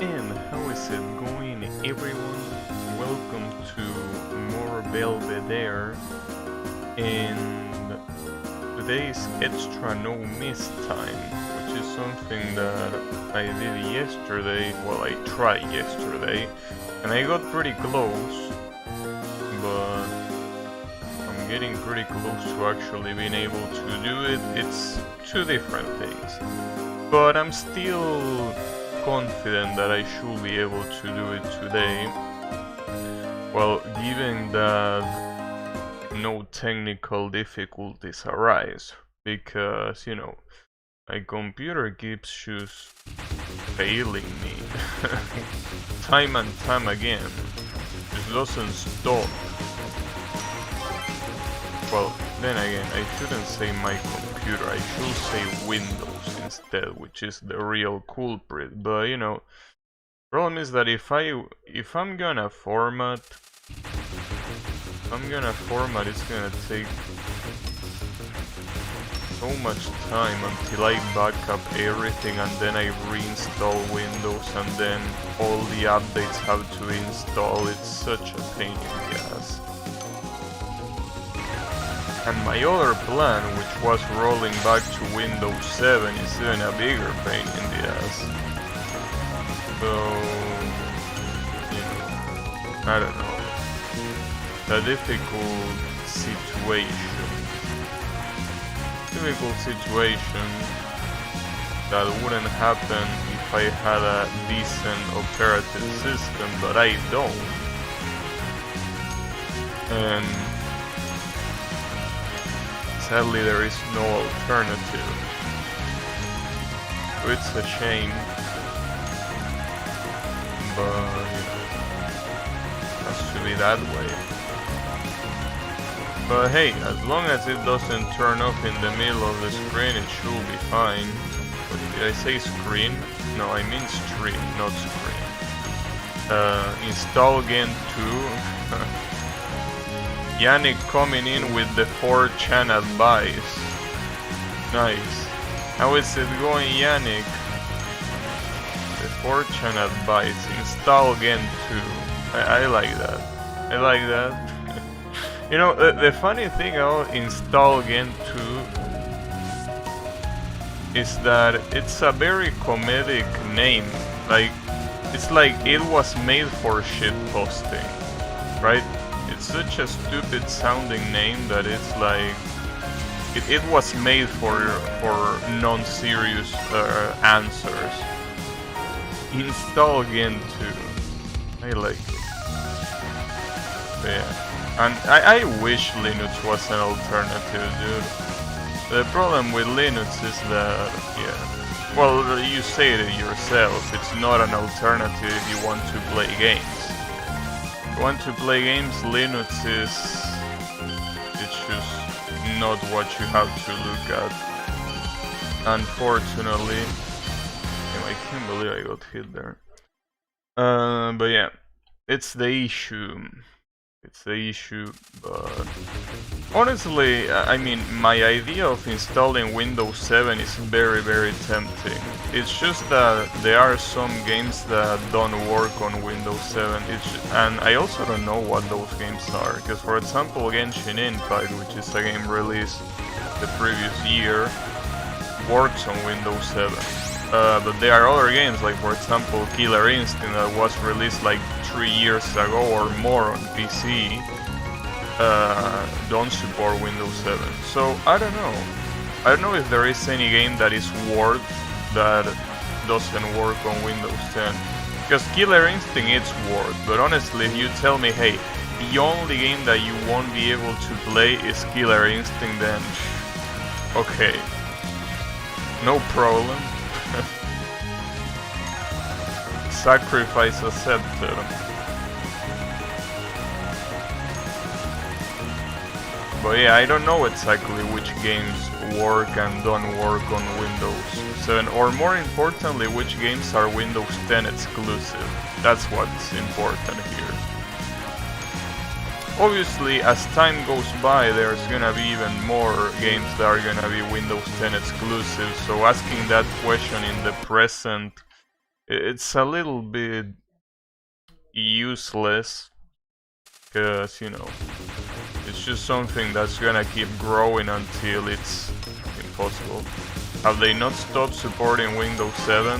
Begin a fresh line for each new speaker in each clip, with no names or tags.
And how is it going, everyone? Welcome to more Belvedere, and today's extra no miss time, which is something that I did yesterday. Well, I tried yesterday, and I got pretty close, but I'm getting pretty close to actually being able to do it. It's two different things, but I'm still confident that I should be able to do it today. Well, given that no technical difficulties arise, because, my computer keeps just failing me time and time again. It doesn't stop. Well, then again, I shouldn't say my computer, I should say Windows instead, which is the real culprit. But problem is that if I'm gonna format, it's gonna take so much time until I back up everything and then I reinstall Windows and then all the updates have to install. It's such a pain in the ass. And my other plan, which was rolling back to Windows 7, is even a bigger pain in the ass. So, I don't know. A difficult situation that wouldn't happen if I had a decent operative system, but I don't. And sadly, there is no alternative. So it's a shame, but it has to be that way. But hey, as long as it doesn't turn off in the middle of the screen, it should be fine. But did I say screen? No, I mean stream, not screen. Install again 2. Yannick coming in with the 4chan advice. Nice. How is it going, Yannick? The 4chan advice. Install again 2. I like that. I like that. The funny thing about install again 2 is that it's a very comedic name. It's like it was made for shit posting, right? It's such a stupid sounding name that it's like it was made for non-serious answers. Install again 2. I like it. But yeah. And I wish Linux was an alternative, dude. The problem with Linux is that, well, you say it yourself, it's not an alternative if you want to play games. If you want to play games, Linux it's just not what you have to look at. Unfortunately. I can't believe I got hit there. But yeah, it's the issue. But honestly, I mean, my idea of installing Windows 7 is very, very tempting. It's just that there are some games that don't work on Windows 7, and I also don't know what those games are, because for example, Genshin Impact, which is a game released the previous year, works on Windows 7. But there are other games, like for example Killer Instinct, that was released like 3 years ago or more on PC, don't support Windows 7. So I don't know if there is any game that is worth that doesn't work on Windows 10. Because Killer Instinct it's worth, but honestly if you tell me, hey, the only game that you won't be able to play is Killer Instinct, then okay, no problem. Sacrifice accepted. But yeah, I don't know exactly which games work and don't work on Windows 7, or more importantly, which games are Windows 10 exclusive. That's what's important here. Obviously, as time goes by, there's gonna be even more games that are gonna be Windows 10 exclusive, so asking that question in the present It's a little bit useless, because, you know, it's just something that's gonna keep growing until it's impossible. Have they not stopped supporting Windows 7?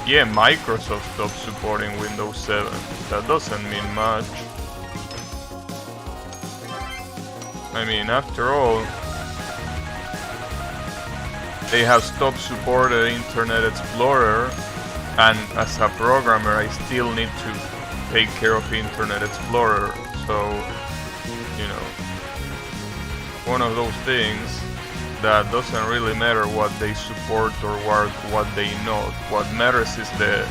Yeah, Microsoft stopped supporting Windows 7. That doesn't mean much. I mean, after all, they have stopped supporting Internet Explorer, and as a programmer I still need to take care of Internet Explorer, so, you know, one of those things that doesn't really matter what they support or what they not. What matters is the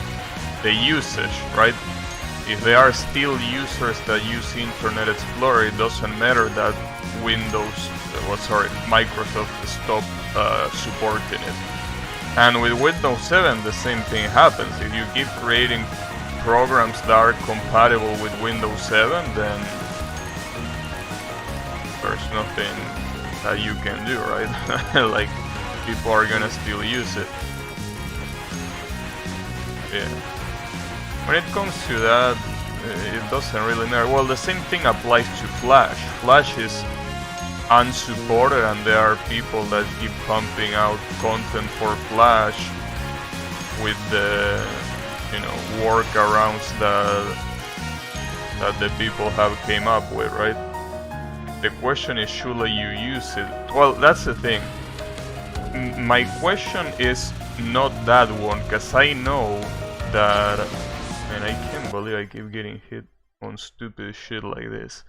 usage, right? If they are still users that use Internet Explorer, it doesn't matter that Microsoft stopped supporting it. And with Windows 7, the same thing happens. If you keep creating programs that are compatible with Windows 7, then there's nothing that you can do, right? Like, people are gonna still use it. Yeah. When it comes to that, it doesn't really matter. Well, the same thing applies to Flash. Flash is unsupported, and there are people that keep pumping out content for Flash with the, you know, workarounds that the people have came up with, right? The question is, should you use it? Well, that's the thing. My question is not that one, because I know that, and I can't believe I keep getting hit on stupid shit like this.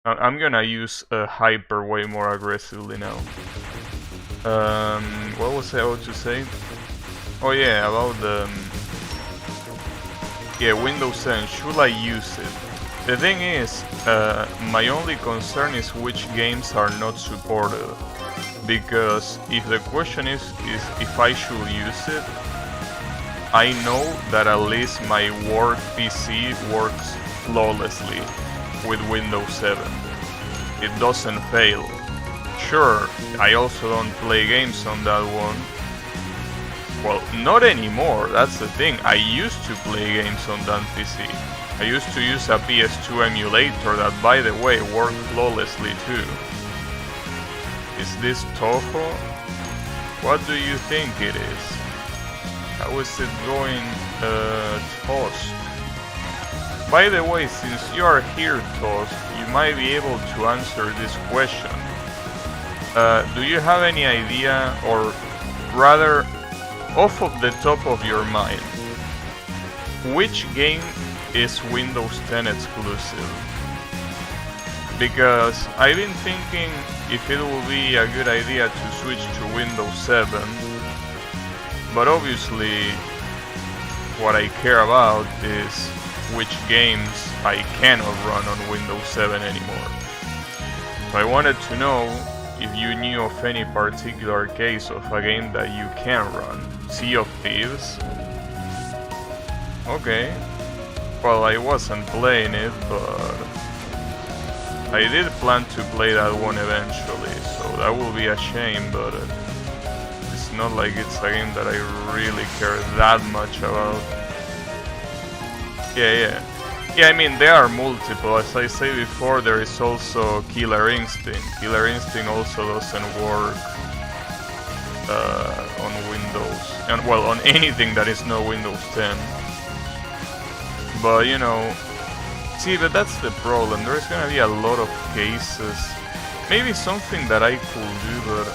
I'm gonna use Hyper way more aggressively now. What was I about to say? Oh yeah, about the... yeah, Windows 7, should I use it? The thing is, my only concern is which games are not supported. Because if the question is if I should use it, I know that at least my work PC works flawlessly with Windows 7. It doesn't fail. Sure, I also don't play games on that one. Well, not anymore, that's the thing. I used to play games on that PC. I used to use a PS2 emulator that, by the way, worked flawlessly too. Is this Touhou? What do you think it is? How is it going, Toast? By the way, since you are here, Toast, you might be able to answer this question. Do you have any idea, or rather, off of the top of your mind, which game is Windows 10 exclusive? Because I've been thinking if it will be a good idea to switch to Windows 7, but obviously what I care about is which games I cannot run on Windows 7 anymore. So I wanted to know if you knew of any particular case of a game that you can run. Sea of Thieves? Okay. Well, I wasn't playing it, but I did plan to play that one eventually, so that will be a shame, but it's not like it's a game that I really care that much about. Yeah, I mean, there are multiple. As I say before, there is also Killer Instinct. Killer Instinct also doesn't work on Windows, and well, on anything that is not Windows 10. But, you know, see, but that's the problem. There's gonna be a lot of cases. Maybe something that I could do, but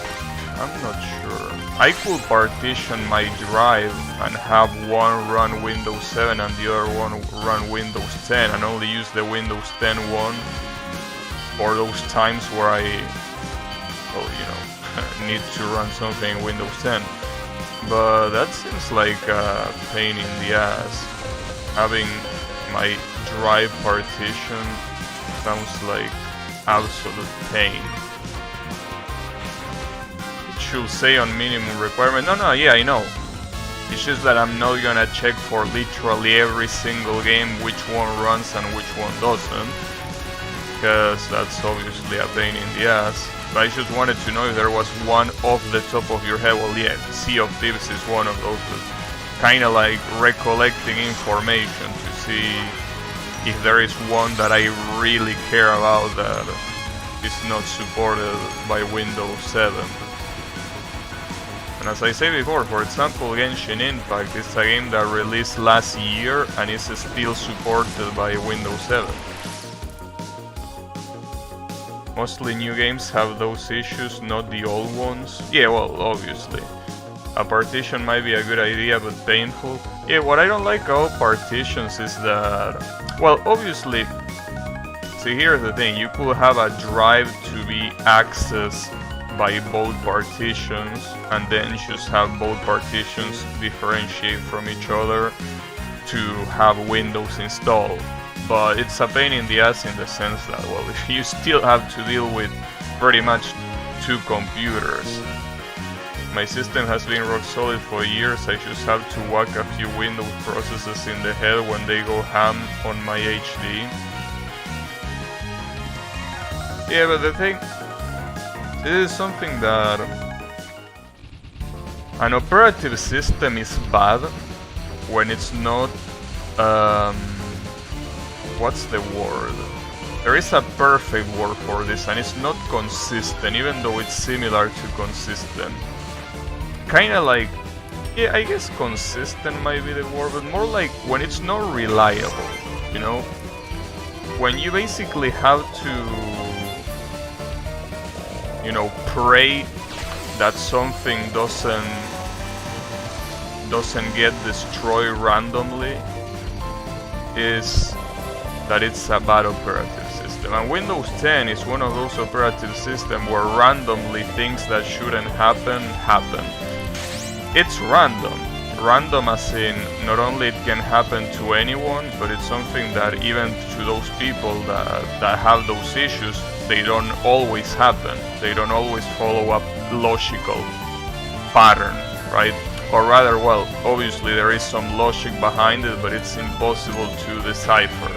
I'm not sure. I could partition my drive and have one run Windows 7 and the other one run Windows 10, and only use the Windows 10 one for those times where I, well, you know, need to run something in Windows 10. But that seems like a pain in the ass. Having my drive partition sounds like absolute pain. It should say on minimum requirement. No, yeah, I know. It's just that I'm not gonna check for literally every single game which one runs and which one doesn't, because that's obviously a pain in the ass. But I just wanted to know if there was one off the top of your head. Well, yeah, Sea of Thieves is one of those. kind of like recollecting information to see if there is one that I really care about that is not supported by Windows 7. And as I said before, for example, Genshin Impact is a game that released last year and is still supported by Windows 7. Mostly new games have those issues, not the old ones. Yeah, well, obviously. A partition might be a good idea, but painful. Yeah, what I don't like about partitions is that... Well, obviously... See, here's the thing. You could have a drive to be accessed by both partitions, and then just have both partitions differentiate from each other to have Windows installed. But it's a pain in the ass in the sense that, well, if you still have to deal with pretty much two computers. My system has been rock solid for years, I just have to whack a few Windows processes in the head when they go ham on my HD. Yeah, but the thing, this is something that an operative system is bad when it's not, what's the word? There is a perfect word for this, and it's not consistent, even though it's similar to consistent. Kinda like, yeah, I guess consistent might be the word, but more like when it's not reliable, you know? When you basically have to, you know, pray that something doesn't get destroyed randomly, is that it's a bad operative system. And Windows 10 is one of those operative systems where randomly things that shouldn't happen. It's random. Random as in, not only it can happen to anyone, but it's something that even to those people that have those issues, they don't always happen. They don't always follow a logical pattern, right? Or rather, well, obviously there is some logic behind it, but it's impossible to decipher.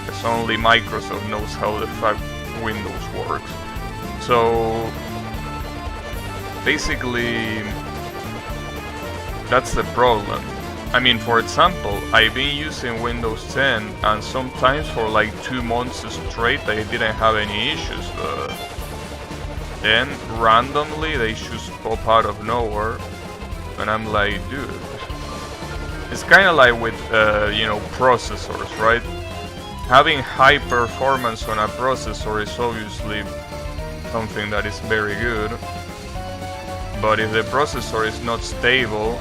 It's only Microsoft knows how the fuck Windows works. So basically, that's the problem. I mean, for example, I've been using Windows 10 and sometimes for like 2 months straight I didn't have any issues, but then randomly they just pop out of nowhere and I'm like, dude. It's kind of like with, you know, processors, right? Having high performance on a processor is obviously something that is very good, but if the processor is not stable,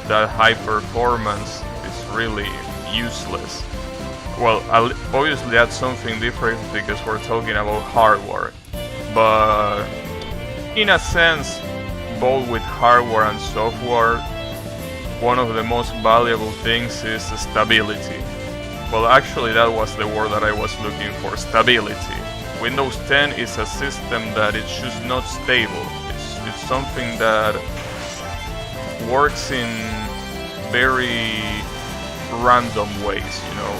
that high performance is really useless. Well, obviously that's something different because we're talking about hardware, but in a sense, both with hardware and software, one of the most valuable things is stability. Well, actually that was the word that I was looking for, stability. Windows 10 is a system that it's just not stable. It's something that works in very random ways, you know.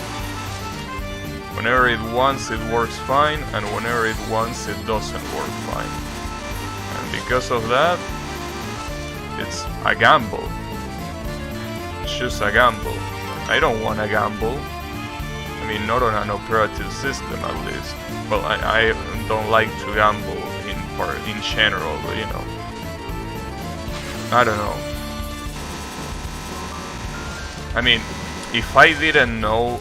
Whenever it wants, it works fine, and whenever it wants, it doesn't work fine. And because of that, it's a gamble. It's just a gamble. I don't want to gamble. I mean, not on an operative system at least. Well, I don't like to gamble in general, but you know. I don't know. I mean, if I didn't know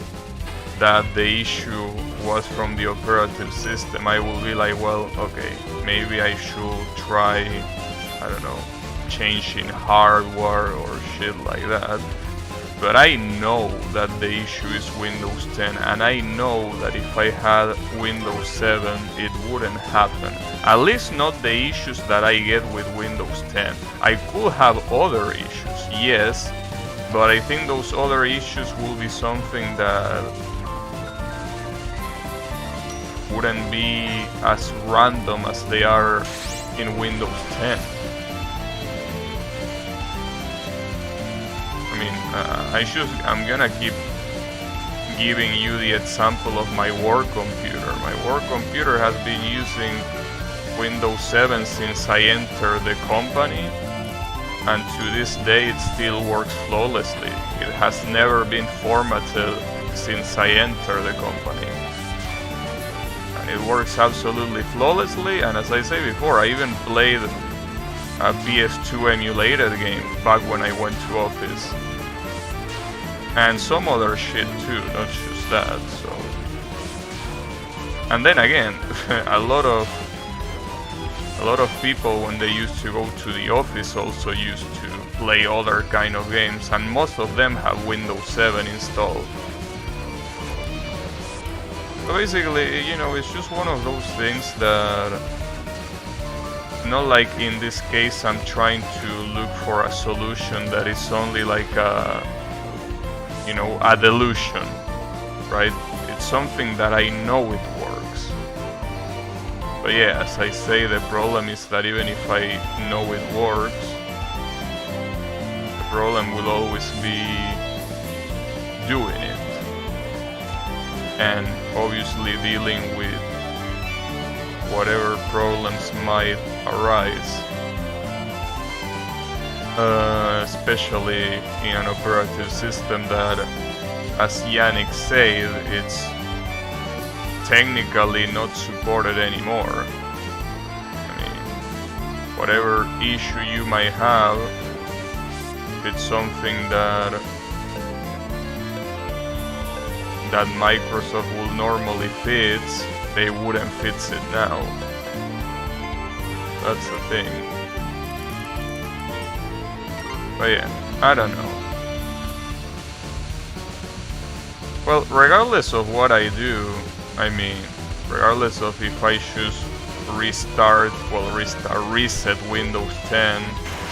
that the issue was from the operative system, I would be like, well, okay, maybe I should try, I don't know, changing hardware or shit like that. But I know that the issue is Windows 10, and I know that if I had Windows 7, it wouldn't happen. At least not the issues that I get with Windows 10. I could have other issues, yes, but I think those other issues will be something that wouldn't be as random as they are in Windows 10. I mean, I'm gonna keep giving you the example of my work computer. My work computer has been using Windows 7 since I entered the company, and to this day it still works flawlessly. It has never been formatted since I entered the company. And it works absolutely flawlessly, and as I say before, I even played a PS2 emulated game back when I went to office. And some other shit too, not just that, so... And then again, a lot of people when they used to go to the office also used to play other kind of games, and most of them have Windows 7 installed. So basically, you know, it's just one of those things that, not like in this case I'm trying to look for a solution that is only like a, you know, a delusion, right? It's something that I know it works. But yeah, as I say, the problem is that even if I know it works, the problem will always be doing it. And obviously dealing with whatever problems might arise. Especially in an operative system that, as Yannick said, it's technically not supported anymore. I mean, whatever issue you might have, if it's something that Microsoft will normally fix, they wouldn't fix it now. That's the thing. But yeah, I don't know. Well, regardless of what I do, I mean, regardless of if I choose reset Windows 10,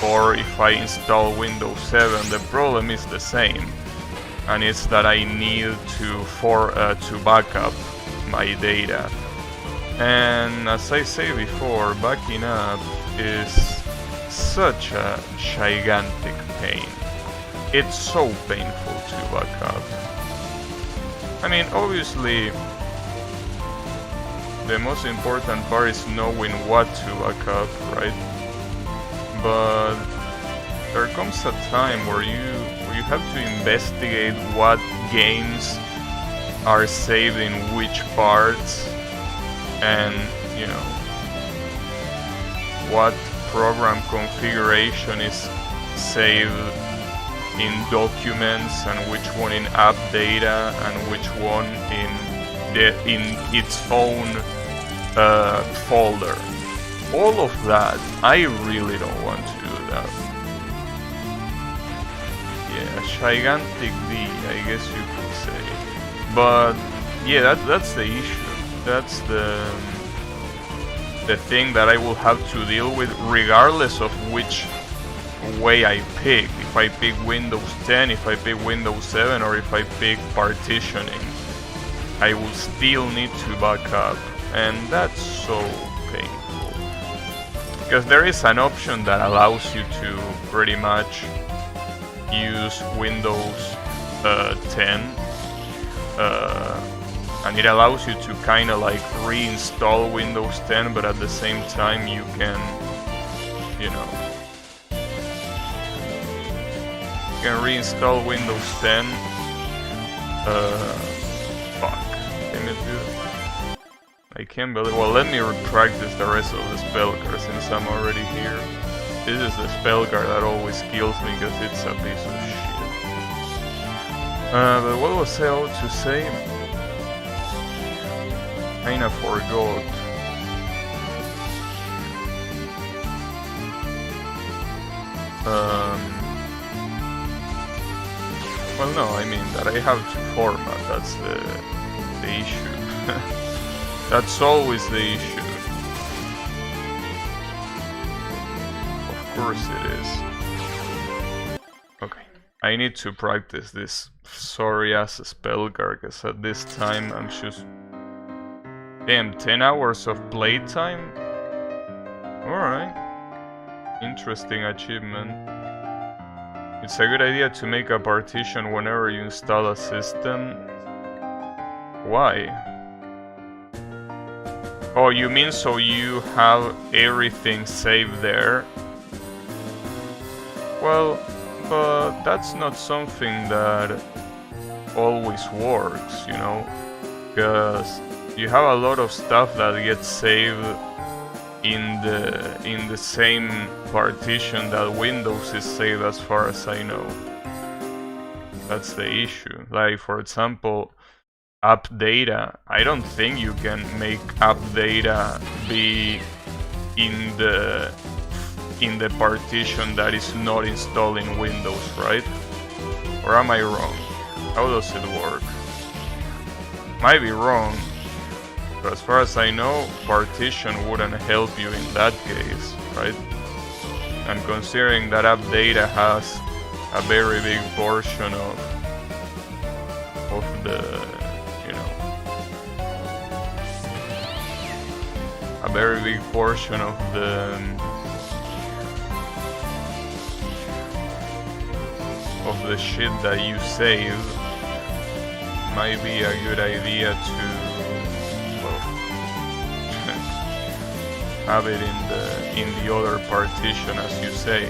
or if I install Windows 7, the problem is the same. And it's that I need to back up my data. And as I say before, backing up is such a gigantic pain. It's so painful to back up. I mean, obviously, the most important part is knowing what to back up, right? But there comes a time where you have to investigate what games are saved in which parts, and you know what program configuration is saved in documents, and which one in app data, and which one in its own folder. All of that, I really don't want to do that. Yeah, gigantic D, I guess you could say. But yeah, that's the issue. That's the thing that I will have to deal with, regardless of which way I pick. If I pick Windows 10, if I pick Windows 7, or if I pick partitioning, I will still need to back up, and that's so painful. Because there is an option that allows you to pretty much use Windows 10, and it allows you to kind of like reinstall Windows 10, but at the same time you can, you know, you can reinstall Windows 10. Fuck, can it do it? I can't believe. Well, let me practice the rest of the spell card since I'm already here. This is the spell card that always kills me because it's a piece of shit. But what was I about to say? Kinda forgot. Well, no, I mean that I have to format. That's the issue. That's always the issue. Of course it is. Okay, I need to practice this sorry ass spell card, because at this time I'm just... Damn, 10 hours of playtime? Alright. Interesting achievement. It's a good idea to make a partition whenever you install a system. Why? Oh, you mean so you have everything saved there? Well, but that's not something that always works, you know, because you have a lot of stuff that gets saved in the same partition that Windows is saved, as far as I know. That's the issue. Like, for example, app data. I don't think you can make app data be in the partition that is not installed in Windows, right? Or am I wrong? How does it work? Might be wrong, but as far as I know, partition wouldn't help you in that case, right? And considering that app data has a very big portion of the, you know, a very big portion of the shit that you save, might be a good idea to, well, have it in the other partition, as you say.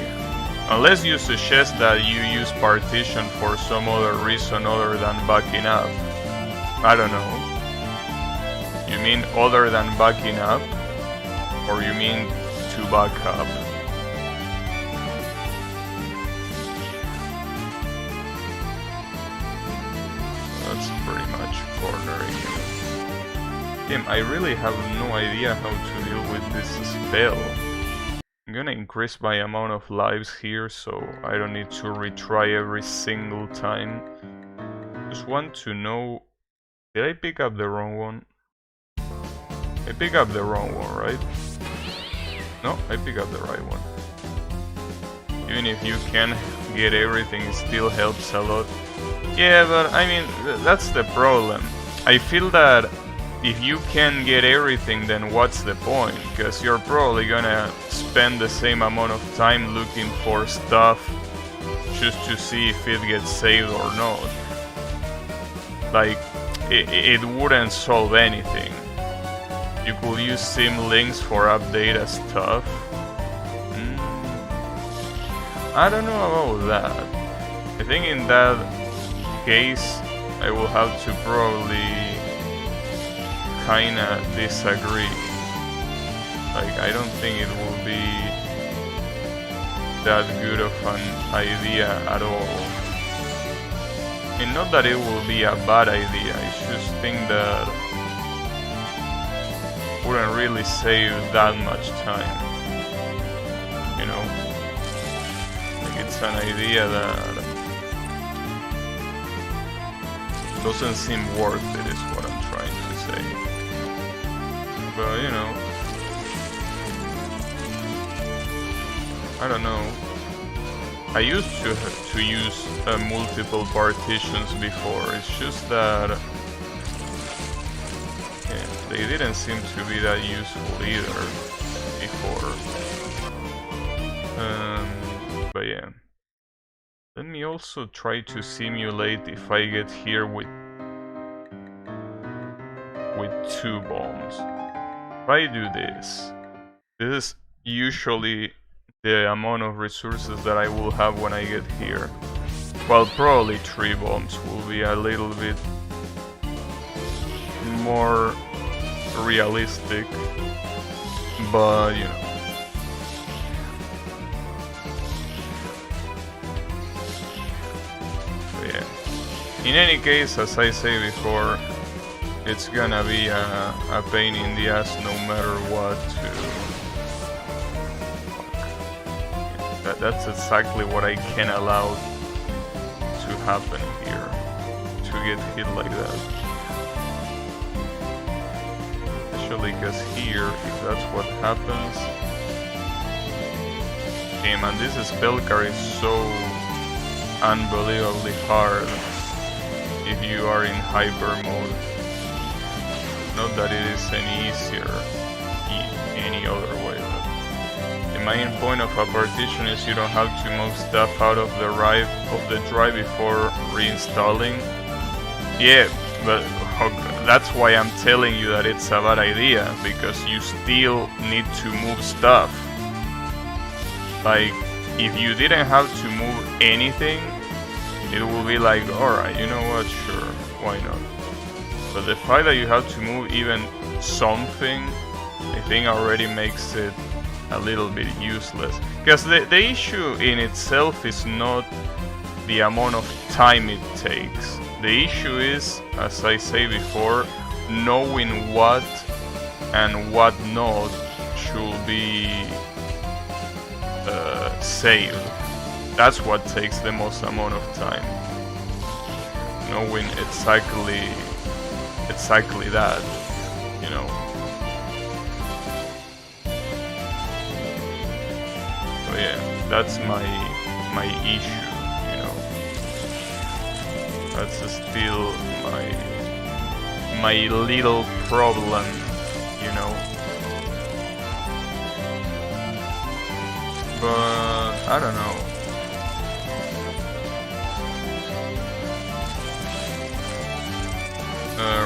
Unless you suggest that you use partition for some other reason other than backing up. I don't know. You mean other than backing up? Or you mean to back up? That's pretty much cornering you. Damn, I really have no idea how to deal with this spell. I'm gonna increase my amount of lives here so I don't need to retry every single time. Just want to know, did I pick up the wrong one? I picked up the wrong one, right? No, I picked up the right one. Even if you can get everything, it still helps a lot. Yeah, but I mean, that's the problem. I feel that if you can get everything, then what's the point? Because you're probably gonna spend the same amount of time looking for stuff just to see if it gets saved or not. Like, it wouldn't solve anything. You could use sim links for update stuff. I don't know about that. I think in that case, I will have to probably kinda disagree. Like, I don't think it will be that good of an idea at all. And not that it will be a bad idea, I just think that wouldn't really save that much time. You know? Like, it's an idea that doesn't seem worth it, is what I'm trying to say. But, you know, I don't know. I used to use multiple partitions before. It's just that they didn't seem to be that useful either before. But yeah. Let me also try to simulate if I get here with 2 bombs. If I do this, this is usually the amount of resources that I will have when I get here. Well, probably 3 bombs will be a little bit more realistic, but you know. So yeah. In any case, as I say before, it's gonna be a pain in the ass no matter what that's exactly what I can allow to happen here, to get hit like that. Especially because here, if that's what happens... Damn, and this spell card is so unbelievably hard if you are in hyper mode. Not that it is any easier any other way. The main point of a partition is you don't have to move stuff out of the drive before reinstalling. Yeah, but that's why I'm telling you that it's a bad idea, because you still need to move stuff. Like, if you didn't have to move anything, it will be like, alright, you know what, sure, why not? But the fact that you have to move even something, I think already makes it a little bit useless. Because the issue in itself is not the amount of time it takes. The issue is, as I say before, knowing what and what not should be saved. That's what takes the most amount of time. Knowing exactly that, you know. So yeah, that's my issue, you know. That's still my little problem, you know. But I don't know.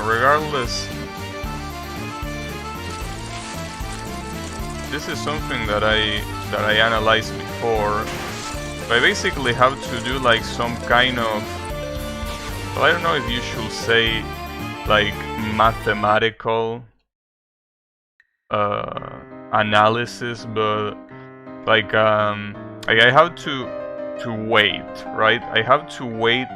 Regardless, this is something that I analyzed before. I basically have to do like some kind of, well, I don't know if you should say like mathematical analysis, but like I have to wait, right? I have to wait.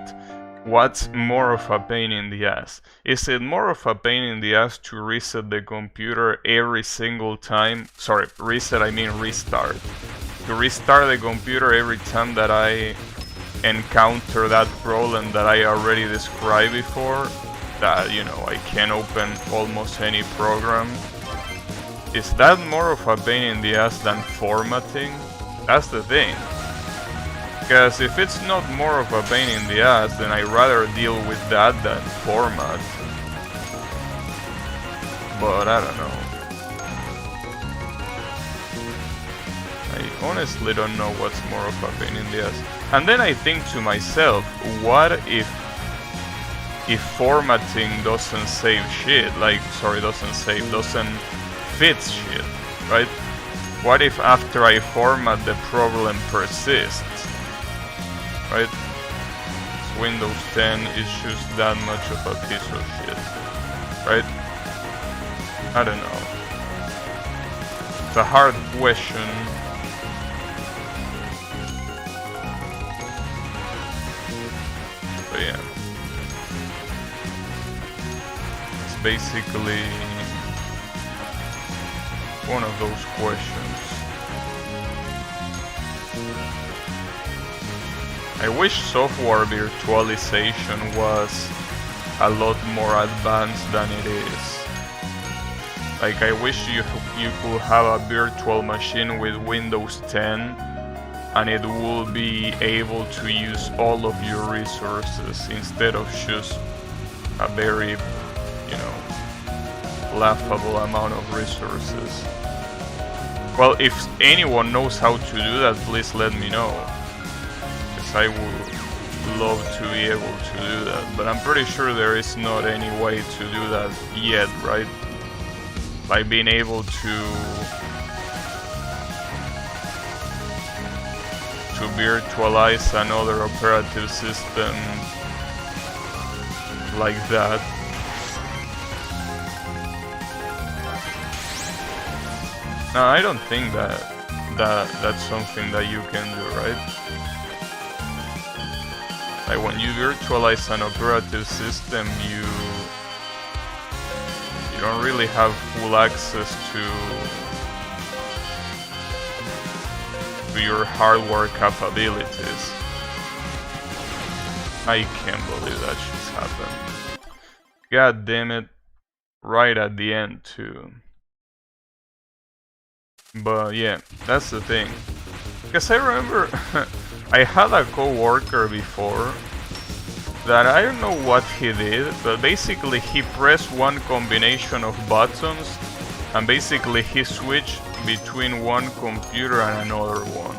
What's more of a pain in the ass? Is it more of a pain in the ass to reset the computer every single time? Sorry, reset, I mean restart. To restart the computer every time that I encounter that problem that I already described before, that, you know, I can open almost any program. Is that more of a pain in the ass than formatting? That's the thing. Because if it's not more of a pain in the ass, then I'd rather deal with that than format. But I don't know. I honestly don't know what's more of a pain in the ass. And then I think to myself, what if formatting doesn't save shit? Like, sorry, doesn't fix shit, right? What if after I format the problem persists? Right? Windows 10 is just that much of a piece of shit. Right? I don't know. It's a hard question. But yeah. It's basically one of those questions. I wish software virtualization was a lot more advanced than it is. Like, I wish you could have a virtual machine with Windows 10 and it will be able to use all of your resources instead of just a very, you know, laughable amount of resources. Well, if anyone knows how to do that, please let me know. I would love to be able to do that, but I'm pretty sure there is not any way to do that yet, right? Like being able to virtualize another operative system like that. No, I don't think that's something that you can do, right? Like when you virtualize an operative system, you don't really have full access to your hardware capabilities. I can't believe that just happened. God damn it, right at the end too. But yeah, that's the thing. Because I remember I had a co-worker before that I don't know what he did, but basically he pressed one combination of buttons and basically he switched between one computer and another one.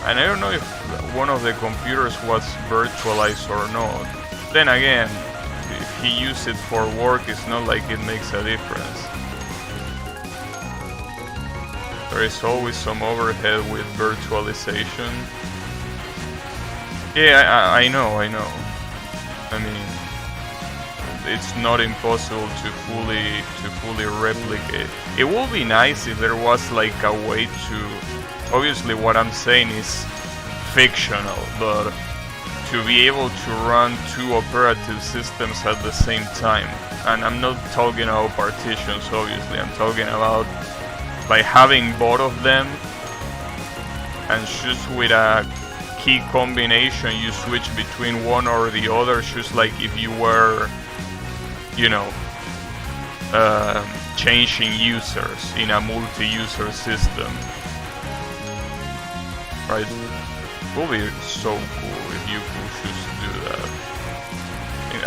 And I don't know if one of the computers was virtualized or not. Then again, if he used it for work, it's not like it makes a difference. There is always some overhead with virtualization. Yeah, I know. I mean, it's not impossible to fully replicate. It would be nice if there was like a way to. Obviously, what I'm saying is fictional, but to be able to run two operative systems at the same time. And I'm not talking about partitions, obviously. I'm talking about by having both of them, and just with a key combination you switch between one or the other, just like if you were, you know, changing users in a multi-user system. Right? It would be so cool if you could just do that.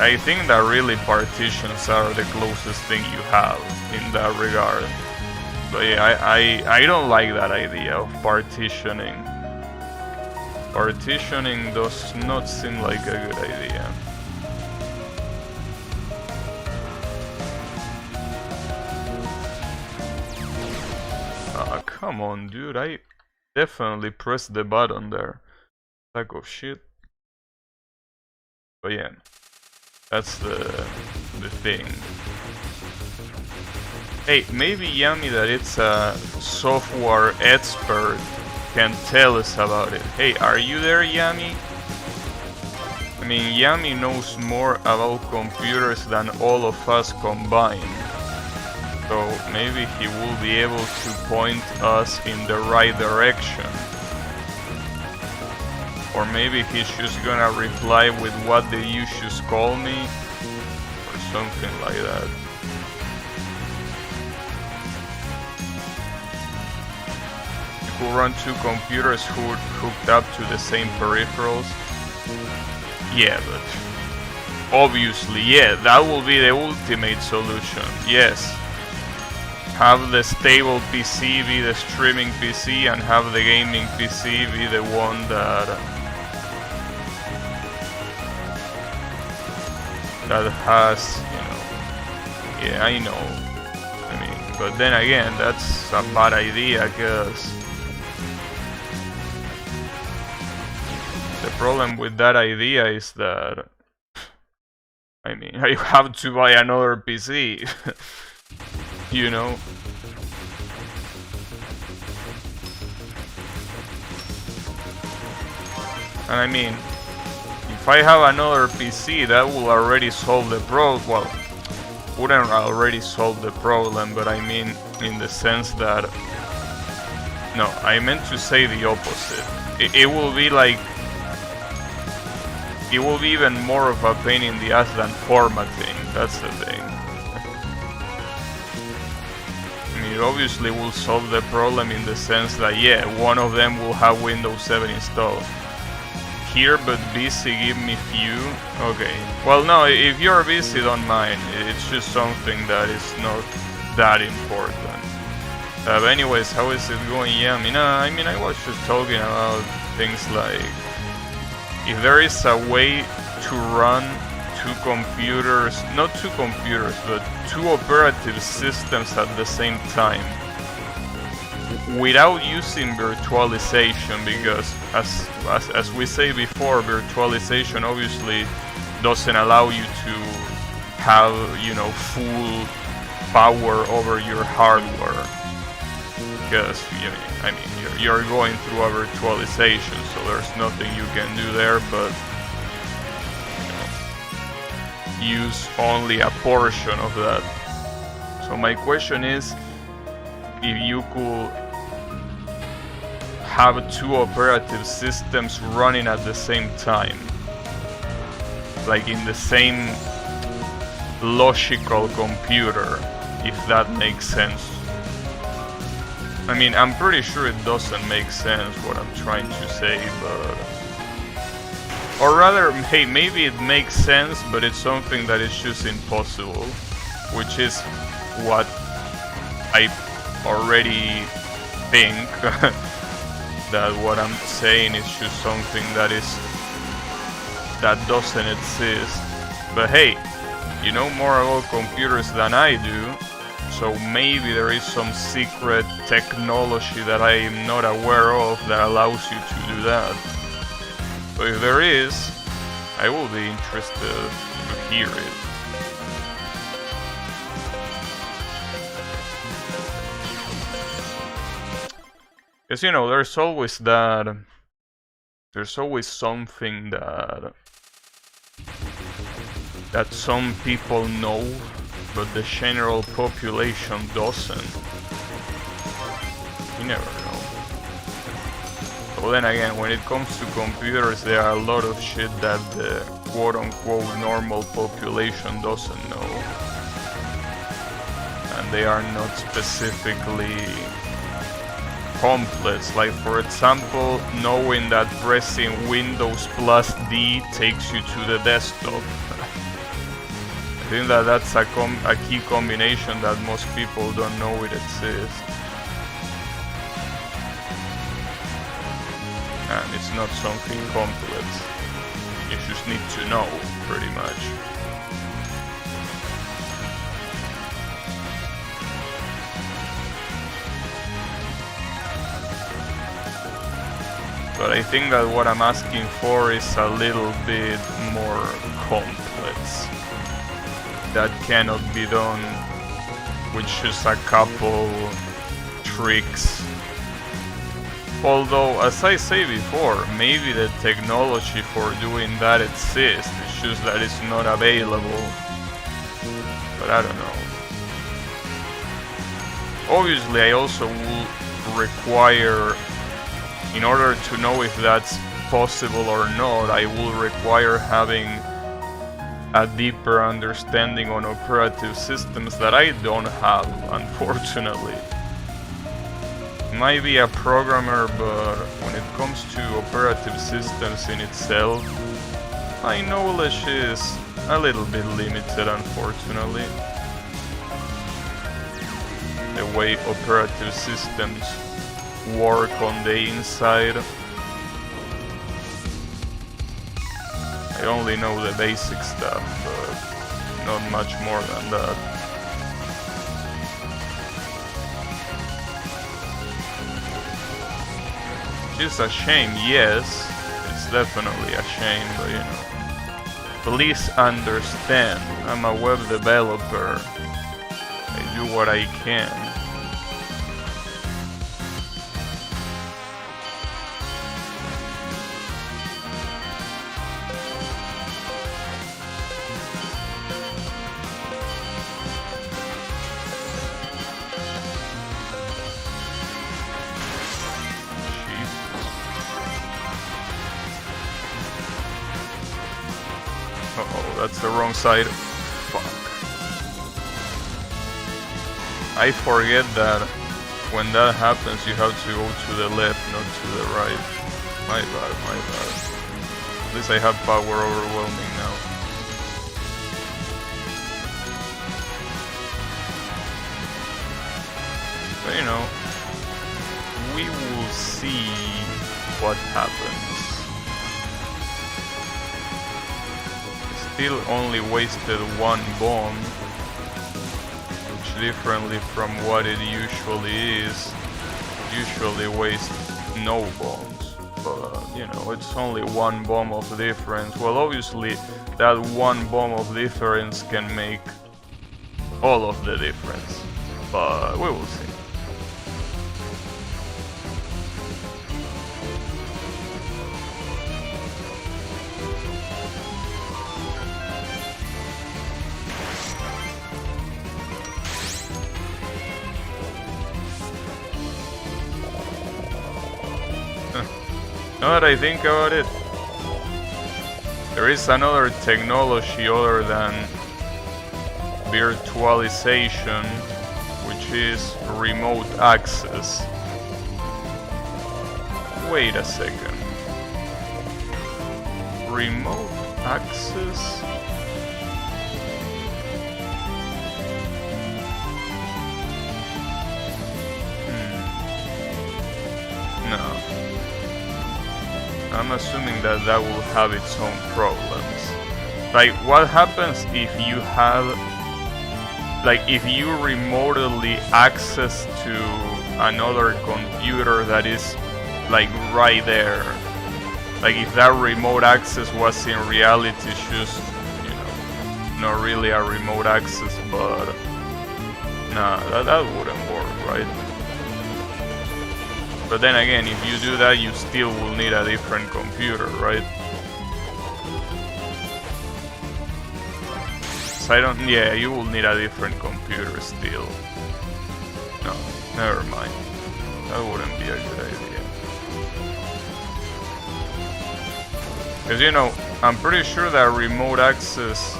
I think that really partitions are the closest thing you have in that regard. But yeah, I don't like that idea of partitioning. Partitioning does not seem like a good idea. Ah, come on, dude, I definitely pressed the button there. Sack of shit. But yeah, that's the thing. Hey, maybe Yami, that it's a software expert, can tell us about it. Hey, are you there, Yami? I mean, Yami knows more about computers than all of us combined. So maybe he will be able to point us in the right direction. Or maybe he's just gonna reply with "what did you just call me?" or something like that. You could run two computers hooked up to the same peripherals. Yeah, but obviously, yeah, that will be the ultimate solution. Yes. Have the stable PC be the streaming PC, and have the gaming PC be the one that has, you know, yeah, I know. I mean, but then again, that's a bad idea, because the problem with that idea is that, I mean, I have to buy another PC. You know? And I mean, if I have another PC, that will already solve the problem. Well, wouldn't already solve the problem, but I mean in the sense that... No, I meant to say the opposite. It will be like... It will be even more of a pain in the ass than formatting. That's the thing. It obviously will solve the problem in the sense that, yeah, one of them will have Windows 7 installed. Here but busy, give me few. Okay. Well, no, if you're busy, don't mind. It's just something that is not that important. But anyways, how is it going? Yeah, I mean, I was just talking about things like, if there is a way to run two computers, not two computers, but two operative systems at the same time without using virtualization, because as we say before, virtualization obviously doesn't allow you to have, you know, full power over your hardware, because I mean you're going through a virtualization, so there's nothing you can do there but use only a portion of that. So my question is, if you could have two operative systems running at the same time, like in the same logical computer, if that makes sense. I mean, I'm pretty sure it doesn't make sense what I'm trying to say, but... Or rather, hey, maybe it makes sense, but it's something that is just impossible, which is what I already think, that what I'm saying is just something that doesn't exist. But hey, you know more about computers than I do, so maybe there is some secret technology that I am not aware of that allows you to do that. So if there is, I will be interested to hear it. Because, you know, there's always something that some people know, but the general population doesn't. You never know. But then again, when it comes to computers, there are a lot of shit that the quote-unquote normal population doesn't know. And they are not specifically complex. Like, for example, knowing that pressing Windows plus D takes you to the desktop. I think that that's a key combination that most people don't know it exists. And it's not something complex. You just need to know, pretty much. But I think that what I'm asking for is a little bit more complex. That cannot be done with just a couple tricks. Although, as I say before, maybe the technology for doing that exists, it's just that it's not available. But I don't know. Obviously, I also will require, in order to know if that's possible or not, I will require having a deeper understanding on operative systems that I don't have, unfortunately. Might be a programmer, but when it comes to operative systems in itself, my knowledge is a little bit limited, unfortunately. The way operative systems work on the inside. I only know the basic stuff, but not much more than that. It's a shame, yes. It's definitely a shame, but you know. Please understand, I'm a web developer. I do what I can. Uh-oh, that's the wrong side. Fuck. I forget that when that happens you have to go to the left, not to the right. My bad, my bad. At least I have power overwhelming now. But you know, we will see what happens. Still only wasted one bomb, which differently from what it usually is, usually wastes no bombs. But you know, it's only one bomb of difference. Well, obviously that one bomb of difference can make all of the difference, but we will see. Now that I think about it, there is another technology other than virtualization, which is remote access. Wait a second. Remote access? No. I'm assuming that that will have its own problems. Like, what happens if you have like if you remotely access to another computer that is like right there, like if that remote access was in reality just, you know, not really a remote access, but nah, that wouldn't work, right? But then again, if you do that, you still will need a different computer, right? So I don't, yeah, you will need a different computer still. No, never mind. That wouldn't be a good idea. Because, you know, I'm pretty sure that remote access...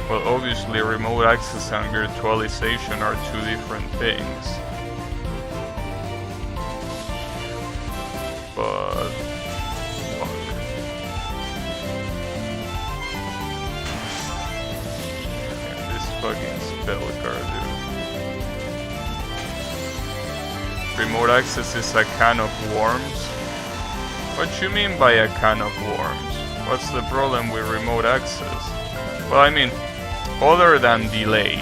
Well, obviously remote access and virtualization are two different things. But... fuck. Yeah, this fucking spell card, dude. Remote access is a can of worms? What you mean by a can of worms? What's the problem with remote access? Well, I mean, other than delay,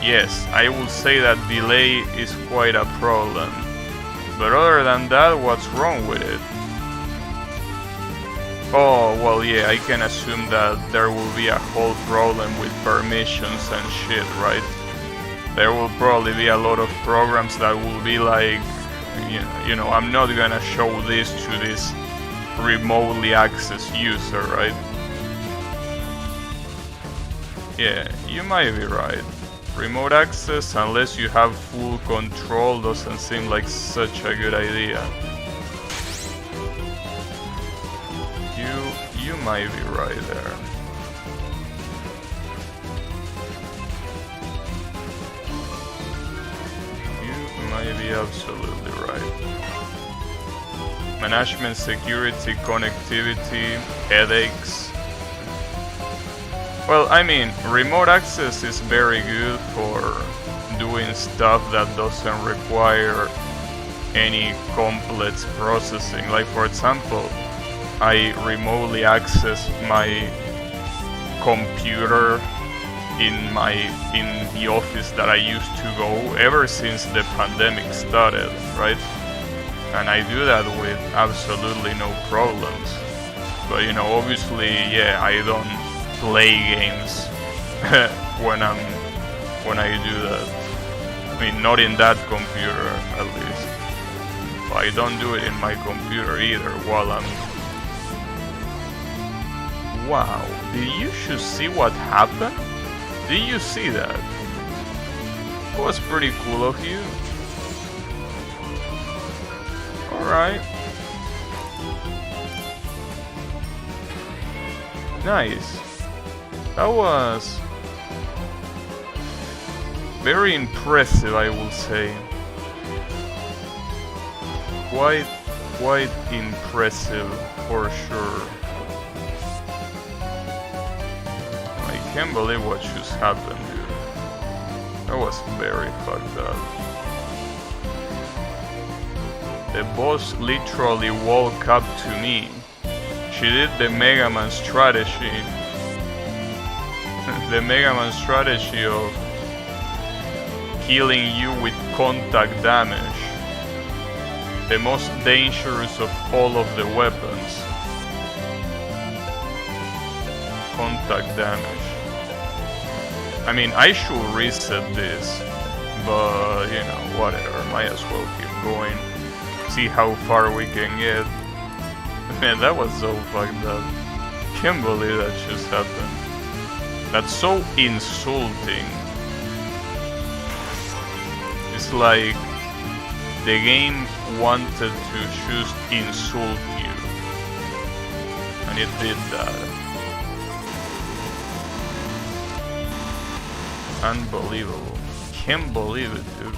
yes, I will say that delay is quite a problem. But other than that, what's wrong with it? Oh, well, yeah, I can assume that there will be a whole problem with permissions and shit, right? There will probably be a lot of programs that will be like, you know, I'm not gonna show this to this remotely accessed user, right? Yeah, you might be right. Remote access, unless you have full control, doesn't seem like such a good idea. You might be right there. You might be absolutely right. Management, security, connectivity, headaches. Well, I mean, remote access is very good for doing stuff that doesn't require any complex processing. Like, for example, I remotely access my computer in the office that I used to go ever since the pandemic started, right? And I do that with absolutely no problems. But, you know, obviously, yeah, I don't play games when I do that. I mean, not in that computer, at least. But I don't do it in my computer either while I'm... Wow, did you just see what happened? Did you see that? It was pretty cool of you. Alright. Nice. That was very impressive, I will say. Quite impressive for sure. I can't believe what just happened, dude. That was very fucked up. The boss literally woke up to me. She did the Mega Man strategy. The Mega Man strategy of killing you with contact damage. The most dangerous of all of the weapons. Contact damage. I mean, I should reset this, but you know, whatever, might as well keep going. See how far we can get. Man, that was so fucked up. Can't believe that just happened. That's so insulting. It's like the game wanted to just insult you, and it did that. Unbelievable. Can't believe it, dude.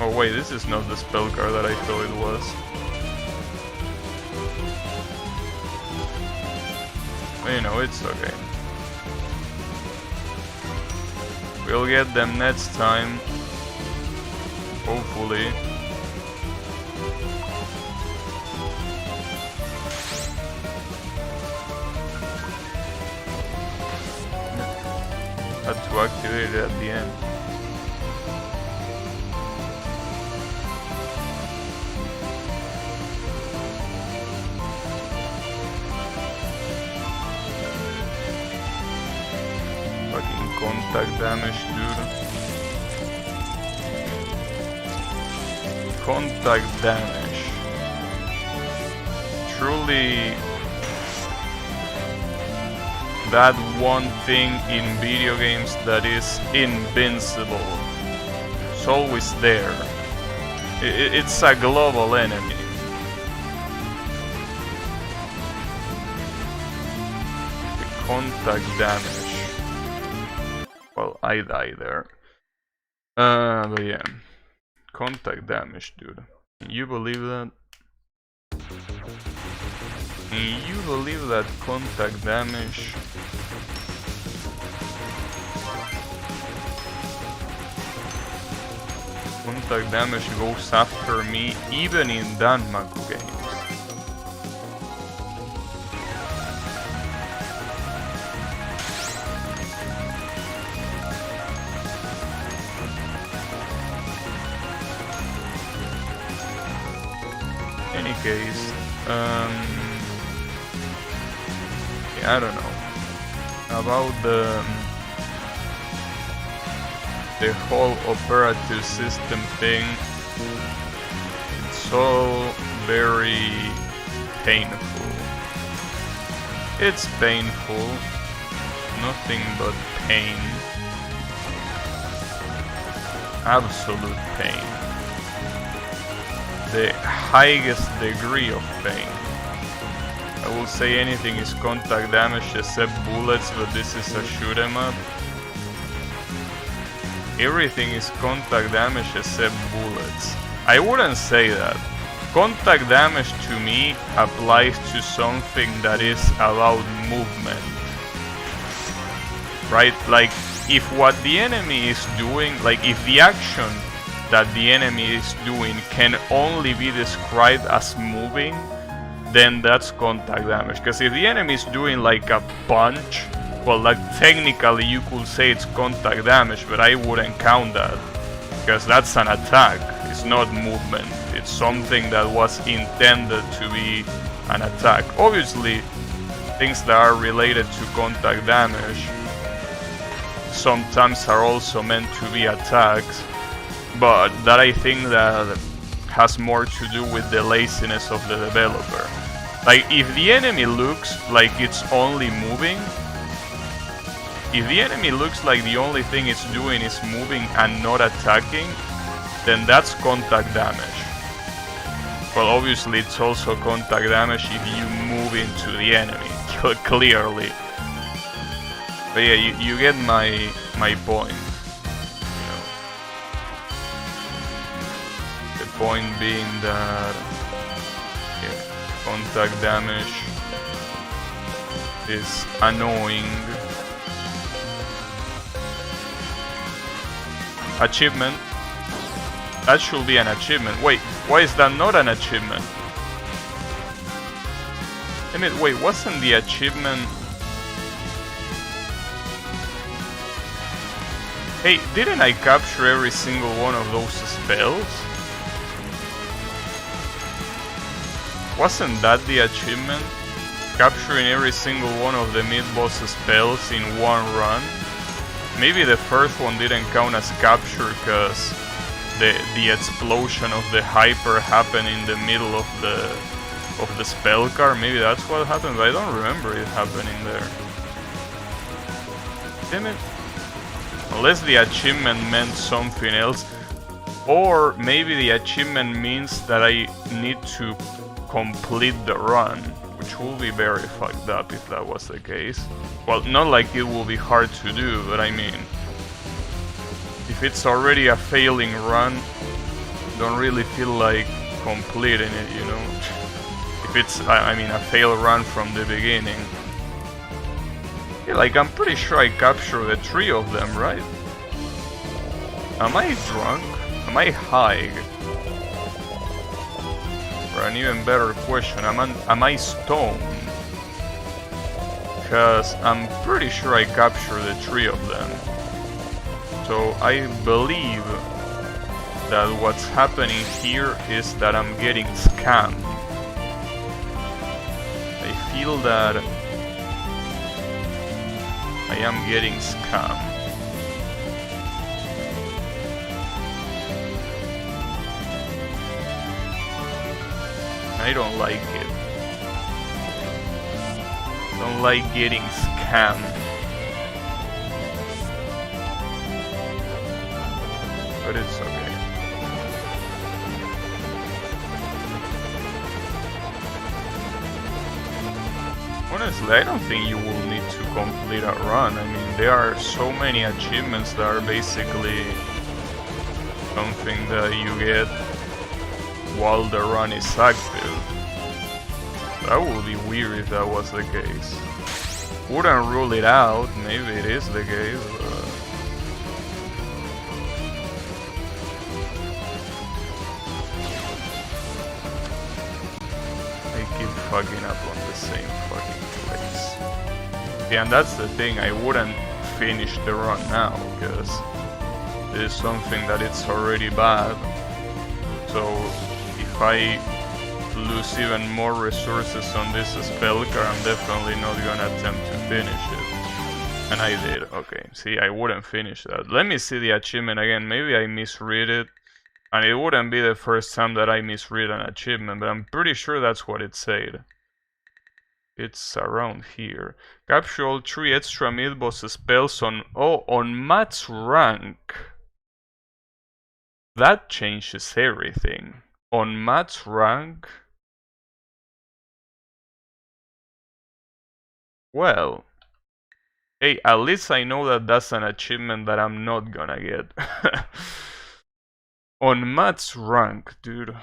Oh wait, this is not the spell card that I thought it was. You know, it's okay. We'll get them next time. Hopefully. Had to activate it at the end. Fucking contact damage, dude. Contact damage. Truly that one thing in video games that is invincible. It's always there. It's a global enemy. The contact damage. Well, I die there. But yeah. Contact damage, dude. Can you believe that? Can you believe that contact damage? Contact damage goes after me even in Danmaku games. In any case, I don't know about the whole operative system thing. It's all very painful. It's painful, nothing but pain, absolute pain, the highest degree of pain. I will say anything is contact damage except bullets, but this is a shoot 'em up. Everything is contact damage except bullets. I wouldn't say that. Contact damage to me applies to something that is about movement. Right? Like, if what the enemy is doing, like if the action that the enemy is doing can only be described as moving, then that's contact damage. Because if the enemy is doing like a punch, well, like technically you could say it's contact damage, but I wouldn't count that. Because that's an attack, it's not movement. It's something that was intended to be an attack. Obviously, things that are related to contact damage sometimes are also meant to be attacks, but that I think that has more to do with the laziness of the developer. Like, if the enemy looks like it's only moving, if the enemy looks like the only thing it's doing is moving and not attacking, then that's contact damage. Well, obviously it's also contact damage if you move into the enemy, clearly. But yeah, you get my point. You know. The point being that contact damage is annoying. Achievement. That should be an achievement. Wait, why is that not an achievement? I mean, wait, wasn't the achievement... Hey, didn't I capture every single one of those spells? Wasn't that the achievement? Capturing every single one of the mid-boss spells in one run? Maybe the first one didn't count as capture because the explosion of the hyper happened in the middle of the spell card. Maybe that's what happened, but I don't remember it happening there. Damn it. Unless the achievement meant something else. Or maybe the achievement means that I need to complete the run, which will be very fucked up if that was the case. Well, not like it will be hard to do, but I mean, if it's already a failing run, don't really feel like completing it, you know? If it's, I mean, a fail run from the beginning. Yeah, like, I'm pretty sure I captured the 3 of them, right? Am I drunk? Am I high? Or an even better question, am I stoned? Because I'm pretty sure I captured the 3 of them. So I believe that what's happening here is that I'm getting scammed. I feel that I am getting scammed. I don't like it. Don't like getting scammed. But it's okay. Honestly, I don't think you will need to complete a run. I mean, there are so many achievements that are basically something that you get while the run is active. That would be weird if that was the case. Wouldn't rule it out, maybe it is the case, but... I keep fucking up on the same fucking place. Yeah, and that's the thing, I wouldn't finish the run now, because it is something that it's already bad. So if I lose even more resources on this spell card, I'm definitely not gonna attempt to finish it. And I did. Okay, see, I wouldn't finish that. Let me see the achievement again. Maybe I misread it. And it wouldn't be the first time that I misread an achievement, but I'm pretty sure that's what it said. It's around here. Capture all 3 extra mid-boss spells on Matt's rank. That changes everything. On Matt's rank? Well, hey, at least I know that that's an achievement that I'm not gonna get. On Matt's rank, dude.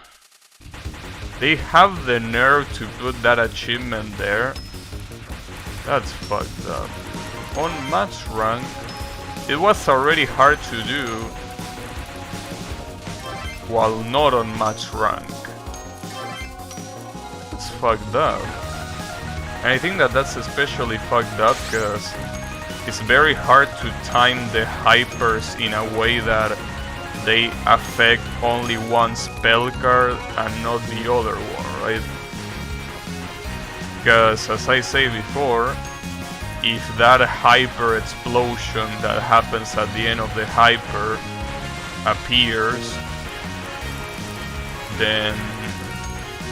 They have the nerve to put that achievement there. That's fucked up. On Matt's rank, it was already hard to do while not on Matt's rank. It's fucked up. And I think that that's especially fucked up because it's very hard to time the hypers in a way that they affect only one spell card and not the other one, right? Because as I say before, if that hyper explosion that happens at the end of the hyper appears, then,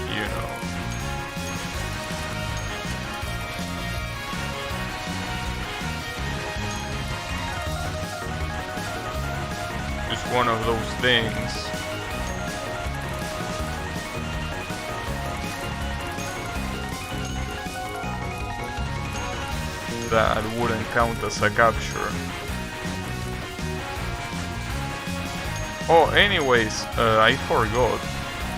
you know, it's one of those things. That wouldn't count as a capture. Oh, anyways, I forgot.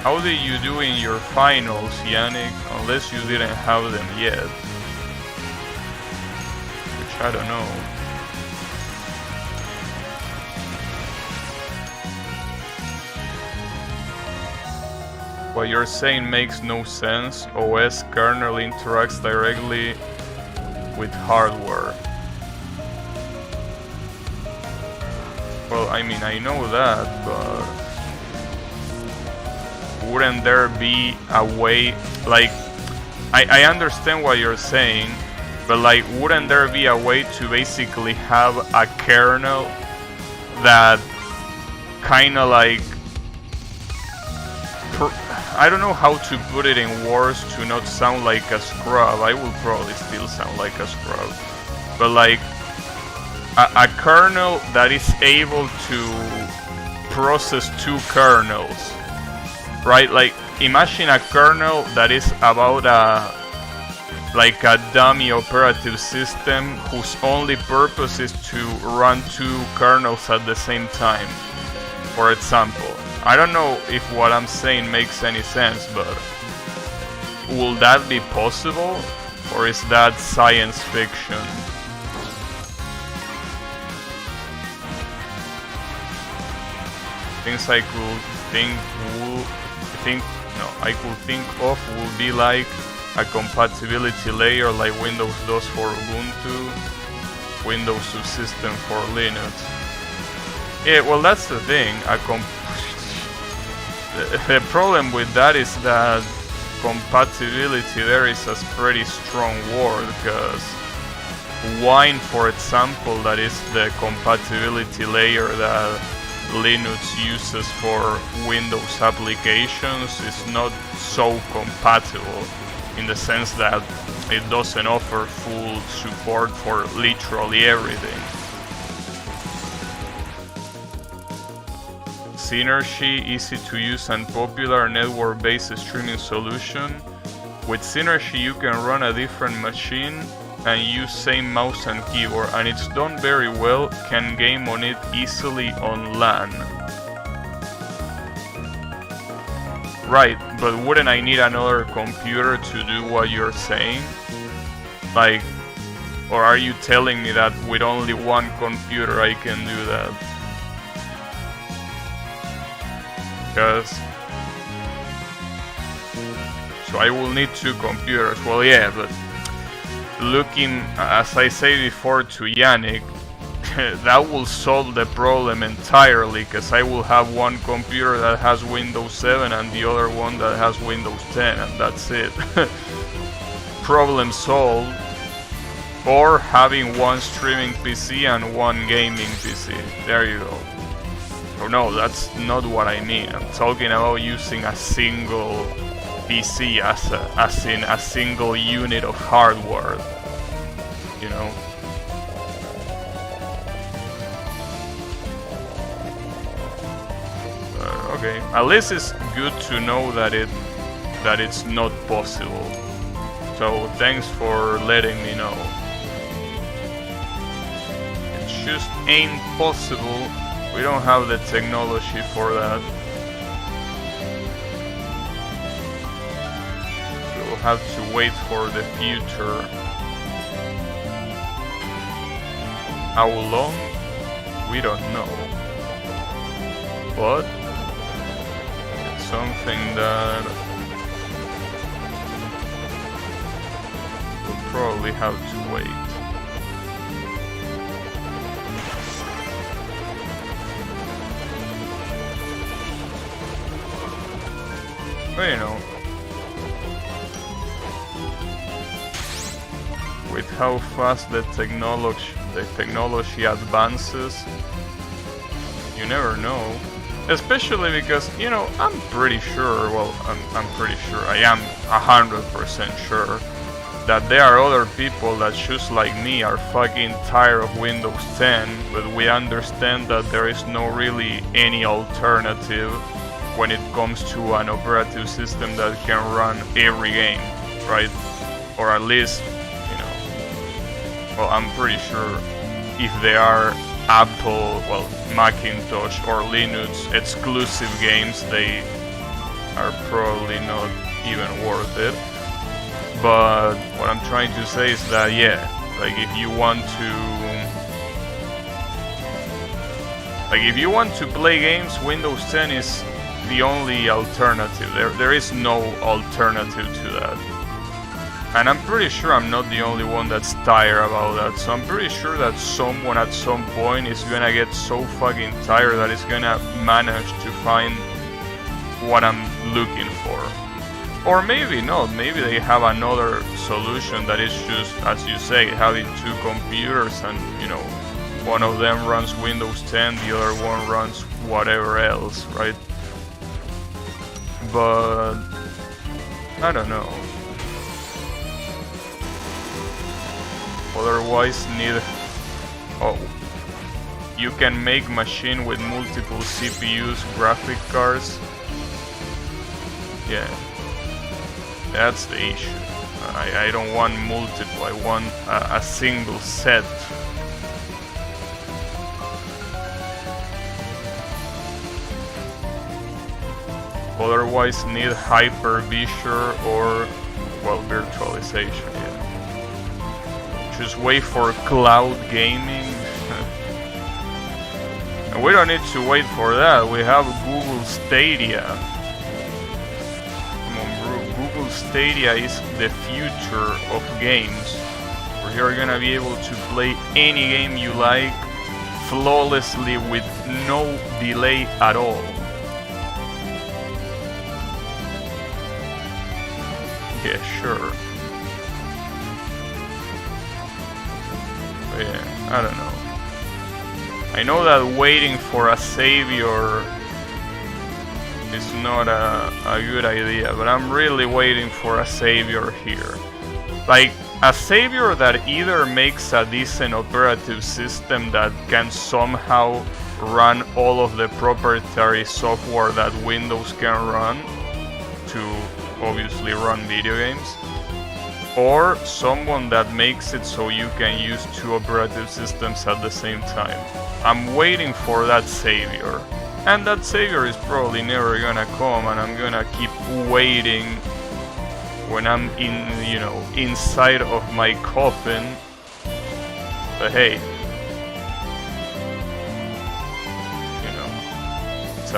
How did you do in your finals, Yannick? Unless you didn't have them yet. Which I don't know. What you're saying makes no sense. OS kernel interacts directly with hardware. Well, I mean, I know that, but wouldn't there be a way, like, I understand what you're saying, but like, wouldn't there be a way to basically have a kernel that kinda like, I don't know how to put it in words to not sound like a scrub. I will probably still sound like a scrub. But like a kernel that is able to process 2 kernels. Right? Like imagine a kernel that is about like a dummy operative system whose only purpose is to run 2 kernels at the same time. For example. I don't know if what I'm saying makes any sense, but will that be possible, or is that science fiction? Things I could think of would be like a compatibility layer like Windows DOS for Ubuntu, Windows Subsystem for Linux. Yeah, well, that's the thing. The problem with that is that compatibility there is a pretty strong word, because Wine, for example, that is the compatibility layer that Linux uses for Windows applications, is not so compatible in the sense that it doesn't offer full support for literally everything. Synergy, easy to use and popular network-based streaming solution. With Synergy you can run a different machine and use same mouse and keyboard, and it's done very well, can game on it easily on LAN. Right, but wouldn't I need another computer to do what you're saying? Like, or are you telling me that with only one computer I can do that? Because so I will need 2 computers. Well, yeah, but looking, as I said before to Yannick, that will solve the problem entirely, because I will have one computer that has Windows 7 and the other one that has Windows 10, and that's it. Problem solved. Or having one streaming PC and one gaming PC. There you go. Oh no, that's not what I mean. I'm talking about using a single PC as in a single unit of hardware. You know? Okay, at least it's good to know that it's not possible. So thanks for letting me know. It just ain't possible. We don't have the technology for that. We'll have to wait for the future. How long? We don't know. But it's something that we'll probably have to wait. But you know, with how fast the technology advances, you never know. Especially because, you know, I'm pretty sure, well, I'm pretty sure, I am 100% sure that there are other people that just like me are fucking tired of Windows 10, but we understand that there is no really any alternative when it comes to an operative system that can run every game, right? Or at least, you know, well, I'm pretty sure if they are Apple, well, Macintosh or Linux exclusive games, they are probably not even worth it. But what I'm trying to say is that, yeah, like if you want to play games, Windows 10 is the only alternative. There is no alternative to that. And I'm pretty sure I'm not the only one that's tired about that. So I'm pretty sure that someone at some point is gonna get so fucking tired that it's gonna manage to find what I'm looking for. Or maybe not, maybe they have another solution that is just, as you say, having 2 computers and, you know, one of them runs Windows 10, the other one runs whatever else, right? But I don't know. Otherwise you can make machine with multiple CPUs, graphic cards. Yeah, that's the issue. I don't want multiple, I want a single set. Otherwise need hypervisor or, well, virtualization, yeah. Just wait for cloud gaming. And we don't need to wait for that, we have Google Stadia. Come on, bro. Google Stadia is the future of games, where you're gonna be able to play any game you like flawlessly with no delay at all. Yeah, sure. But yeah, I don't know. I know that waiting for a savior is not a good idea, but I'm really waiting for a savior here. Like, a savior that either makes a decent operative system that can somehow run all of the proprietary software that Windows can run to obviously run video games, or someone that makes it so you can use two operative systems at the same time. I'm waiting for that savior, and that savior is probably never gonna come, and I'm gonna keep waiting when I'm in, you know, inside of my coffin. But hey, you know, it's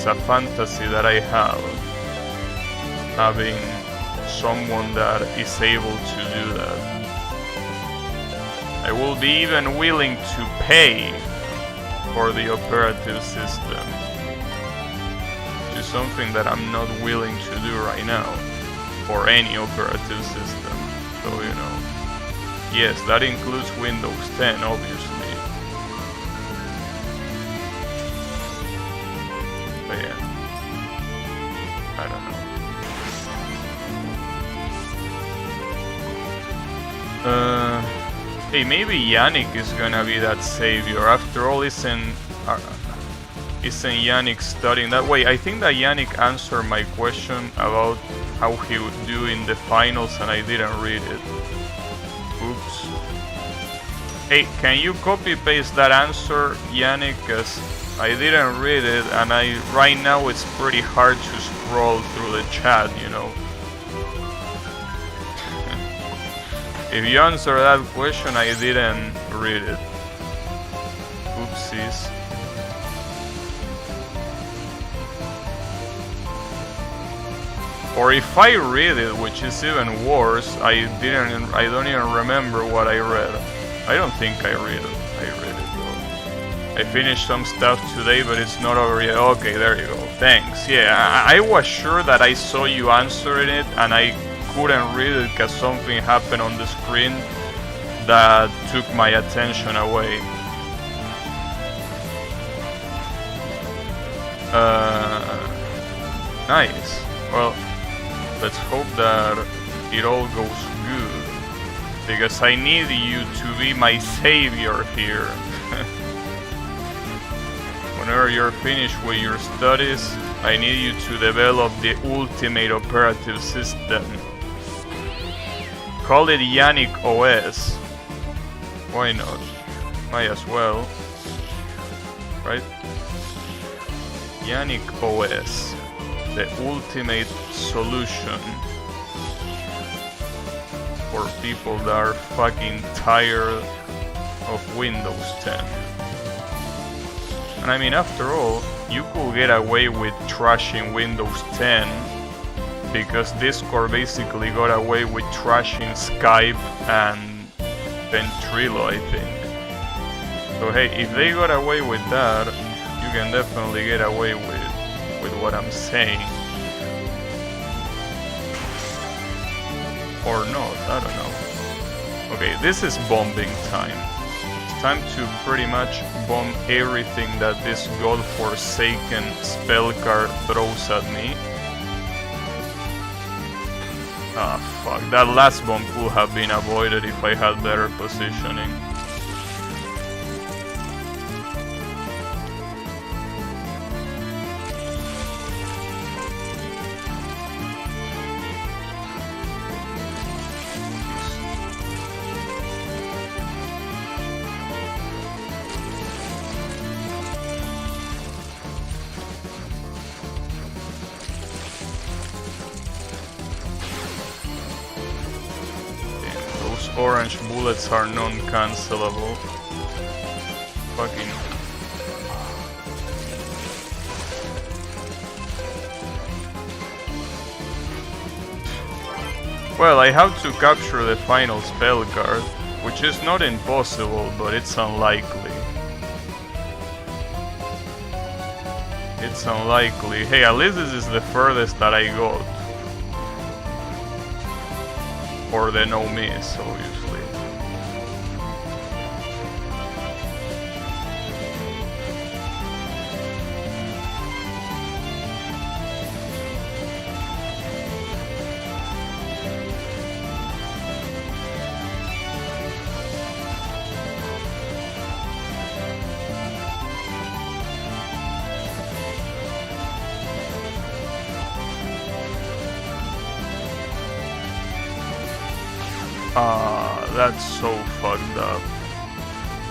a fantasy that I have, having someone that is able to do that. I will be even willing to pay for the operative system, which is something that I'm not willing to do right now for any operative system. So, you know, yes, that includes Windows 10, obviously. But yeah, I don't know. Hey, maybe Yannick is gonna be that savior. After all, isn't Yannick studying that way? I think that Yannick answered my question about how he would do in the finals, and I didn't read it. Oops. Hey, can you copy paste that answer, Yannick? Cause I didn't read it, and right now it's pretty hard to scroll through the chat, you know. If you answer that question, I didn't read it. Oopsies. Or if I read it, which is even worse, I don't even remember what I read. I don't think I read it though. I finished some stuff today, but it's not over yet. Okay, there you go. Thanks. Yeah, I was sure that I saw you answering it, and I couldn't read it because something happened on the screen that took my attention away. Nice. Well, let's hope that it all goes good, because I need you to be my savior here. Whenever you're finished with your studies, I need you to develop the ultimate operative system. Call it Yannick OS. Why not? Might as well. Right? Yannick OS. The ultimate solution for people that are fucking tired of Windows 10. And I mean, after all, you could get away with trashing Windows 10 because Discord basically got away with trashing Skype and Ventrilo, I think. So hey, if they got away with that, you can definitely get away with what I'm saying. Or not, I don't know. Okay, this is bombing time. It's time to pretty much bomb everything that this godforsaken spell card throws at me. Ah, fuck. That last bomb could have been avoided if I had better positioning. Orange bullets are non-cancelable. Fucking... Well, I have to capture the final spell card. which is not impossible, but it's unlikely. It's unlikely. Hey, at least this is the furthest that I got. Or the no miss, obviously. That's so fucked up.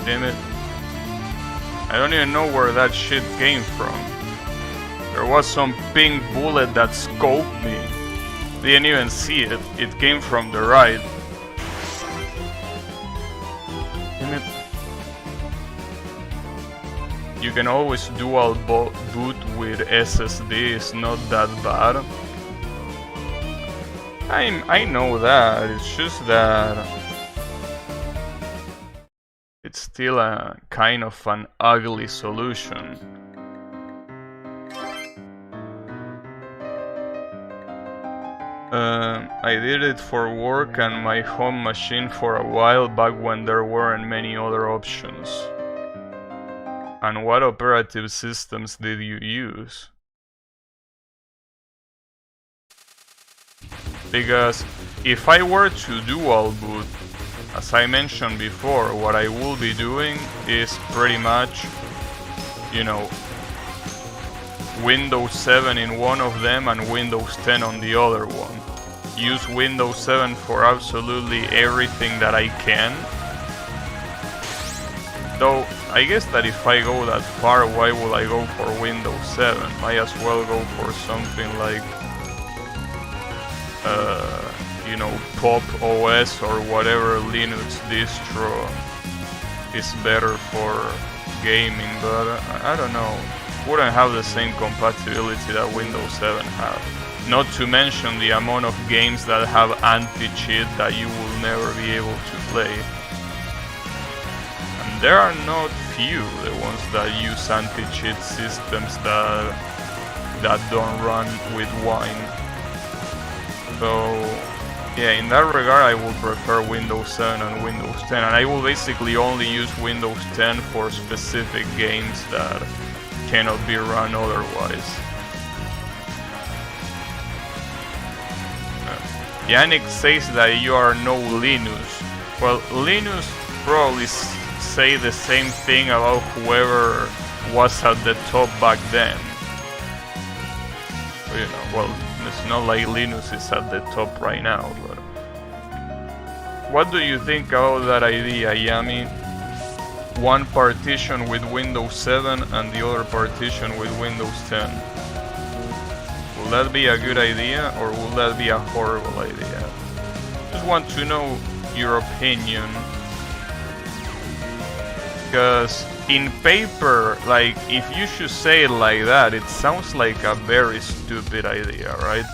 Damn it. I don't even know where that shit came from. There was some pink bullet that scoped me. Didn't even see it. It came from the right. Damn it. You can always dual boot with SSD. It's not that bad. I know that. It's just that it's still a kind of an ugly solution. I did it for work and my home machine for a while back when there weren't many other options. And what operative systems did you use? Because if I were to dual boot, as I mentioned before, what I will be doing is pretty much, you know, Windows 7 in one of them and Windows 10 on the other one. Use Windows 7 for absolutely everything that I can. Though, I guess that if I go that far, why would I go for Windows 7? Might as well go for something like you know, Pop OS or whatever Linux distro is better for gaming, but I don't know. Wouldn't have the same compatibility that Windows 7 have. Not to mention the amount of games that have anti-cheat that you will never be able to play. And there are not few the ones that use anti-cheat systems that don't run with wine. So yeah, in that regard I will prefer Windows 7 and Windows 10, and I will basically only use Windows 10 for specific games that cannot be run otherwise. Yannick says that you are no Linus. Well, Linus probably say the same thing about whoever was at the top back then. You know, well, it's not like Linus is at the top right now, but what do you think about that idea, Yami? One partition with Windows 7 and the other partition with Windows 10. Will that be a good idea or will that be a horrible idea? Just want to know your opinion. Because in paper, like, if you should say it like that, it sounds like a very stupid idea, right?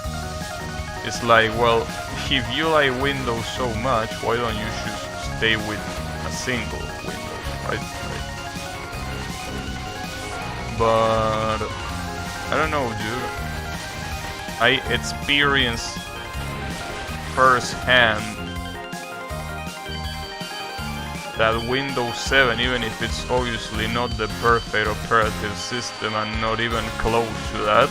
It's like, well, if you like Windows so much, why don't you just stay with a single Windows, right? But I don't know, dude. I experienced firsthand that Windows 7, even if it's obviously not the perfect operative system and not even close to that,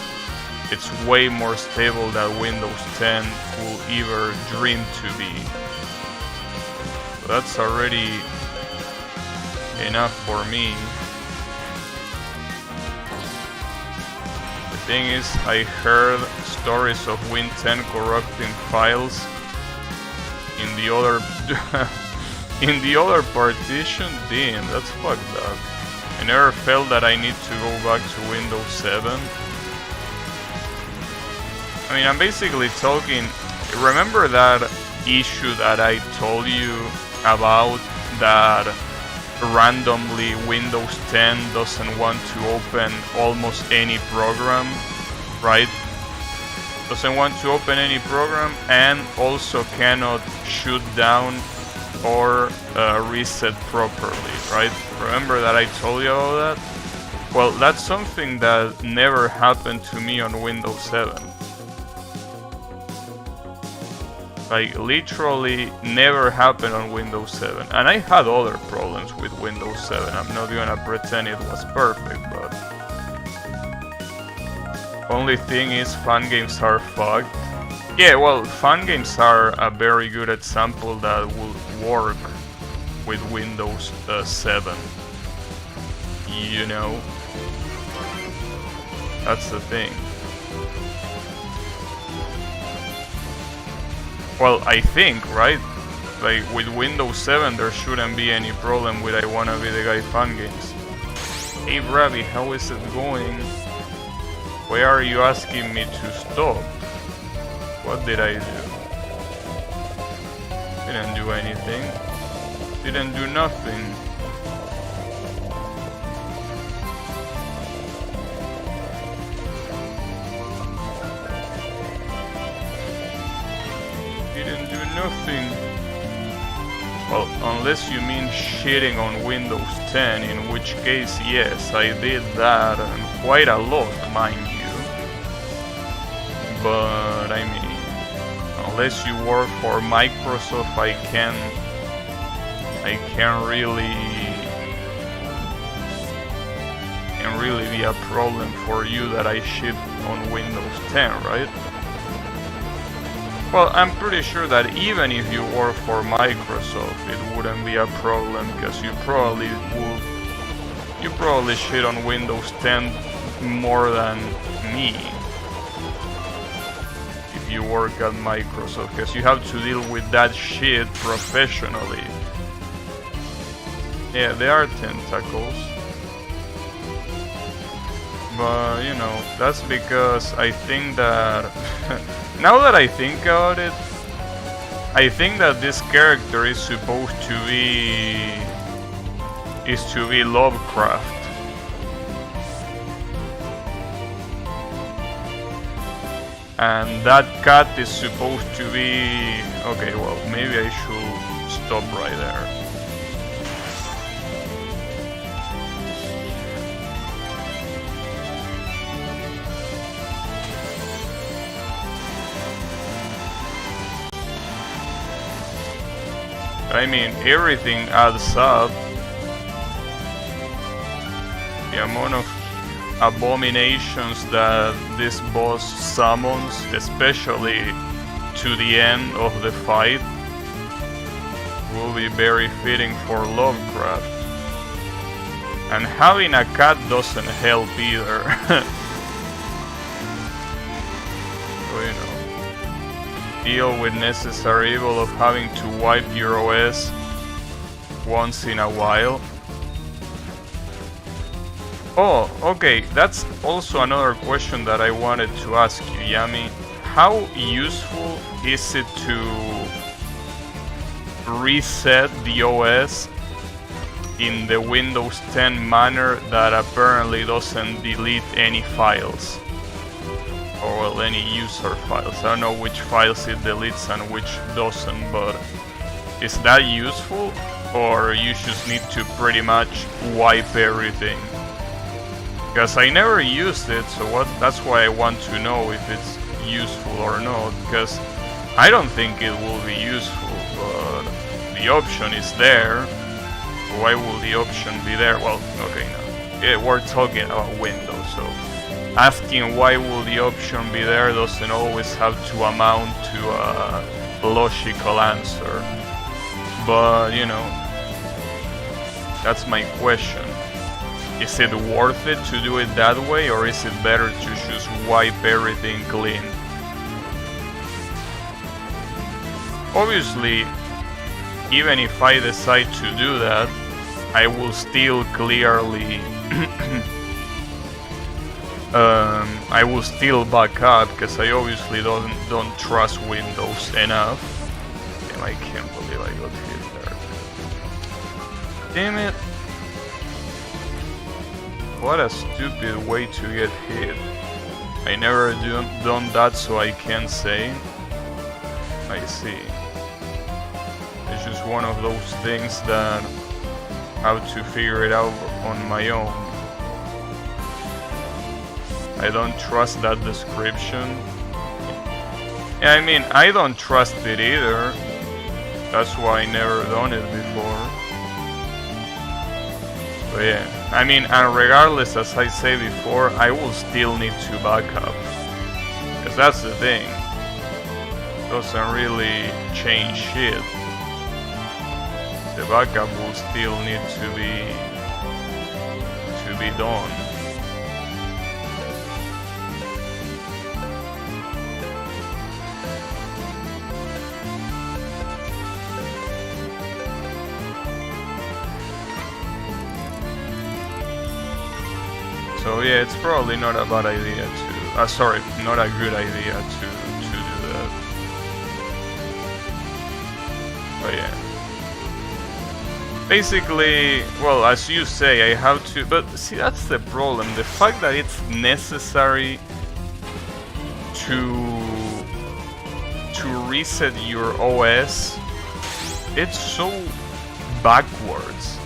it's way more stable than Windows 10 will ever dream to be. So that's already enough for me. The thing is, I heard stories of Win 10 corrupting files in the other in the other partition. Damn, that's fucked up. I never felt that I need to go back to Windows 7. I mean, I'm basically talking. Remember that issue that I told you about, that randomly Windows 10 doesn't want to open almost any program, right? Doesn't want to open any program and also cannot shoot down or reset properly, right? Remember that I told you about that? Well, that's something that never happened to me on Windows 7. Like, literally never happened on Windows 7. And I had other problems with Windows 7. I'm not gonna pretend it was perfect, but... Only thing is, fan games are fucked. Yeah, well, fan games are a very good example that will work with Windows 7. You know? That's the thing. Well, I think, right? Like, with Windows 7 there shouldn't be any problem with I Wanna Be the Guy fan games. Hey Ravi, how is it going? Why are you asking me to stop? What did I do? Didn't do anything. Didn't do nothing. Didn't do nothing. Well, unless you mean shitting on Windows 10, in which case, yes, I did that, and quite a lot, mind you. But, I mean, unless you work for Microsoft, I can't really be a problem for you that I shit on Windows 10, right? Well, I'm pretty sure that even if you work for Microsoft, it wouldn't be a problem, because you probably shit on Windows 10 more than me if you work at Microsoft, because you have to deal with that shit professionally. Yeah, they are tentacles. But, you know, that's because I think that... now that I think about it, I think that this character is supposed to be... Lovecraft. And that cat is supposed to be... Okay, well, maybe I should stop right there. I mean, everything adds up. The amount of abominations that this boss summons, especially to the end of the fight, will be very fitting for Lovecraft. And having a cat doesn't help either. So, you know, deal with necessary evil of having to wipe your OS once in a while. Oh, okay, that's also another question that I wanted to ask you, Yami. How useful is it to reset the OS in the Windows 10 manner that apparently doesn't delete any files? Or well, any user files. I don't know which files it deletes and which doesn't, but is that useful? Or you just need to pretty much wipe everything? Because I never used it, so that's why I want to know if it's useful or not, because I don't think it will be useful, but the option is there. Why will the option be there? Well, okay, no. Yeah, we're talking about Windows, so asking why will the option be there doesn't always have to amount to a logical answer. But, you know, that's my question. Is it worth it to do it that way, or is it better to just wipe everything clean? Obviously, even if I decide to do that, I will still clearly I will still back up, because I obviously don't trust Windows enough. Damn, I can't believe I got hit there. Damn it. What a stupid way to get hit. I never done that, so I can't say. I see. I just one of those things that I have to figure it out on my own. I don't trust that description. Yeah, I mean, I don't trust it either. That's why I never done it before. But yeah, I mean, and regardless, as I say before, I will still need to back up. Because that's the thing. Doesn't really change shit. The backup will still need to be done. So yeah, it's probably not a bad idea to, sorry, not a good idea to do that. But yeah. Basically, well, as you say, I have to, but see, that's the problem. The fact that it's necessary to reset your OS, it's so backwards.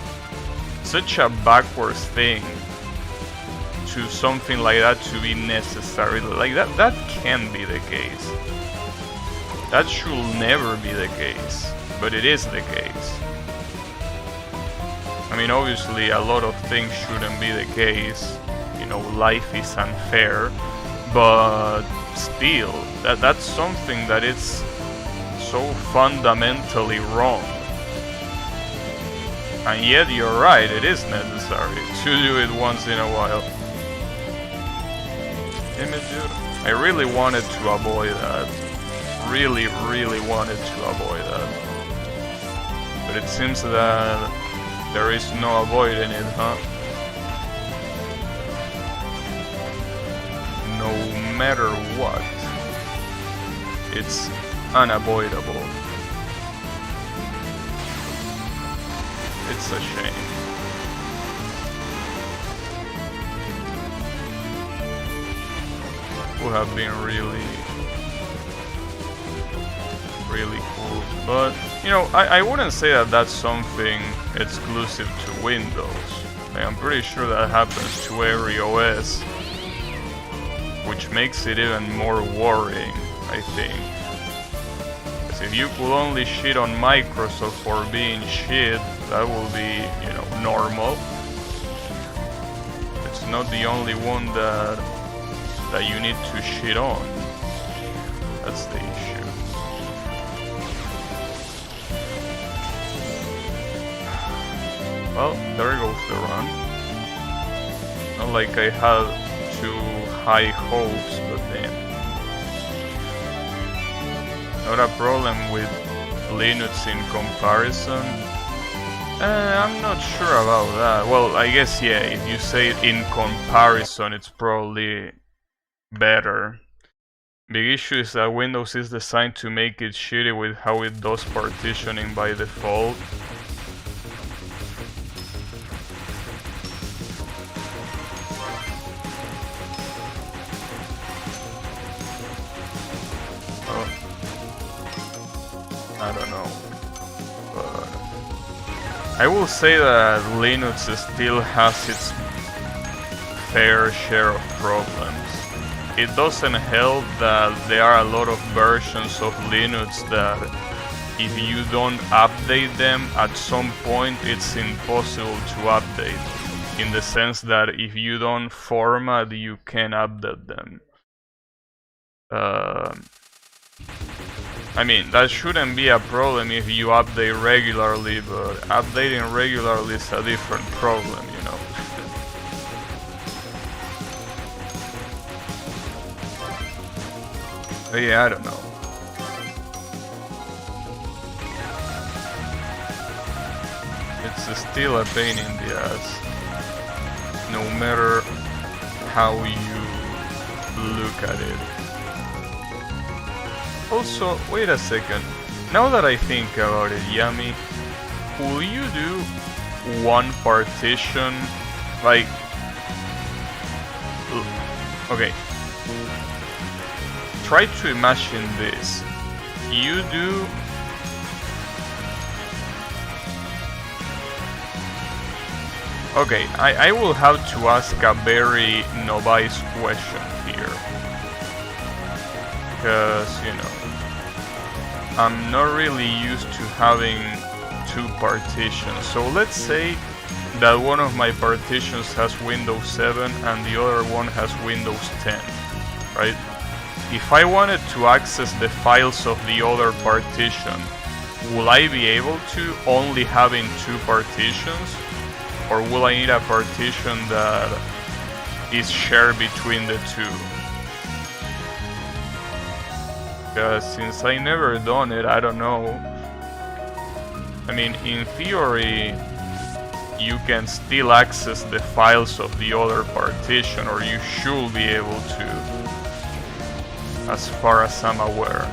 Such a backwards thing. To something like that to be necessary, like that can be the case. That should never be the case, but it is the case. I mean, obviously a lot of things shouldn't be the case, you know, life is unfair, but still, that's something that is so fundamentally wrong. And yet you're right, it is necessary to do it once in a while. I really wanted to avoid that. Really wanted to avoid that. But it seems that there is no avoiding it, huh? No matter what, it's unavoidable. It's a shame. Would have been really cool, but you know, I wouldn't say that that's something exclusive to Windows. I'm pretty sure that happens to every OS, which makes it even more worrying, I think. Because if you could only shit on Microsoft for being shit, that will be, you know, normal. It's not the only one that you need to shit on. That's the issue. Well, there goes the run. Not like I had too high hopes, but then. Not a problem with Linux in comparison. I'm not sure about that. Well, I guess yeah, if you say in comparison, it's probably better. Big issue is that Windows is designed to make it shitty with how it does partitioning by default. Oh, I don't know, but I will say that Linux still has its fair share of problems. It doesn't help that there are a lot of versions of Linux that if you don't update them, at some point it's impossible to update. In the sense that if you don't format, you can update them. I mean, that shouldn't be a problem if you update regularly, but updating regularly is a different problem, you know. But yeah, I don't know. It's still a pain in the ass, no matter how you look at it. Also, wait a second. Now that I think about it, Yami, will you do one partition? Like, okay. Try to imagine this. You do Okay, I will have to ask a very novice question here. Because, you know, I'm not really used to having two partitions. So let's say that one of my partitions has Windows 7 and the other one has Windows 10, right? If I wanted to access the files of the other partition, will I be able to only having two partitions? Or will I need a partition that is shared between the two? Because since I never done it, I don't know. I mean, in theory, you can still access the files of the other partition, or you should be able to, as far as I'm aware.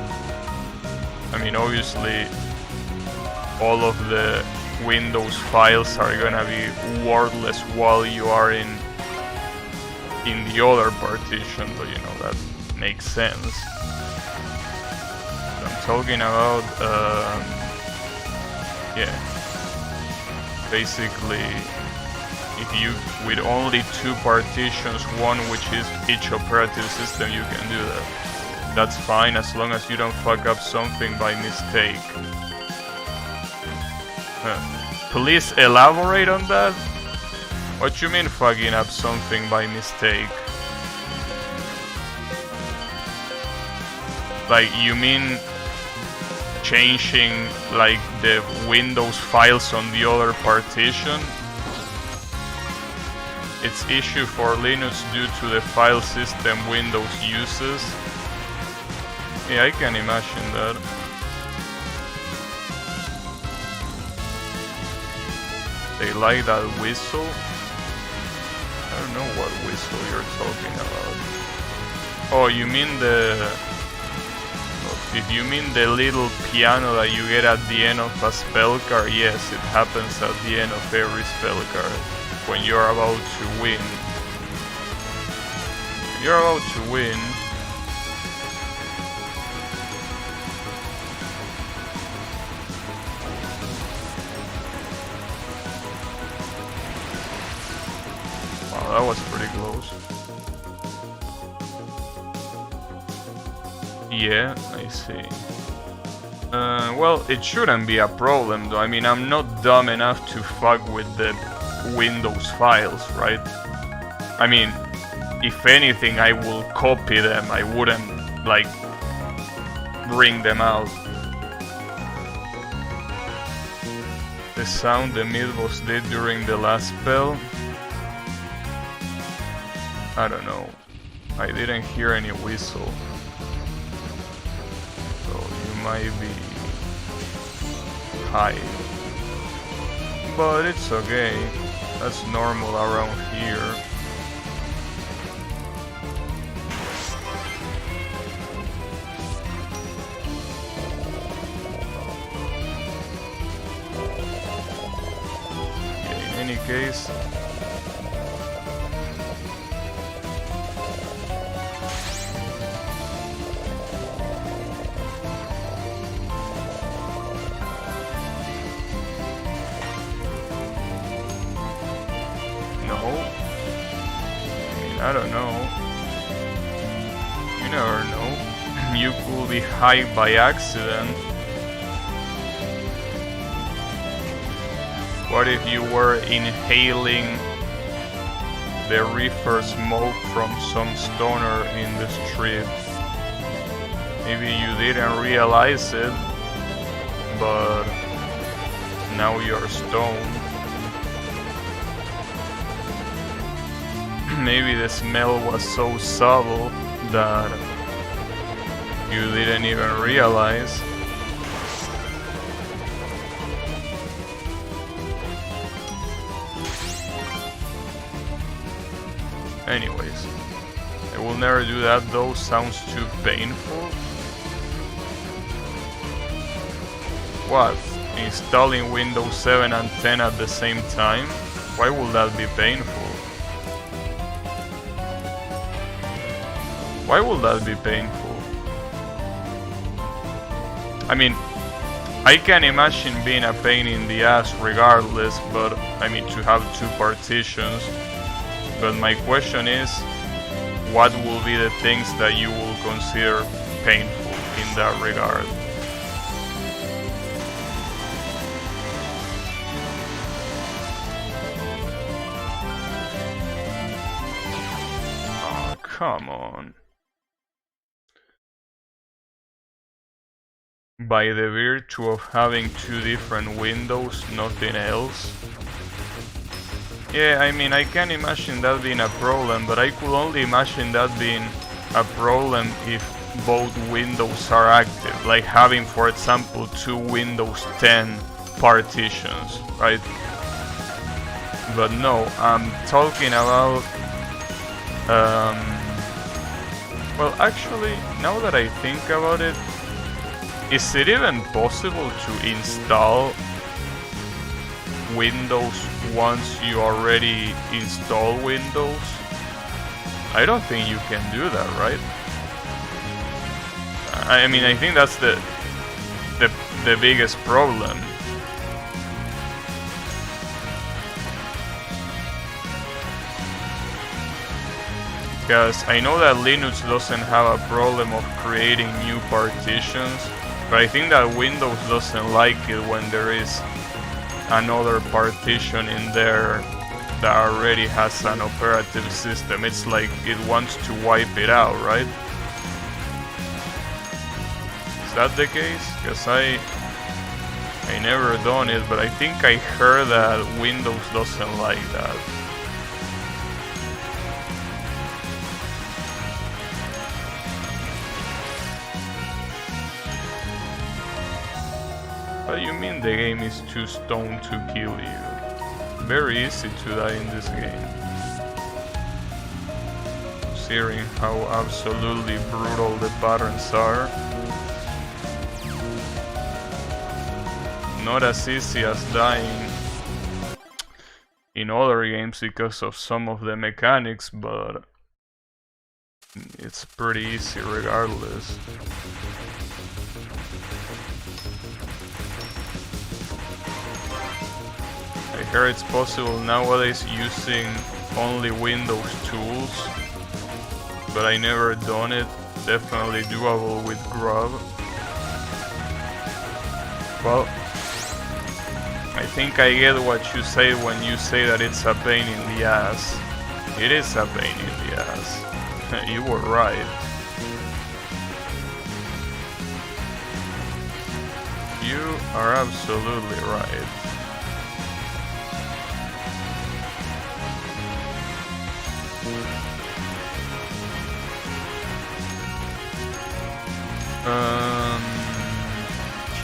I mean, obviously, all of the Windows files are gonna be worthless while you are in the other partition, but you know, that makes sense. I'm talking about, yeah, basically, if you, with only two partitions, one which is each operative system, you can do that. That's fine as long as you don't fuck up something by mistake. Please elaborate on that? What you mean fucking up something by mistake? Like, you mean changing like the Windows files on the other partition? It's issue for Linux due to the file system Windows uses. Yeah, I can imagine that. They like that whistle? I don't know what whistle you're talking about. Oh, you mean the... If you mean the little piano that you get at the end of a spell card, yes, it happens at the end of every spell card. When you're about to win. When you're about to win... Wow, that was pretty close. Yeah, I see. Well, it shouldn't be a problem though. I mean, I'm not dumb enough to fuck with the Windows files, right? I mean, if anything, I will copy them. I wouldn't, like, bring them out. The sound the mid-boss did during the last spell? I don't know. I didn't hear any whistle. So you might be high. But it's okay. That's normal around here. Okay, in any case, I don't know. You never know. You could be high by accident. What if you were inhaling the reefer smoke from some stoner in the street? Maybe you didn't realize it, but now you're stoned. Maybe the smell was so subtle that you didn't even realize. Anyways, I will never do that though, sounds too painful. What? Installing Windows 7 and 10 at the same time? Why would that be painful? Why would that be painful? I mean, I can imagine being a pain in the ass regardless, but I mean to have two partitions. But my question is, what will be the things that you will consider painful in that regard? Oh, come on. By the virtue of having two different windows, nothing else. Yeah, I mean, I can imagine that being a problem, but I could only imagine that being a problem if both windows are active, like having, for example, two Windows 10 partitions, right? But no, I'm talking about well, actually, now that I think about it, is it even possible to install Windows once you already install Windows? I don't think you can do that, right? I mean, I think that's the biggest problem. Because I know that Linux doesn't have a problem of creating new partitions, but I think that Windows doesn't like it when there is another partition in there that already has an operative system. It's like it wants to wipe it out, right? Is that the case? Because I never done it, but I think I heard that Windows doesn't like that. What do you mean the game is too stoned to kill you? Very easy to die in this game. Considering how absolutely brutal the patterns are. Not as easy as dying in other games because of some of the mechanics, but it's pretty easy regardless. I heard it's possible nowadays using only Windows tools, but I never done it. Definitely doable with Grub. Well, I think I get what you say when you say that it's a pain in the ass. It is a pain in the ass. You were right. You are absolutely right.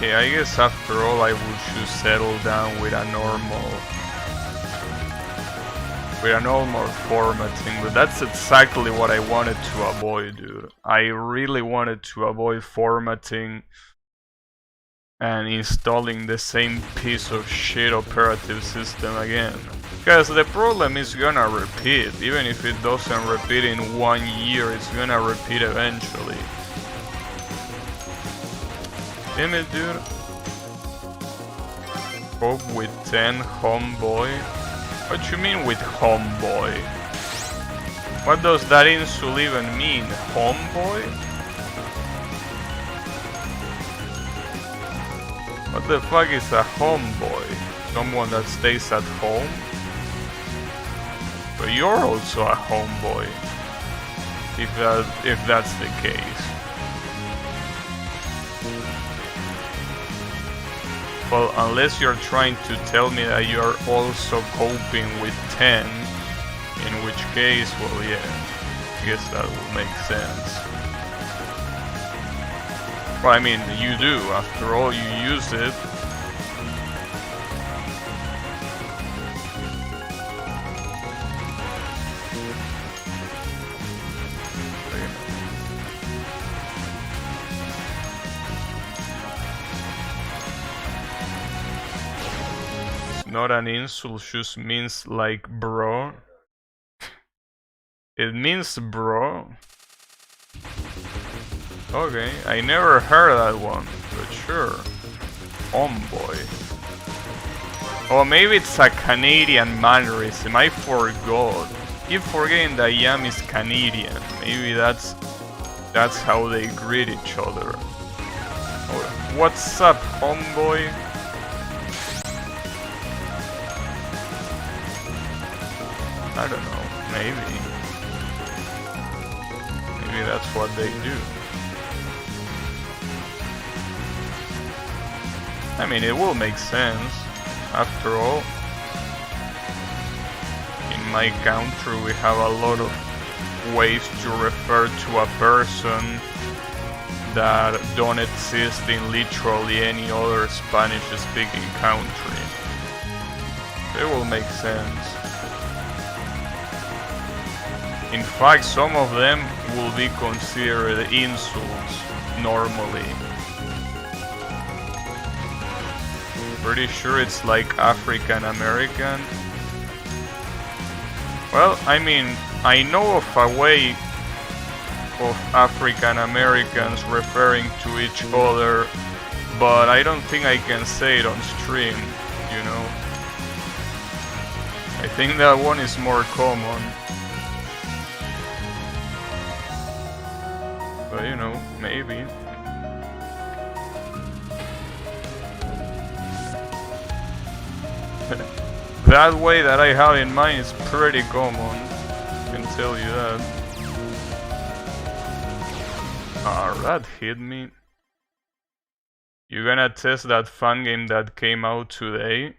Okay, I guess after all I would just settle down with a normal formatting, but that's exactly what I wanted to avoid, dude. I really wanted to avoid formatting and installing the same piece of shit operative system again. Because the problem is gonna repeat. Even if it doesn't repeat in 1 year, it's gonna repeat eventually. Damn it, dude. Cope with 10, homeboy. What you mean with homeboy? What does that insult even mean? Homeboy? What the fuck is a homeboy? Someone that stays at home? But you're also a homeboy. If that's the case. Well, unless you're trying to tell me that you're also coping with 10, in which case, well, yeah, I guess that would make sense. Well, I mean, you do. After all, you use it. Not an insult, just means like bro. It means bro. Okay, I never heard that one, but sure. homeboy. Oh, maybe it's a Canadian mannerism. I forgot. Keep forgetting that Yam is Canadian. Maybe that's how they greet each other. Oh, what's up, homeboy? I don't know. Maybe. Maybe that's what they do. I mean, it will make sense. After all, in my country we have a lot of ways to refer to a person that don't exist in literally any other Spanish-speaking country. It will make sense. In fact, some of them will be considered insults normally. Pretty sure it's like African American. Well, I mean, I know of a way of African Americans referring to each other, but I don't think I can say it on stream, you know. I think that one is more common. But you know, maybe. That way that I have in mind is pretty common, I can tell you that. Ah, that hit me. You gonna test that fun game that came out today?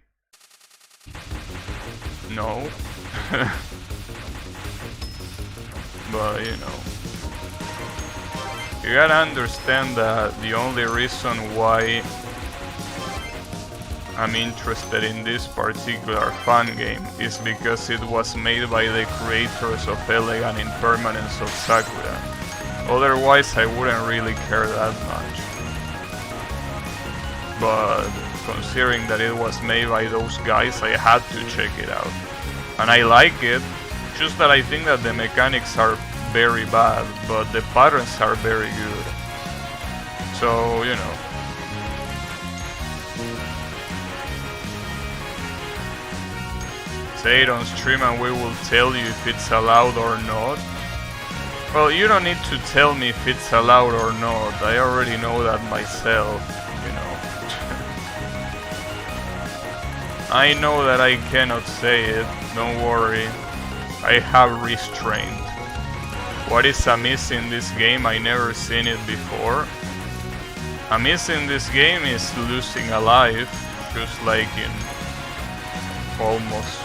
No. But you know. You gotta understand that the only reason why I'm interested in this particular fun game is because it was made by the creators of Elegant Impermanence of Sakura. Otherwise I wouldn't really care that much. But considering that it was made by those guys, I had to check it out. And I like it, just that I think that the mechanics are very bad, but the patterns are very good. So, you know. Say it on stream and we will tell you if it's allowed or not. Well, you don't need to tell me if it's allowed or not. I already know that myself, you know. I know that I cannot say it, don't worry. I have restraint. What is a miss in this game? I never seen it before. A miss in this game is losing a life, just like in almost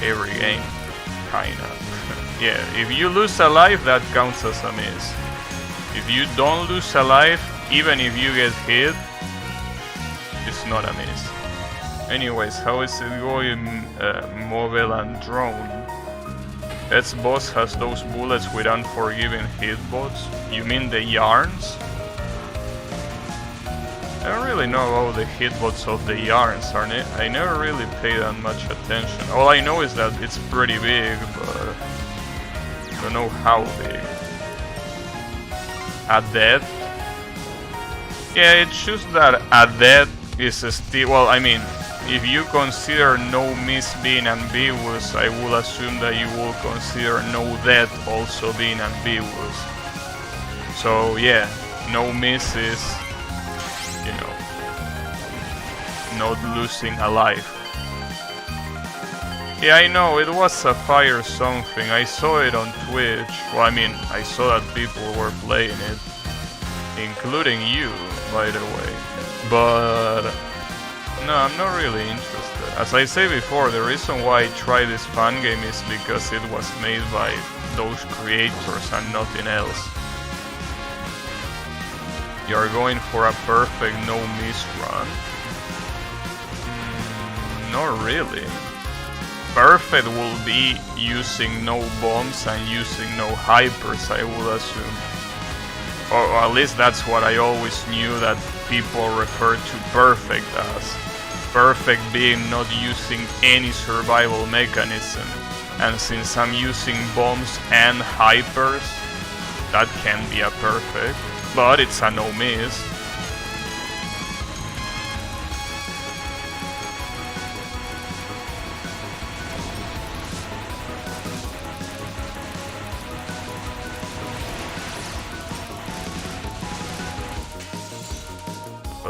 every game, kinda. Yeah, if you lose a life, that counts as a miss. If you don't lose a life, even if you get hit, it's not a miss. Anyways, how is it going, mobile and drone? Its boss has those bullets with unforgiving hitbox? You mean the yarns? I don't really know about the hitbox of the yarns, I never really paid that much attention. All I know is that it's pretty big, but I don't know how big. A death? Yeah, it's just that a death is still, well, I mean, if you consider no miss being ambiguous, I will assume that you will consider no death also being ambiguous. So yeah, no miss is, you know, not losing a life. Yeah, I know, it was Sapphire something, I saw it on Twitch. Well, I mean, I saw that people were playing it, including you, by the way. But no, I'm not really interested. As I say before, the reason why I try this fun game is because it was made by those creators and nothing else. You're going for a perfect no-miss run? Not really. Perfect will be using no bombs and using no hypers, I would assume. Or at least that's what I always knew that people refer to perfect as. Perfect being not using any survival mechanism. And since I'm using bombs and hypers, that can be a perfect. But it's a no-miss.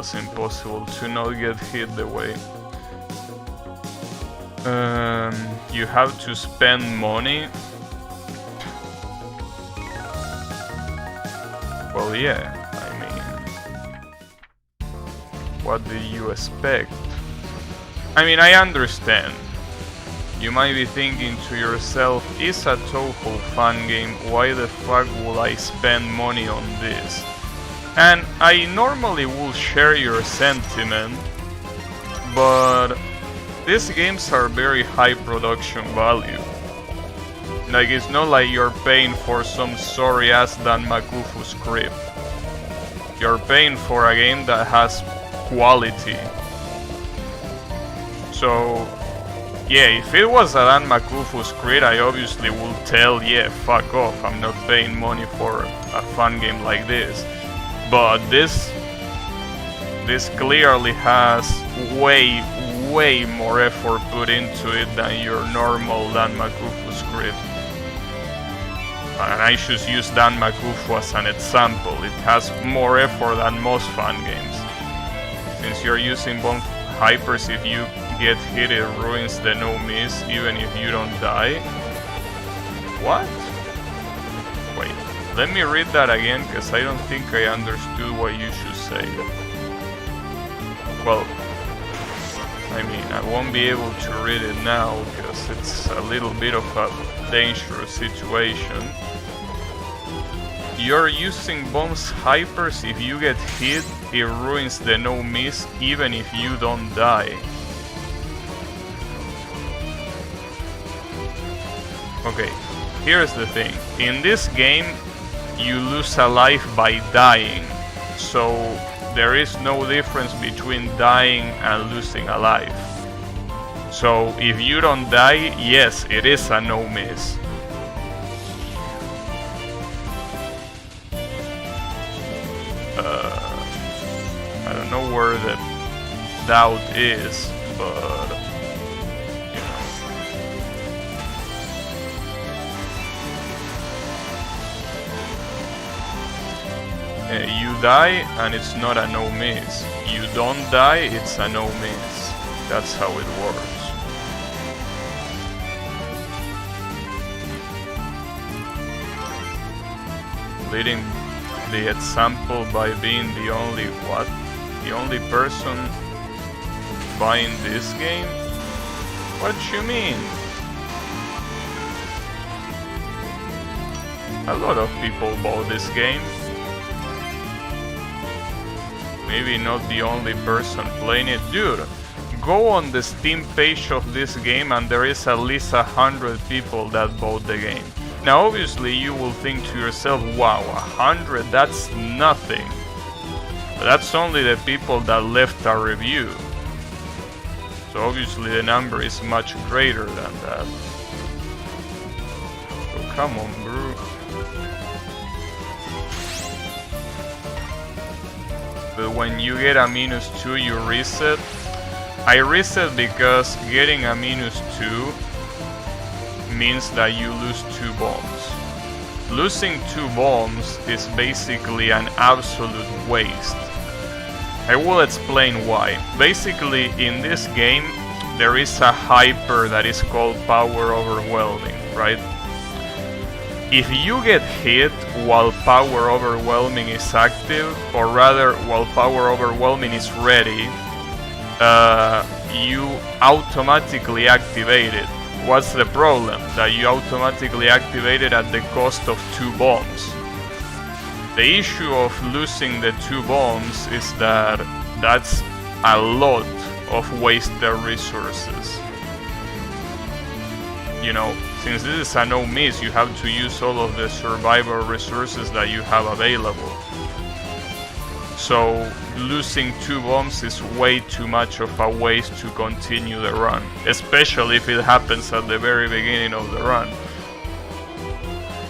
was impossible to not get hit the way. You have to spend money. Well, yeah, I mean, what do you expect? I mean, I understand. You might be thinking to yourself, it's a Touhou fan game, why the fuck will I spend money on this? And I normally will share your sentiment, but these games are very high production value. Like, it's not like you're paying for some sorry ass Dan Makufu script. You're paying for a game that has quality. So, yeah, if it was a Dan Makufu script, I obviously would tell, yeah, fuck off, I'm not paying money for a fun game like this. But this clearly has way more effort put into it than your normal Dan Makufu script. And I should use Dan Makufu as an example. It has more effort than most fan games. Since you're using bomb hypers, if you get hit it ruins the no miss even if you don't die. What? Wait, let me read that again, because I don't think I understood what you should say. Well, I mean, I won't be able to read it now because it's a little bit of a dangerous situation. You're using bombs hypers, if you get hit, it ruins the no miss even if you don't die. Okay, here's the thing. In this game, you lose a life by dying, so there is no difference between dying and losing a life. So if you don't die, yes, it is a no miss. I don't know where the doubt is, but you know. You die and it's not a no miss. You don't die, it's a no miss. That's how it works. Leading the example by being the only what? The only person buying this game? What you mean? A lot of people bought this game. Maybe not the only person playing it. Dude, go on the Steam page of this game and there is at least 100 people that bought the game. Now obviously you will think to yourself, wow, 100, that's nothing. But that's only the people that left a review. So obviously the number is much greater than that. So come on, bro. But when you get a -2, you reset. I reset because getting a -2 means that you lose 2 bombs. Losing 2 bombs is basically an absolute waste. I will explain why. Basically, in this game, there is a hyper that is called power overwhelming, right? If you get hit while power overwhelming is active, or rather while power overwhelming is ready, you automatically activate it. What's the problem? That you automatically activate it at the cost of 2 bombs. The issue of losing the 2 bombs is that that's a lot of wasted resources. You know, since this is a no miss, you have to use all of the survivor resources that you have available. So losing 2 bombs is way too much of a waste to continue the run, especially if it happens at the very beginning of the run.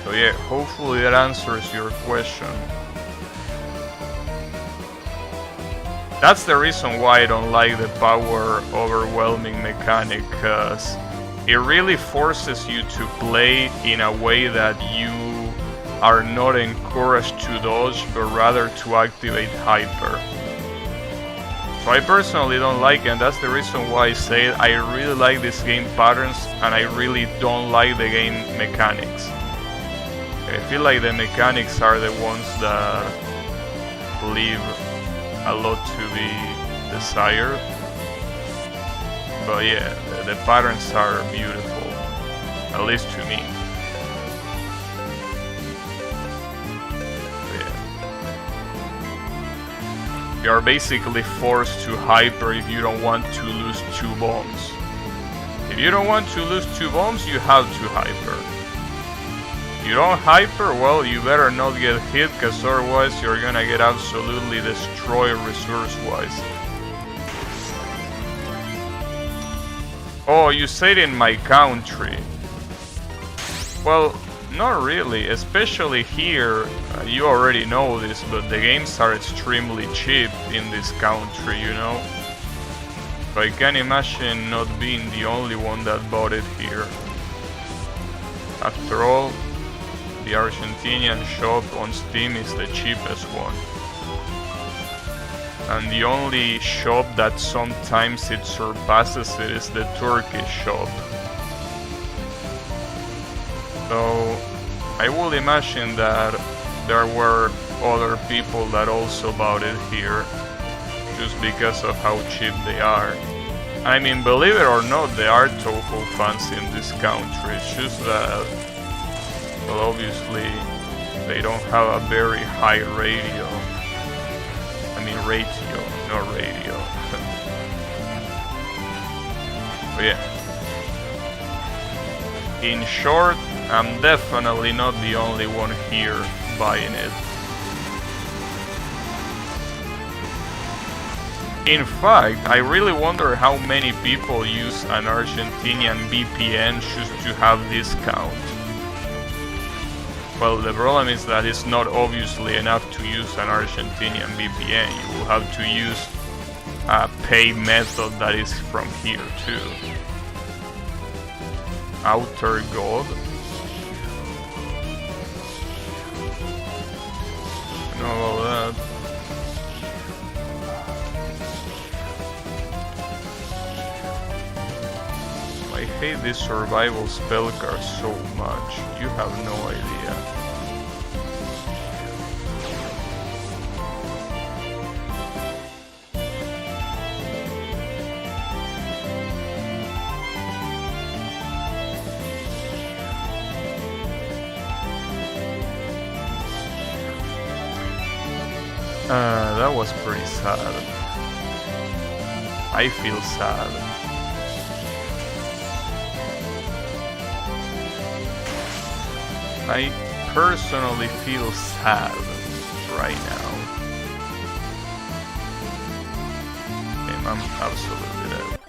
So yeah, hopefully that answers your question. That's the reason why I don't like the power overwhelming mechanic, cause it really forces you to play in a way that you are not encouraged to dodge, but rather to activate hyper. So I personally don't like it, and that's the reason why I say it. I really like these game patterns, and I really don't like the game mechanics. I feel like the mechanics are the ones that leave a lot to be desired. But yeah, the patterns are beautiful, at least to me. You are basically forced to hyper if you don't want to lose 2 bombs. If you don't want to lose 2 bombs, you have to hyper. If you don't hyper, well, you better not get hit, because otherwise you're gonna get absolutely destroyed resource-wise. Oh, you said in my country. Well, not really, especially here. You already know this, but the games are extremely cheap in this country, you know? So I can imagine not being the only one that bought it here. After all, the Argentinian shop on Steam is the cheapest one. And the only shop that sometimes it surpasses it is the Turkish shop. So I will imagine that there were other people that also bought it here just because of how cheap they are. I mean, believe it or not, there are Touhou fans in this country. It's just that, well, obviously they don't have a very high ratio. I mean ratio, not radio. But yeah. In short, I'm definitely not the only one here buying it. In fact, I really wonder how many people use an Argentinian VPN just to have discount. Well, the problem is that it's not obviously enough to use an Argentinian VPN. You will have to use a pay method that is from here too. Outer God. I know about that. I hate this survival spell card so much. You have no idea. That was pretty sad. I feel sad. I personally feel sad right now. And I'm absolutely dead.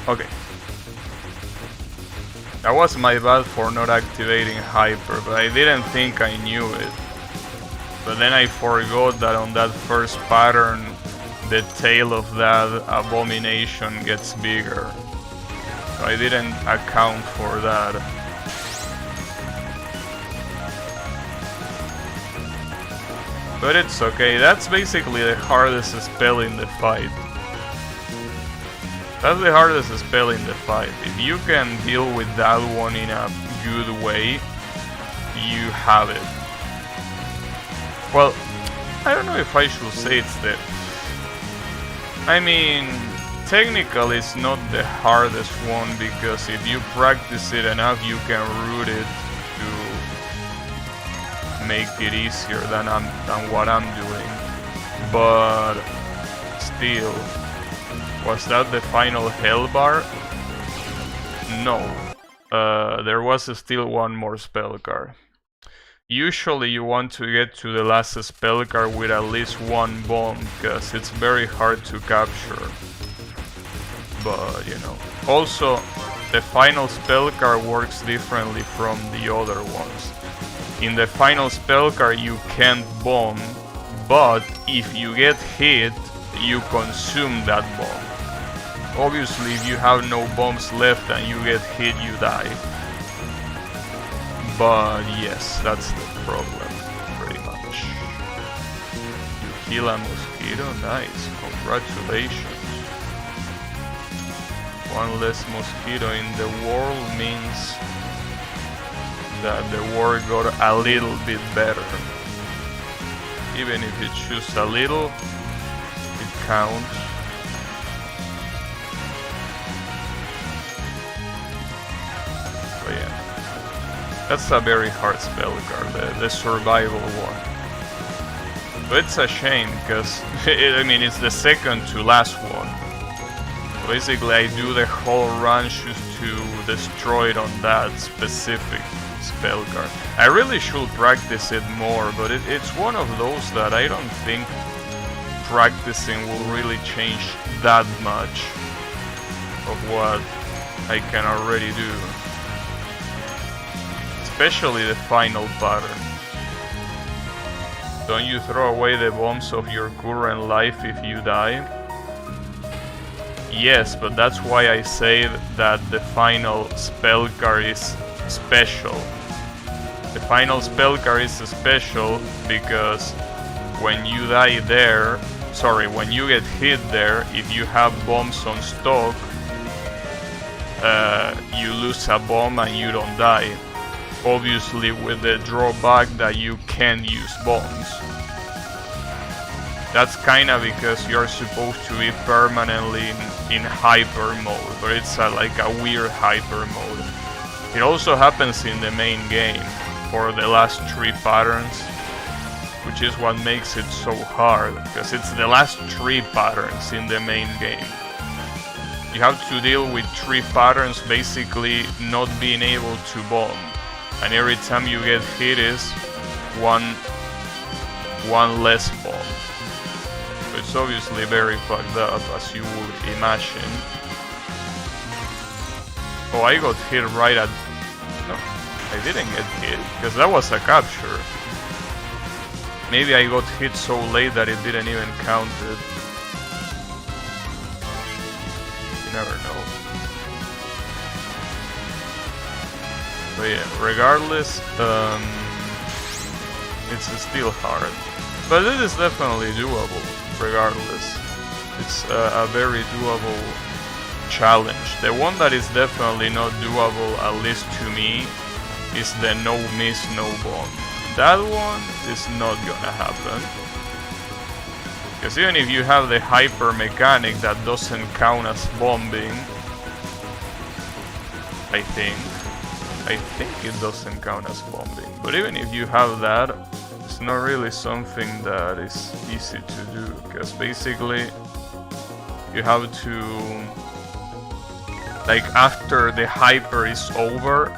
Okay. That was my bad for not activating Hyper, but I didn't think I knew it. But then I forgot that on that first pattern, the tail of that abomination gets bigger. So I didn't account for that. But it's okay, that's basically the hardest spell in the fight. That's the hardest spell in the fight. If you can deal with that one in a good way, you have it. Well, I don't know if I should say it's the... I mean, technically it's not the hardest one, because if you practice it enough, you can route it to make it easier than what I'm doing. But still, was that the final hell bar? No. There was still one more spell card. Usually you want to get to the last spell card with at least one bomb, because it's very hard to capture. But, you know. Also, the final spell card works differently from the other ones. In the final spell card you can't bomb, but if you get hit, you consume that bomb. Obviously, if you have no bombs left and you get hit, you die. But yes, that's the problem, pretty much. You kill a mosquito? Nice, congratulations. One less mosquito in the world means that the world got a little bit better. Even if you choose a little, it counts. But yeah, that's a very hard spell card, the survival one. But it's a shame because I mean it's the second to last one. Basically, I do the whole run just to destroy it on that specific spell card. I really should practice it more, but it's one of those that I don't think practicing will really change that much of what I can already do. Especially the final pattern. Don't you throw away the bombs of your current life if you die? Yes, but that's why I say that the final spell card is special. The final spell card is special because when you die there, when you get hit there, if you have bombs on stock, you lose a bomb and you don't die. Obviously with the drawback that you can use bombs. That's kinda because you're supposed to be permanently in hyper mode, but it's like a weird hyper mode. It also happens in the main game for the last 3 patterns, which is what makes it so hard, because it's the last 3 patterns in the main game. You have to deal with 3 patterns basically not being able to bomb, and every time you get hit is one less bomb. It's obviously very fucked up, as you would imagine. Oh, I got hit right at... No, I didn't get hit, because that was a capture. Maybe I got hit so late that it didn't even count it. You never know. But yeah, regardless, it's still hard. But it is definitely doable, regardless. It's a very doable challenge. The one that is definitely not doable, at least to me, is the no miss, no bomb. That one is not gonna happen. Because even if you have the hyper mechanic that doesn't count as bombing, I think it doesn't count as bombing. But even if you have that, it's not really something that is easy to do, because basically you have to, like, after the hyper is over,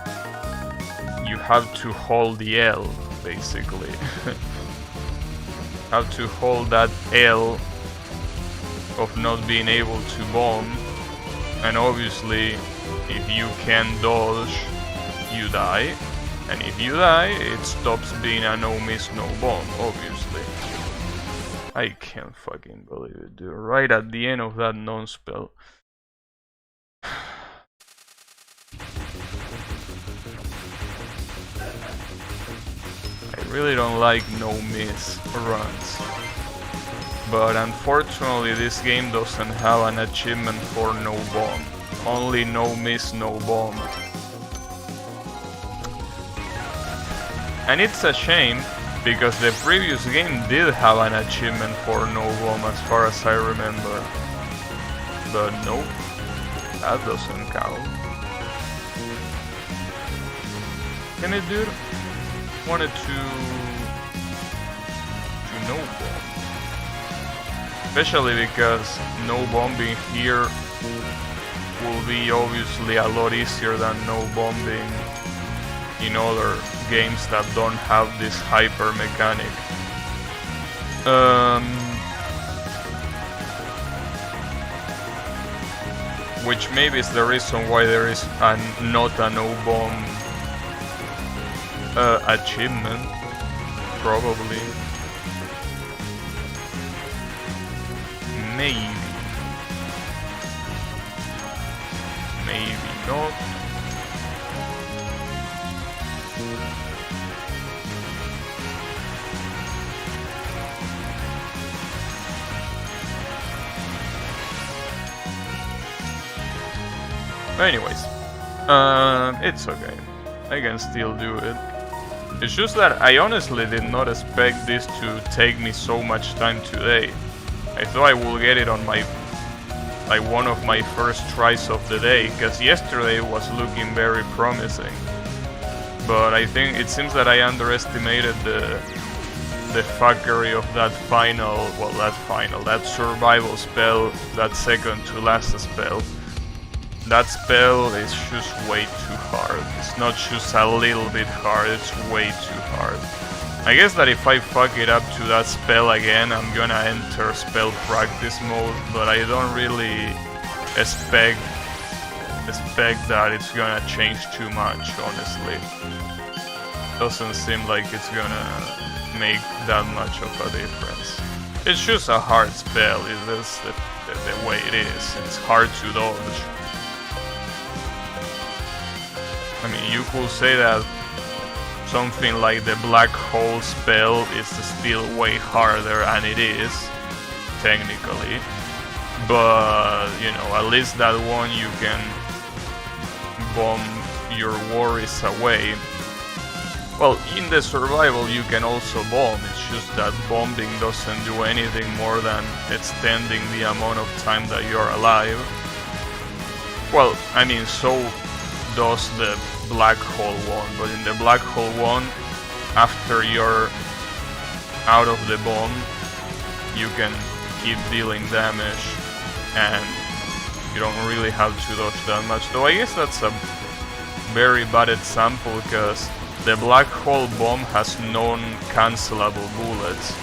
you have to hold the L, basically. Have to hold that L of not being able to bomb, and obviously if you can dodge, you die. And if you die, it stops being a no miss, no bomb, obviously. I can't fucking believe it, dude. Right at the end of that non-spell. I really don't like no miss runs. But unfortunately this game doesn't have an achievement for no bomb. Only no miss, no bomb. And it's a shame, because the previous game did have an achievement for no bomb as far as I remember. But nope, that doesn't count. Can it, dude? Wanted to no bomb. Especially because no bombing here will be obviously a lot easier than no bombing in other games that don't have this hyper mechanic. Which maybe is the reason why there is not a no bomb achievement, probably. Maybe not. Anyways, it's okay. I can still do it. It's just that I honestly did not expect this to take me so much time today. I thought I would get it on my, like, one of my first tries of the day, because yesterday was looking very promising. But I think it seems that I underestimated the fuckery of that that survival spell, that second to last spell. That spell is just way too hard. It's not just a little bit hard, it's way too hard. I guess that if I fuck it up to that spell again, I'm gonna enter spell practice mode, but I don't really expect that it's gonna change too much, honestly. Doesn't seem like it's gonna make that much of a difference. It's just a hard spell, it's the way it is. It's hard to dodge. I mean, you could say that something like the black hole spell is still way harder, and it is, technically. But, you know, at least that one you can bomb your worries away. Well, in the survival you can also bomb, it's just that bombing doesn't do anything more than extending the amount of time that you're alive. Well, I mean, so does the black hole one, but in the black hole one, after you're out of the bomb, you can keep dealing damage and you don't really have to dodge that much. Though I guess that's a very bad example, because the black hole bomb has non-cancelable bullets.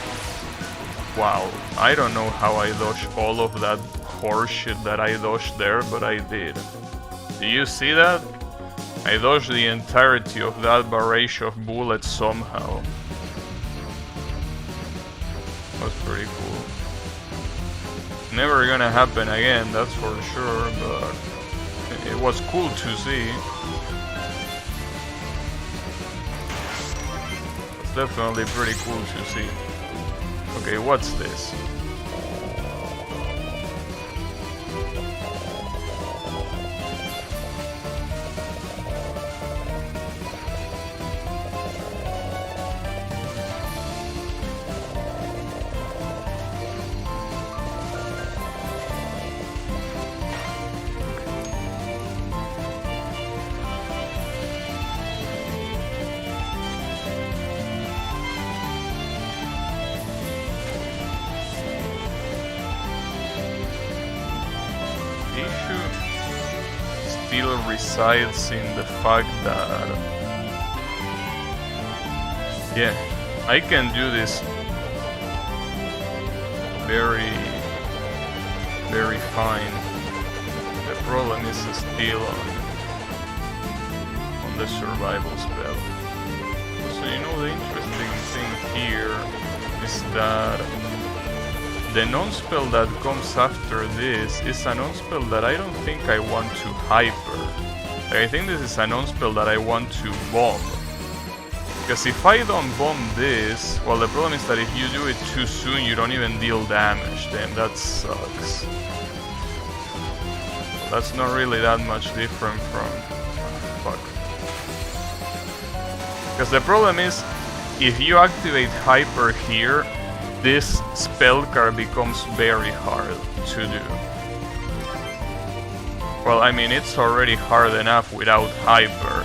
Wow, I don't know how I dodged all of that horseshit that I dodged there, but I did. Do you see that? I dodged the entirety of that barrage of bullets somehow. That's pretty cool. Never gonna happen again, that's for sure, but it was cool to see. It's definitely pretty cool to see. Okay, what's this? Still resides in the fact that, yeah, I can do this very fine. The problem is still on the survival spell. So you know, the interesting thing here is that the non-spell that comes after this is a non-spell that I don't think I want to hyper. Like, I think this is a non-spell that I want to bomb. Because if I don't bomb this, well, the problem is that if you do it too soon, you don't even deal damage, then that sucks. That's not really that much different from... fuck. Because the problem is, if you activate hyper here, this spell card becomes very hard to do. Well, I mean, it's already hard enough without hyper,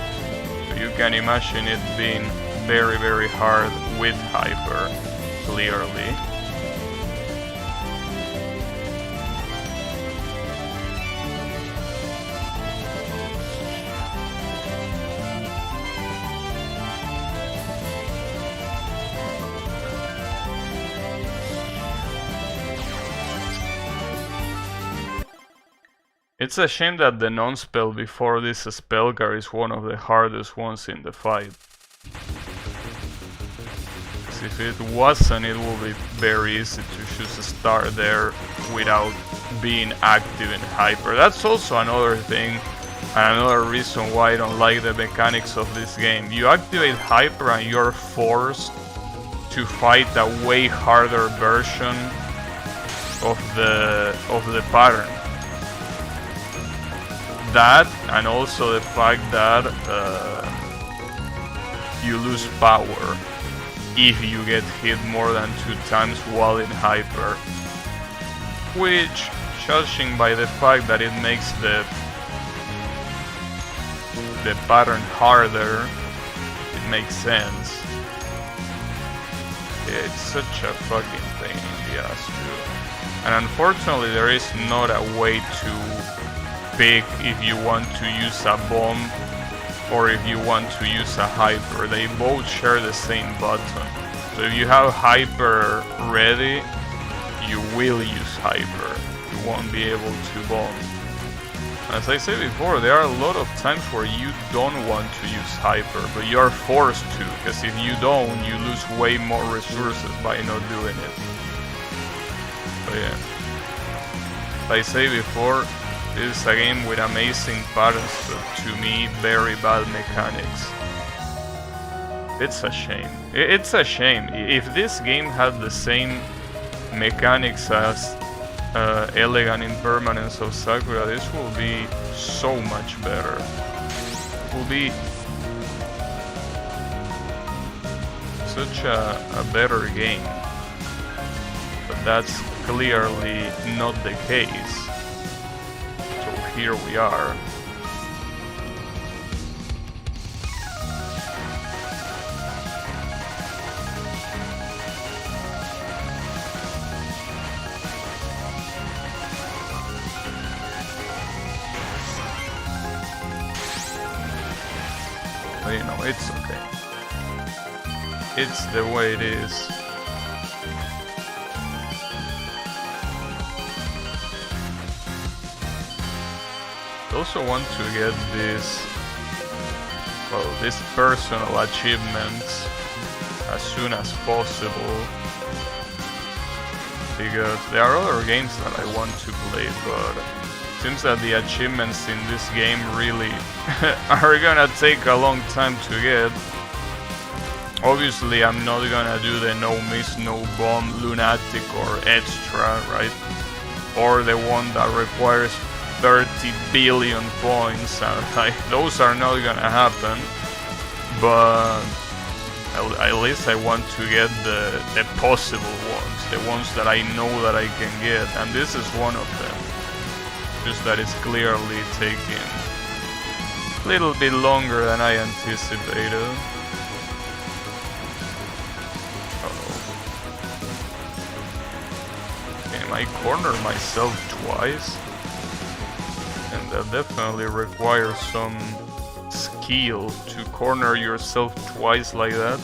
so you can imagine it being very hard with hyper, clearly. It's a shame that the non-spell before this spell card is one of the hardest ones in the fight. If it wasn't, it would be very easy to just start there without being active in hyper. That's also another thing, and another reason why I don't like the mechanics of this game. You activate hyper and you're forced to fight a way harder version of the pattern. that, and also the fact that you lose power if you get hit more than 2 times while in hyper. Which, judging by the fact that it makes the pattern harder, it makes sense. It's such a fucking pain in the ass too. And unfortunately there is not a way to pick if you want to use a bomb or if you want to use a hyper. They both share the same button. So if you have hyper ready, you will use hyper. You won't be able to bomb. As I said before, there are a lot of times where you don't want to use hyper, but you are forced to, because if you don't, you lose way more resources by not doing it. But yeah. As I say before, this is a game with amazing patterns, but to me, very bad mechanics. It's a shame. It's a shame. If this game had the same mechanics as Elegant Impermanence of Sakura, this will be so much better. It will be such a better game. But that's clearly not the case. So here we are. But you know, it's okay. It's the way it is. I also want to get this, well, these personal achievements as soon as possible, because there are other games that I want to play, but it seems that the achievements in this game really are gonna take a long time to get. Obviously I'm not gonna do the no miss, no bomb, lunatic or extra, right? Or the one that requires 30 billion points, and like, those are not gonna happen. But at least I want to get the possible ones, the ones that I know that I can get, and this is one of them. Just that it's clearly taking a little bit longer than I anticipated. Okay, I corner myself twice, and that definitely requires some skill to corner yourself twice like that.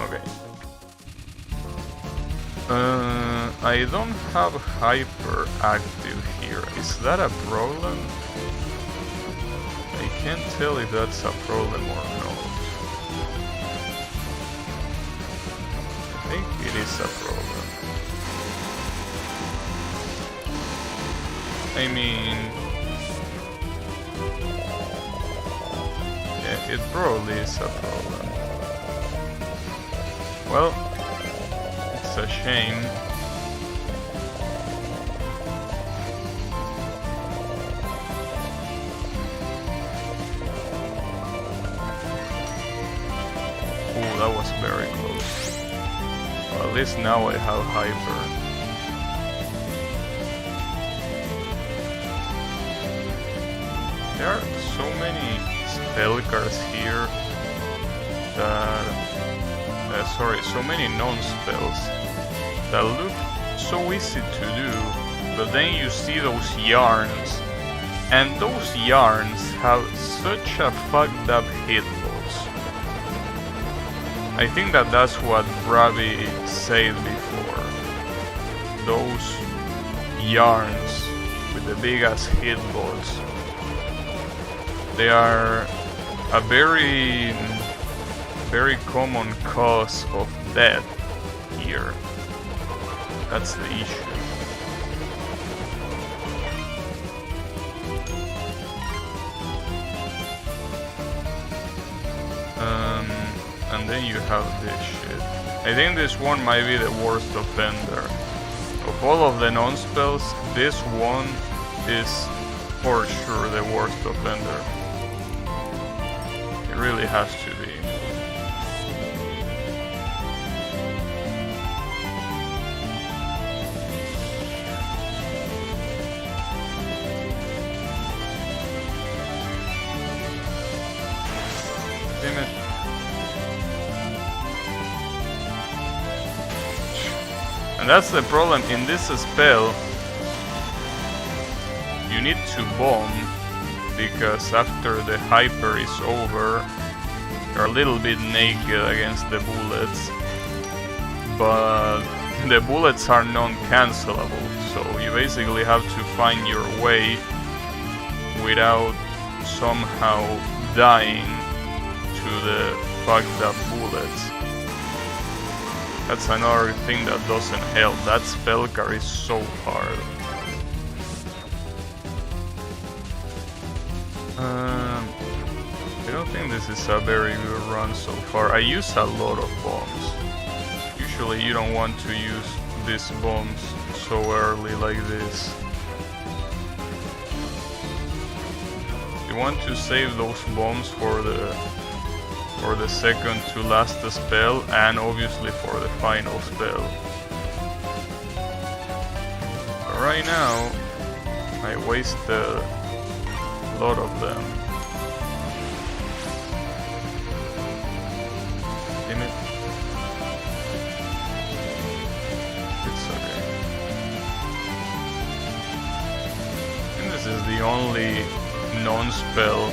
Okay. I don't have hyper active here. Is that a problem? I can't tell if that's a problem or not. I think it is a problem. I mean, yeah, it probably is a problem. Well, it's a shame. Ooh, that was very close. Well, at least now I have hyper. There are so many spell cards here that... sorry, so many non-spells that look so easy to do, but then you see those yarns, and those yarns have such a fucked up hitbox. I think that that's what Bravi said before. Those yarns with the big ass hitbox, they are a very common cause of death here. That's the issue. And then you have this shit. I think this one might be the worst offender. Of all of the non-spells, this one is for sure the worst offender. It really has to be. Damn it. And that's the problem in this spell. You need to bomb, because after the hyper is over, you're a little bit naked against the bullets, but the bullets are non-cancelable, so you basically have to find your way without somehow dying to the fucked up bullets. That's another thing that doesn't help. That spell carries so hard. I don't think this is a very good run so far. I use a lot of bombs. Usually you don't want to use these bombs so early like this. You want to save those bombs for the second to last spell, and obviously for the final spell. But right now I wasted a lot of them. Damn it. It's okay. And this is the only non-spell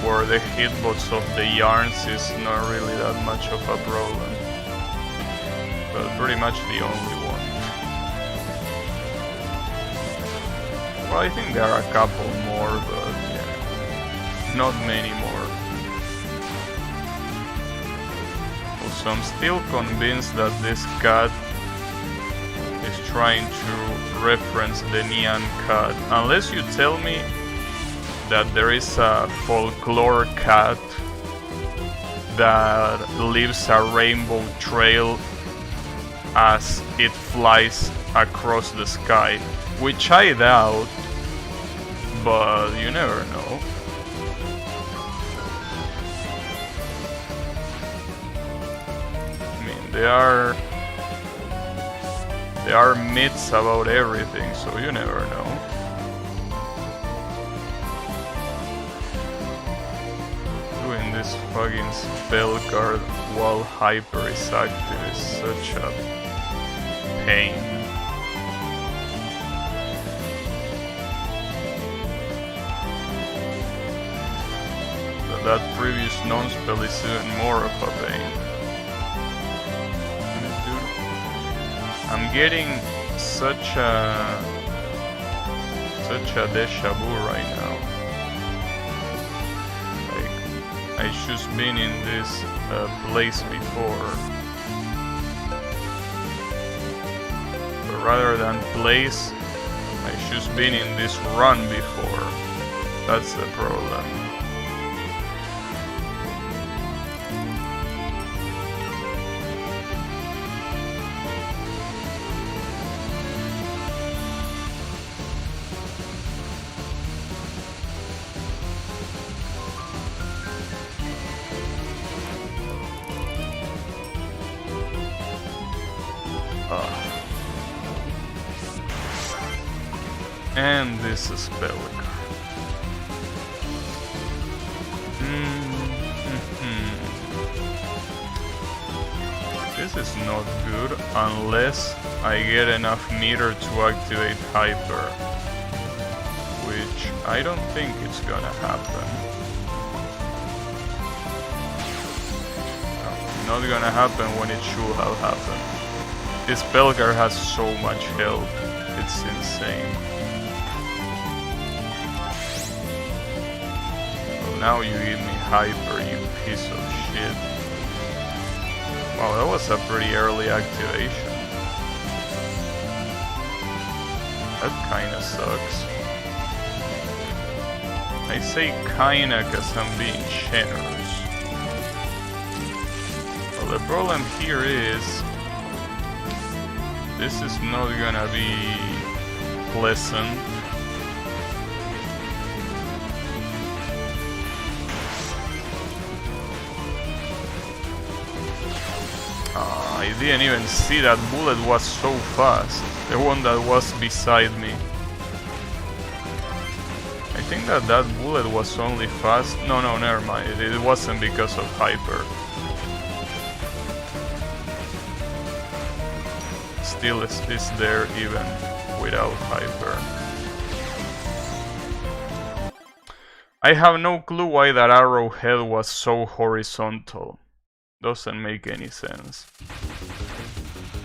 where the hitbox of the yarns is not really that much of a problem. But pretty much the only one. Well, I think there are a couple more, but yeah, not many more. Also, I'm still convinced that this cat is trying to reference the Nyan cat. Unless you tell me that there is a folklore cat that leaves a rainbow trail as it flies across the sky, which I doubt, but you never know. I mean, there are myths about everything, so you never know. This fucking spell card while hyper is active is such a pain. But that previous non-spell is even more of a pain. Dude, I'm getting such a deja vu right now. I've just been in this place before. But rather than place, I've just been in this run before. That's the problem. And this is spell card. This is not good unless I get enough meter to activate hyper, which I don't think it's gonna happen. No, not gonna happen when it should have happened. This spell card has so much health, it's insane. Now you give me hyper, you piece of shit. Wow, that was a pretty early activation. That kinda sucks. I say kinda cause I'm being generous. Well, the problem here is this is not gonna be pleasant. I didn't even see that bullet was so fast. The one that was beside me. I think that that bullet was only fast. No, never mind. It wasn't because of hyper. Still is there even without hyper. I have no clue why that arrowhead was so horizontal. Doesn't make any sense.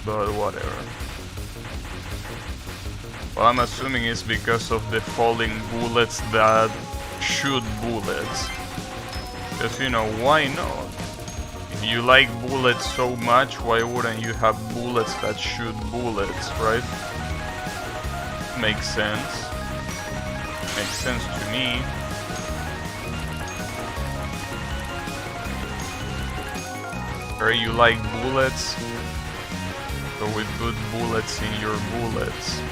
But whatever. Well, I'm assuming it's because of the falling bullets that shoot bullets. Because, you know, why not? If you like bullets so much, why wouldn't you have bullets that shoot bullets, right? Makes sense. Makes sense to me. Or you like bullets, so we put bullets in your bullets,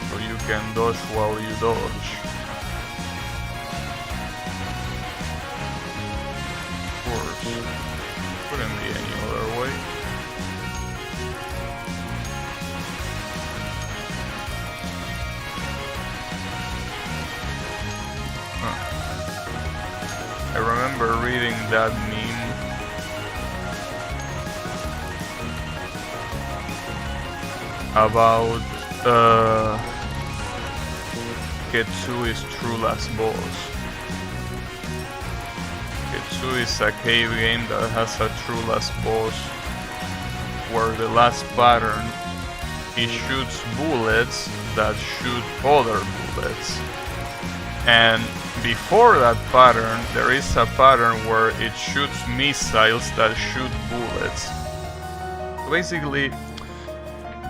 so you can dodge while you dodge. Of course, couldn't be any other way. I remember reading that meme. About Ketsui's true last boss. Ketsui is a cave game that has a true last boss where the last pattern he shoots bullets that shoot other bullets. And before that pattern there is a pattern where it shoots missiles that shoot bullets. Basically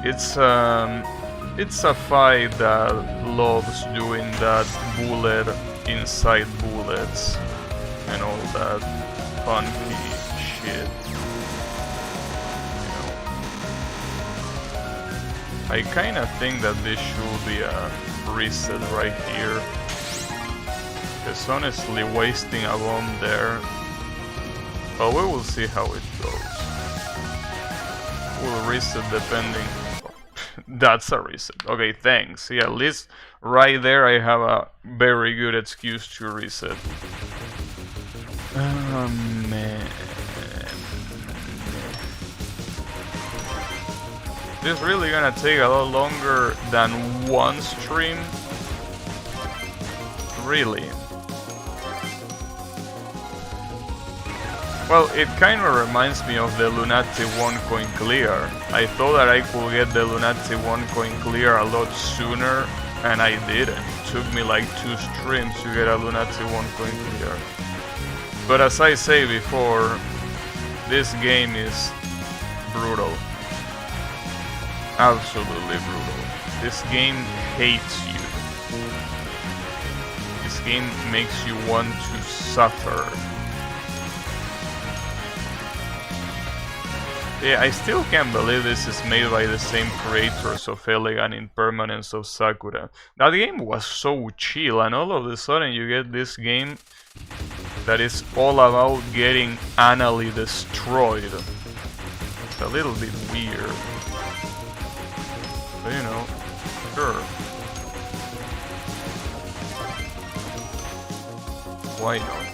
it's a fight that loves doing that bullet inside bullets and all that funky shit. You know. I kinda think that this should be a reset right here. Because honestly wasting a bomb there, well, we will see how it goes. We'll reset depending. That's a reset. Okay, thanks. Yeah, at least right there I have a very good excuse to reset. Oh, man. This is really gonna take a lot longer than one stream? Really? Well, it kinda reminds me of the Lunati 1 coin clear. I thought that I could get the Lunati 1 coin clear a lot sooner, and I didn't. It took me like 2 streams to get a Lunati 1 coin clear. But as I say before, this game is brutal. Absolutely brutal. This game hates you. This game makes you want to suffer. Yeah, I still can't believe this is made by the same creators of Elegant Impermanence of Sakura. That game was so chill, and all of a sudden you get this game that is all about getting anally destroyed. It's a little bit weird. But you know, sure. Why not?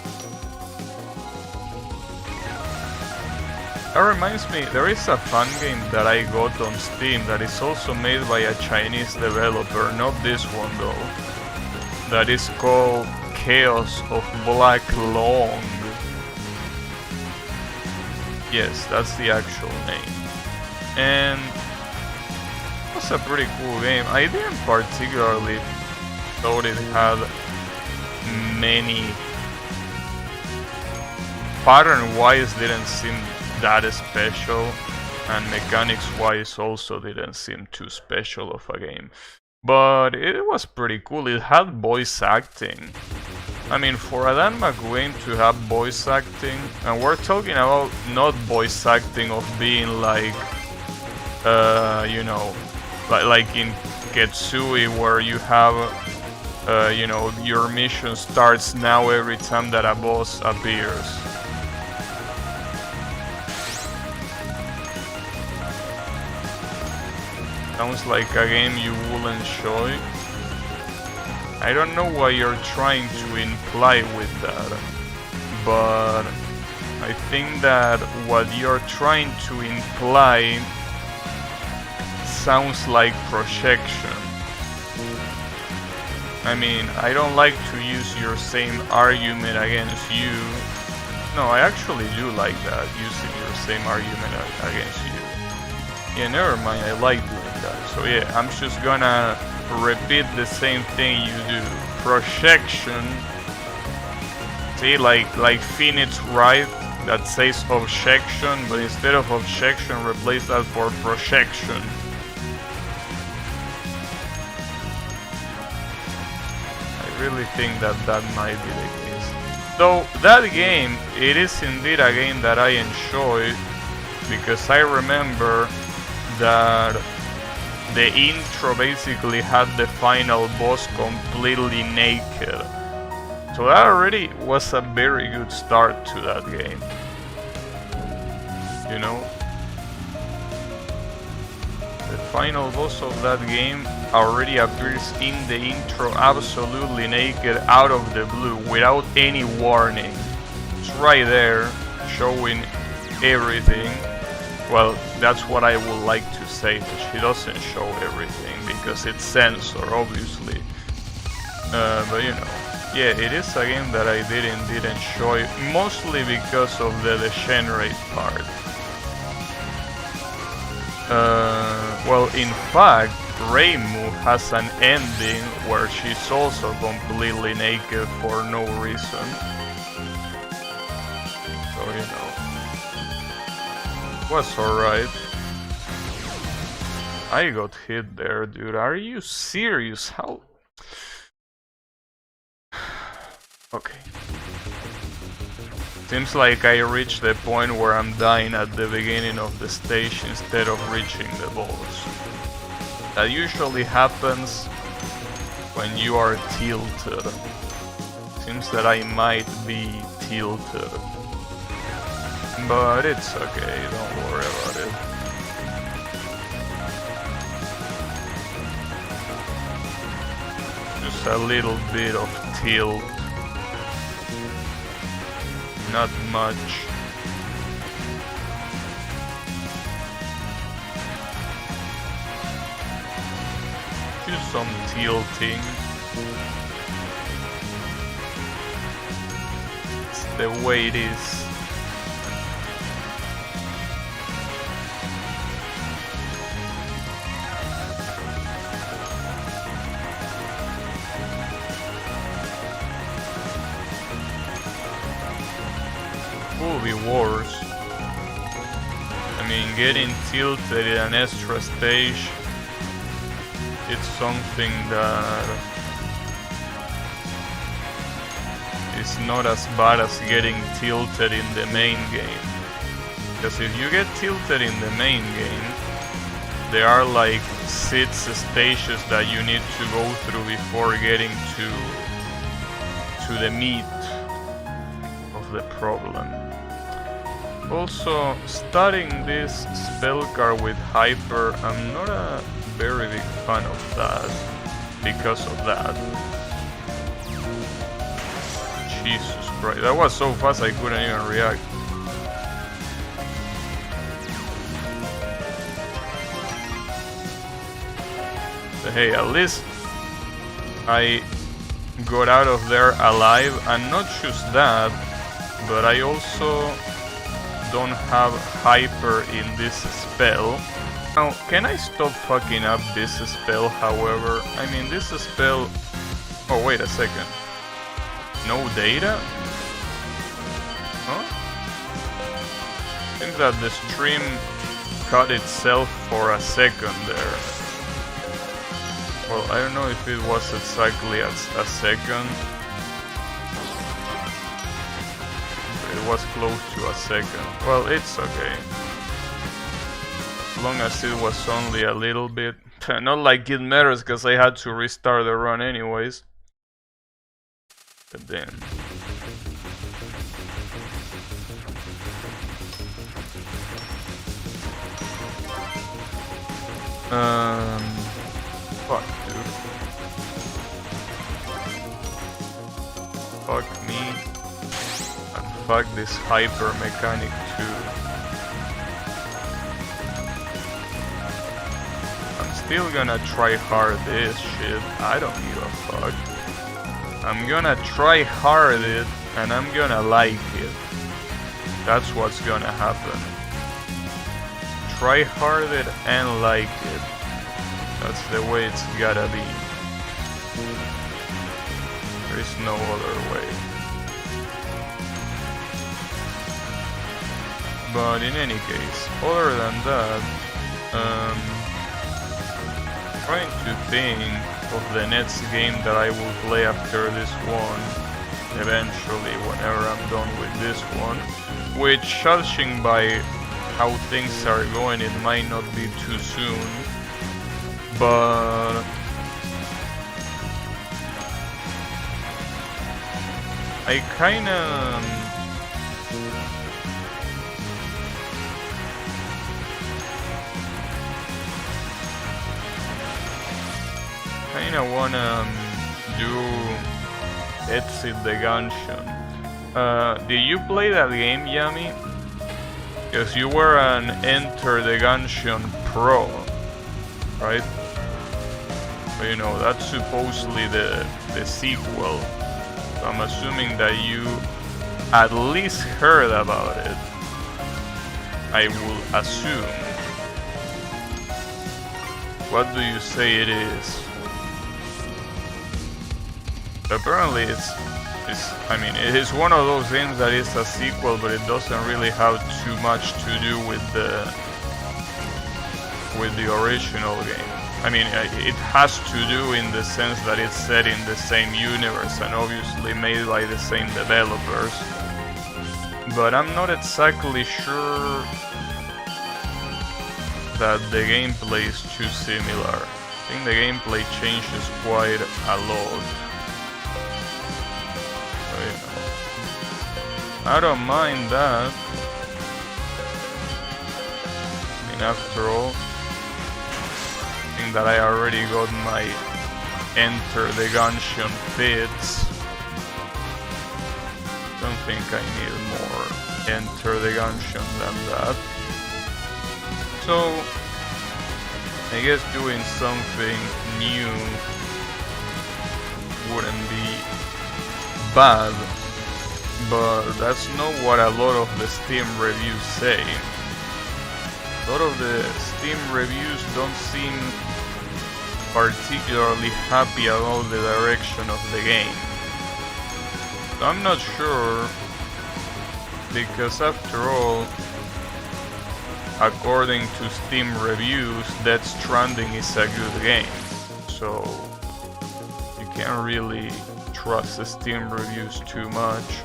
That reminds me, there is a fun game that I got on Steam that is also made by a Chinese developer, not this one though, that is called Chaos of Black Long. Yes, that's the actual name. And it was a pretty cool game. I didn't particularly thought it had many, pattern-wise didn't seem that special, and mechanics-wise also didn't seem too special of a game. But it was pretty cool. It had voice acting. I mean, for a Dan McWayne to have voice acting, and we're talking about not voice acting of being like, you know, like in Ketsui where you have, you know, your mission starts now every time that a boss appears. Sounds like a game you will enjoy. I don't know what you're trying to imply with that, but I think that what you're trying to imply sounds like projection. I mean, I don't like to use your same argument against you. No, I actually do like that, using your same argument against you. Yeah, never mind, I like doing that. So yeah, I'm just gonna repeat the same thing you do. Projection. See, like Phoenix Wright that says objection, but instead of objection, replace that for projection. I really think that might be the case. Though that game, it is indeed a game that I enjoy, because I remember that the intro basically had the final boss completely naked. So that already was a very good start to that game. You know? The final boss of that game already appears in the intro absolutely naked out of the blue without any warning. It's right there, showing everything. Well, that's what I would like to say, but she doesn't show everything because it's censor, obviously. But you know, yeah, it is a game that I did indeed enjoy, mostly because of the degenerate part. Well, in fact, Reimu has an ending where she's also completely naked for no reason. So, you know. Was alright. I got hit there, dude. Are you serious? How? Okay. Seems like I reached the point where I'm dying at the beginning of the stage instead of reaching the boss. That usually happens when you are tilted. Seems that I might be tilted. But it's okay, don't worry about it. Just a little bit of tilt. Not much. Just some tilting. It's the way it is. Could be worse. I mean, getting tilted in an extra stage, it's something that is not as bad as getting tilted in the main game. Because if you get tilted in the main game, there are like 6 stages that you need to go through before getting to the meat of the problem. Also, starting this spell card with Hyper, I'm not a very big fan of that, because of that. Jesus Christ, that was so fast I couldn't even react. But hey, at least I got out of there alive, and not just that, but I also don't have Hyper in this spell. Now, can I stop fucking up this spell, however? I mean, this spell... Oh, wait a second. No data? Huh? Seems that the stream cut itself for a second there. Well, I don't know if it was exactly a second. It was close to a second. Well, it's okay. As long as it was only a little bit. Not like it matters, because I had to restart the run anyways. But then... Fuck, dude. Fuck me. And fuck this hyper mechanic too. I'm still gonna try hard this shit. I don't give a fuck. I'm gonna try hard it and I'm gonna like it. That's what's gonna happen. Try hard it and like it. That's the way it's gotta be. There is no other way. But in any case, other than that, trying to think of the next game that I will play after this one, eventually, whenever I'm done with this one, which, judging by how things are going, it might not be too soon, but I kinda wanna do Exit the Gungeon. Did you play that game, Yami? Because you were an Enter the Gungeon pro, right? But you know, that's supposedly the sequel. So I'm assuming that you at least heard about it. I will assume. What do you say it is? Apparently it is one of those games that is a sequel, but it doesn't really have too much to do with the original game. I mean, it has to do in the sense that it's set in the same universe and obviously made by the same developers. But I'm not exactly sure that the gameplay is too similar. I think the gameplay changes quite a lot. I don't mind that. I mean, after all, I think that I already got my Enter the Gungeon fits. Don't think I need more Enter the Gungeon than that. So, I guess doing something new wouldn't be bad. But that's not what a lot of the Steam reviews say. A lot of the Steam reviews don't seem particularly happy about the direction of the game. So I'm not sure, because after all, according to Steam reviews, Death Stranding is a good game. So you can't really trust the Steam reviews too much.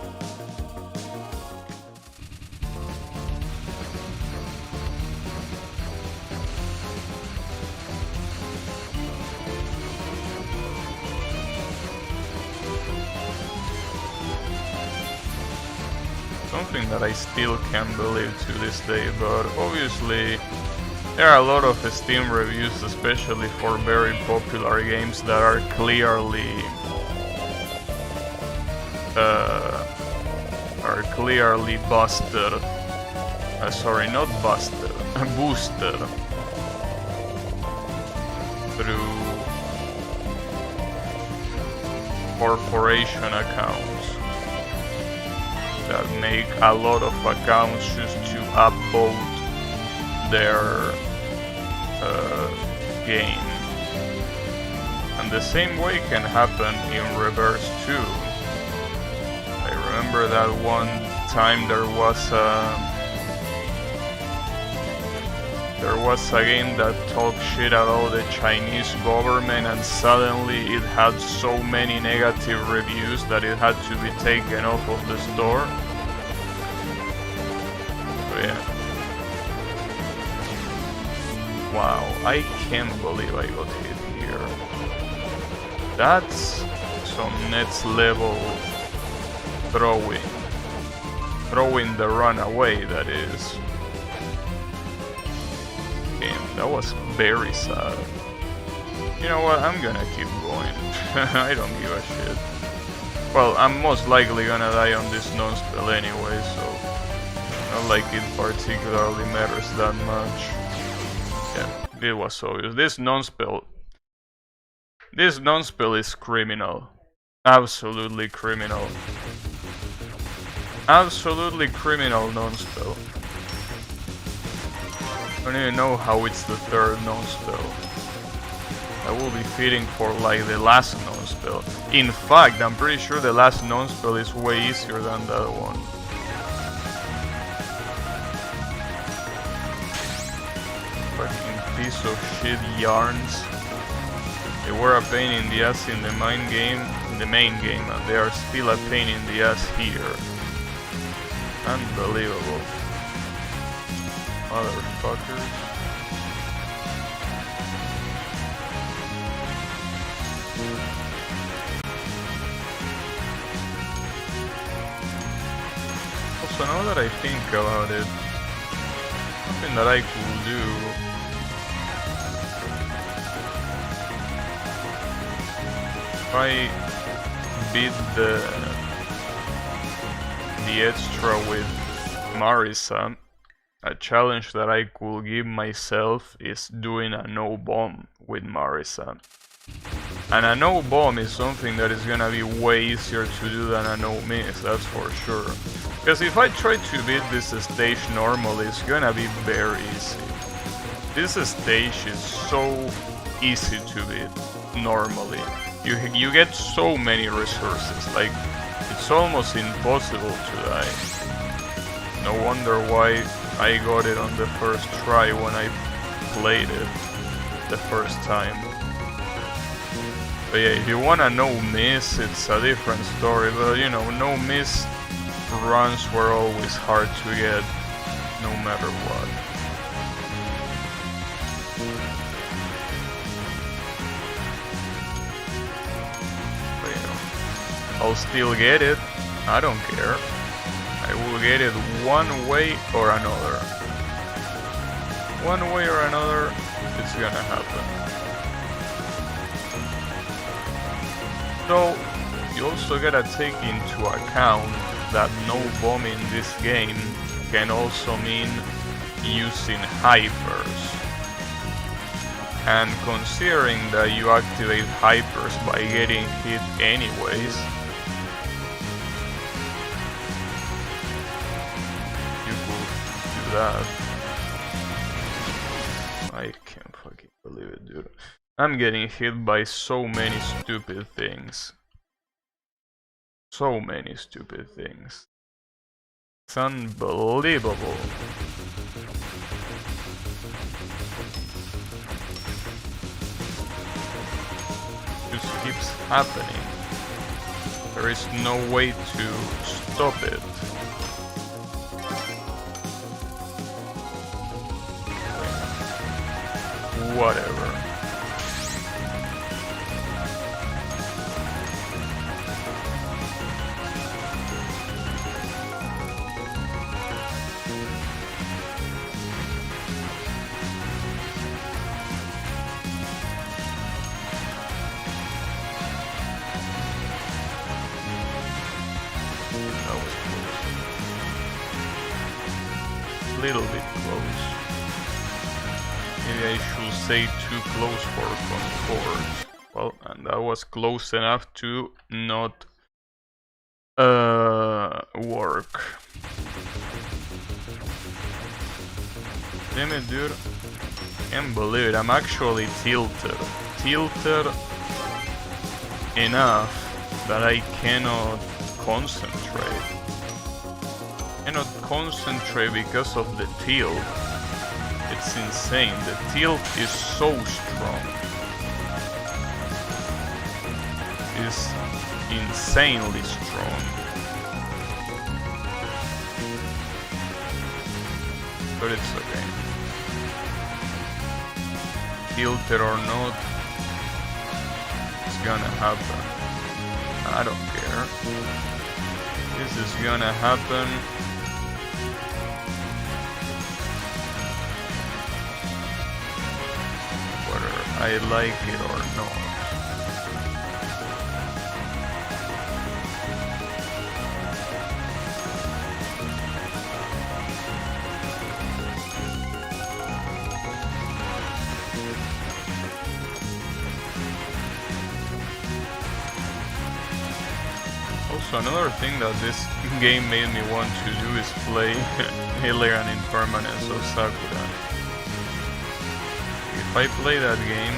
Something that I still can't believe to this day, but obviously there are a lot of Steam reviews, especially for very popular games, that are clearly busted. Sorry, not busted, boosted through corporation accounts that make a lot of accounts just to upvote their game. And the same way can happen in reverse too. I remember that one time there was a game that talked shit about the Chinese government, and suddenly it had so many negative reviews that it had to be taken off of the store. So yeah. Wow, I can't believe I got hit here. That's some next level throwing. Throwing the run away, that is. game. That was very sad. You know what? I'm gonna keep going. I don't give a shit. Well, I'm most likely gonna die on this non-spell anyway, so not like it particularly matters that much. Yeah, it was obvious. This non-spell is criminal. Absolutely criminal. Absolutely criminal non-spell. I don't even know how it's the third non-spell. I will be feeding for like the last non-spell. In fact, I'm pretty sure the last non-spell is way easier than that one. Fucking piece of shit yarns. They were a pain in the ass in the main game, and they are still a pain in the ass here. Unbelievable. Motherfuckers. Also, now that I think about it, something that I could do if I beat the extra with Marisa, a challenge that I could give myself is doing a no bomb with Marisa. And a no bomb is something that is gonna be way easier to do than a no miss, that's for sure. Because if I try to beat this stage normally, it's gonna be very easy. This stage is so easy to beat normally. You get so many resources, like it's almost impossible to die. No wonder why I got it on the first try when I played it the first time. But yeah, if you wanna no miss, it's a different story, but you know, no miss runs were always hard to get, no matter what. But you know, I'll still get it, I don't care. I will get it one way or another. One way or another, it's gonna happen. So, you also gotta take into account that no bomb in this game can also mean using hypers. And considering that you activate hypers by getting hit anyways, you could do that. I can't fucking believe it, dude. I'm getting hit by so many stupid things. So many stupid things. It's unbelievable. It just keeps happening. There is no way to stop it. Whatever. Little bit close. Maybe I should say too close for comfort. Well, and that was close enough to not work. Damn it, dude. Can't believe it. I'm actually tilted. Tilted enough that I cannot concentrate. Cannot concentrate because of the tilt. It's insane. The tilt is so strong. It's insanely strong. But it's okay. Tilted or not, it's gonna happen. I don't care. This is gonna happen. I like it or not. Also, another thing that this game made me want to do is play Alien Impermanence of Sakura. If I play that game,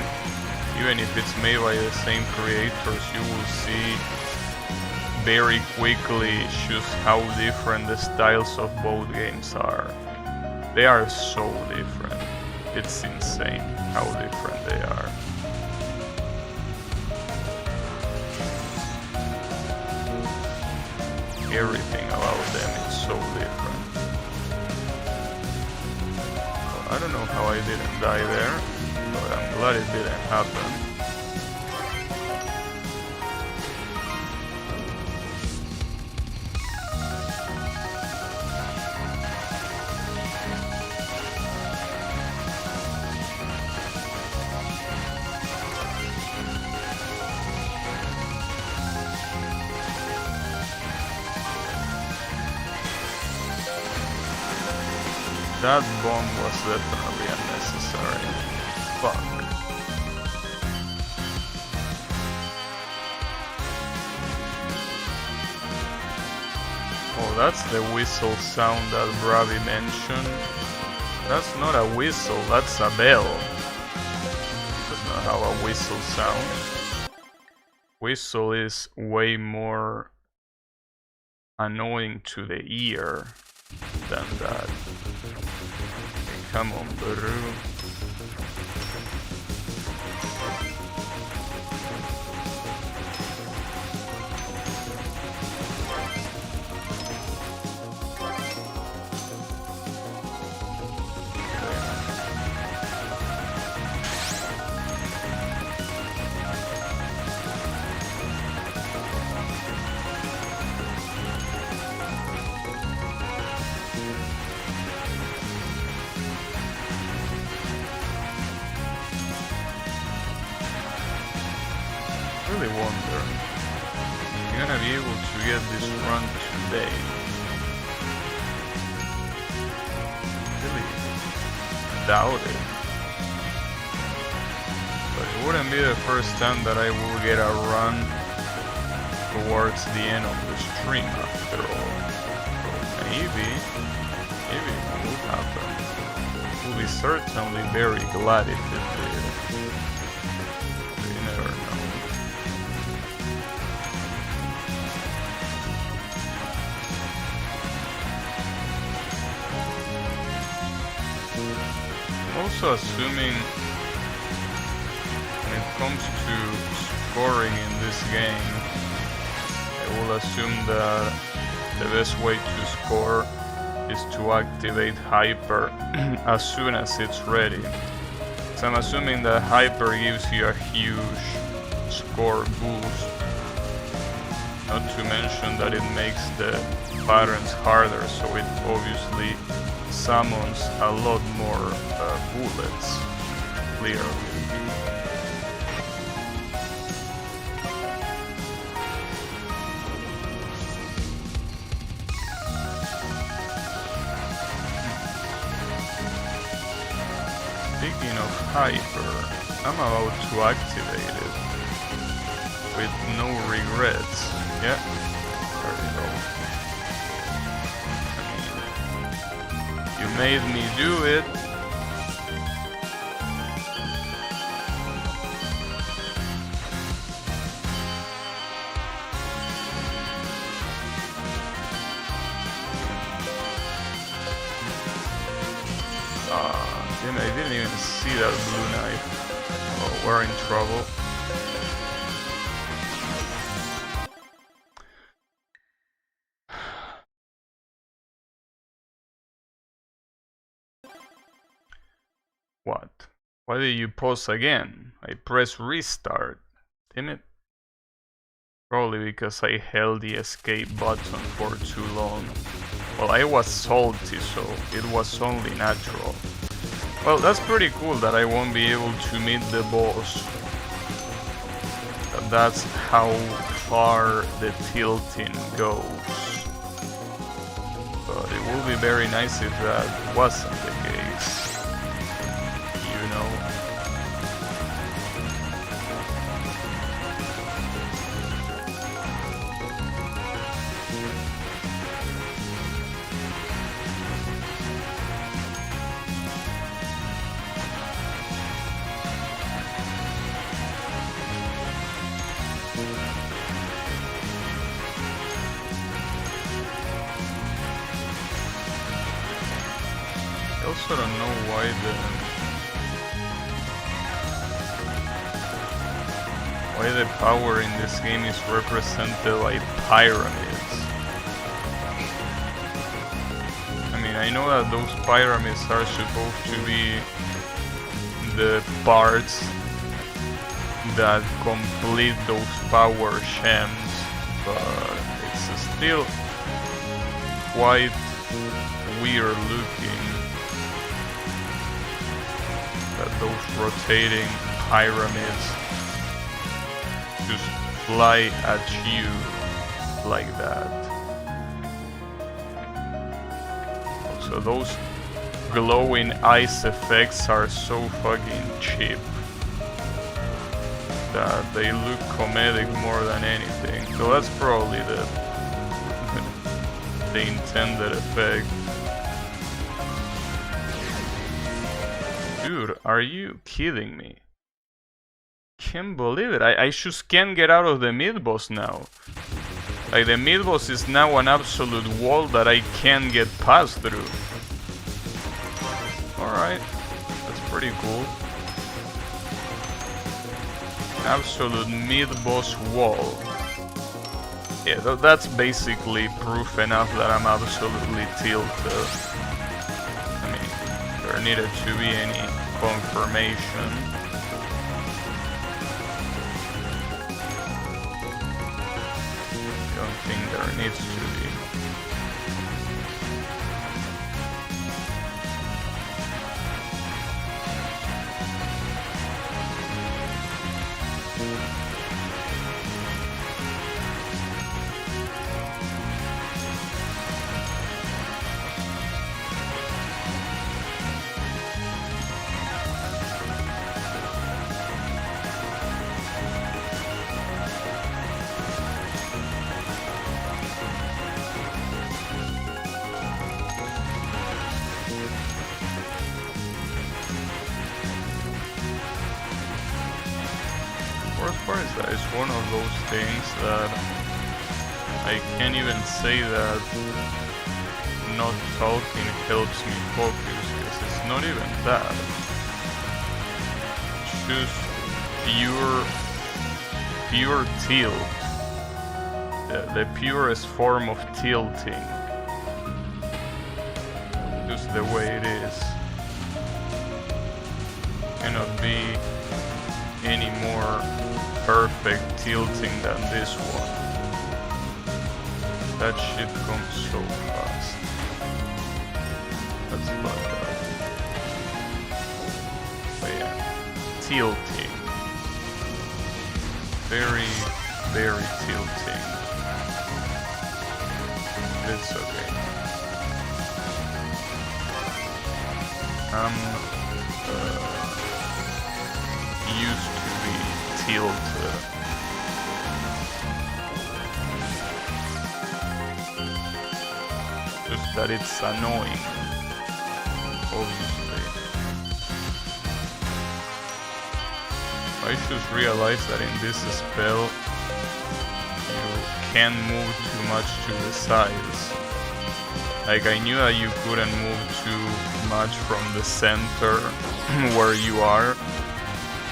even if it's made by the same creators, you will see very quickly just how different the styles of both games are. They are so different. It's insane how different they are. Everything about them is so different. Well, I don't know how I didn't die there, but I'm glad it didn't happen. That bomb was definitely unnecessary. Fuck. Oh, that's the whistle sound that Bravi mentioned. That's not a whistle, that's a bell. That's not how a whistle sounds. Whistle is way more annoying to the ear than that. Come on, bro. I really wonder if you're gonna be able to get this run today. Really doubt it. But it wouldn't be the first time that I will get a run towards the end of the stream after all. So maybe it will happen. We'll be certainly very glad if it did. You never know. Also assuming when it comes to scoring in this game, I will assume that the best way to score is to activate Hyper as soon as it's ready. So I'm assuming that Hyper gives you a huge score boost. Not to mention that it makes the patterns harder, so it obviously summons a lot more bullets, clearly. Speaking of Hyper, I'm about to activate it with no regrets. Yeah, there we go. You made me do it. Damn, I didn't even see that blue knife. Oh, we're in trouble. What? Why did you pause again? I pressed restart. Damn it. Probably because I held the escape button for too long. Well, I was salty, so it was only natural. Well, that's pretty cool that I won't be able to meet the boss. That's how far the tilting goes. But it would be very nice if that wasn't the case. You know? I also don't know why the power in this game is represented by pyramids. I mean, I know that those pyramids are supposed to be the parts that complete those power gems, but it's still quite weird looking that those rotating pyramids just fly at you like that. So those glowing ice effects are so fucking cheap that they look comedic more than anything. So that's probably the intended effect. Dude, are you kidding me? Can't believe it. I just can't get out of the mid-boss now. Like, the mid-boss is now an absolute wall that I can't get past through. Alright, that's pretty cool. Absolute mid-boss wall. Yeah, that's basically proof enough that I'm absolutely tilted. I mean, there needed to be any confirmation. Don't think there needs to be. Worst part is that it's one of those things that I can't even say that not talking helps me focus, because it's not even that. It's just pure tilt. The purest form of tilting. Just the way it is. Cannot be any more perfect tilting than this one. That shit comes so fast. That's fucked up. But yeah, tilting. Very, very tilting. It's okay. I'm used to be tilted. Just that it's annoying, obviously. I just realized that in this spell you can't move too much to the sides. Like, I knew that you couldn't move too much from the center where you are,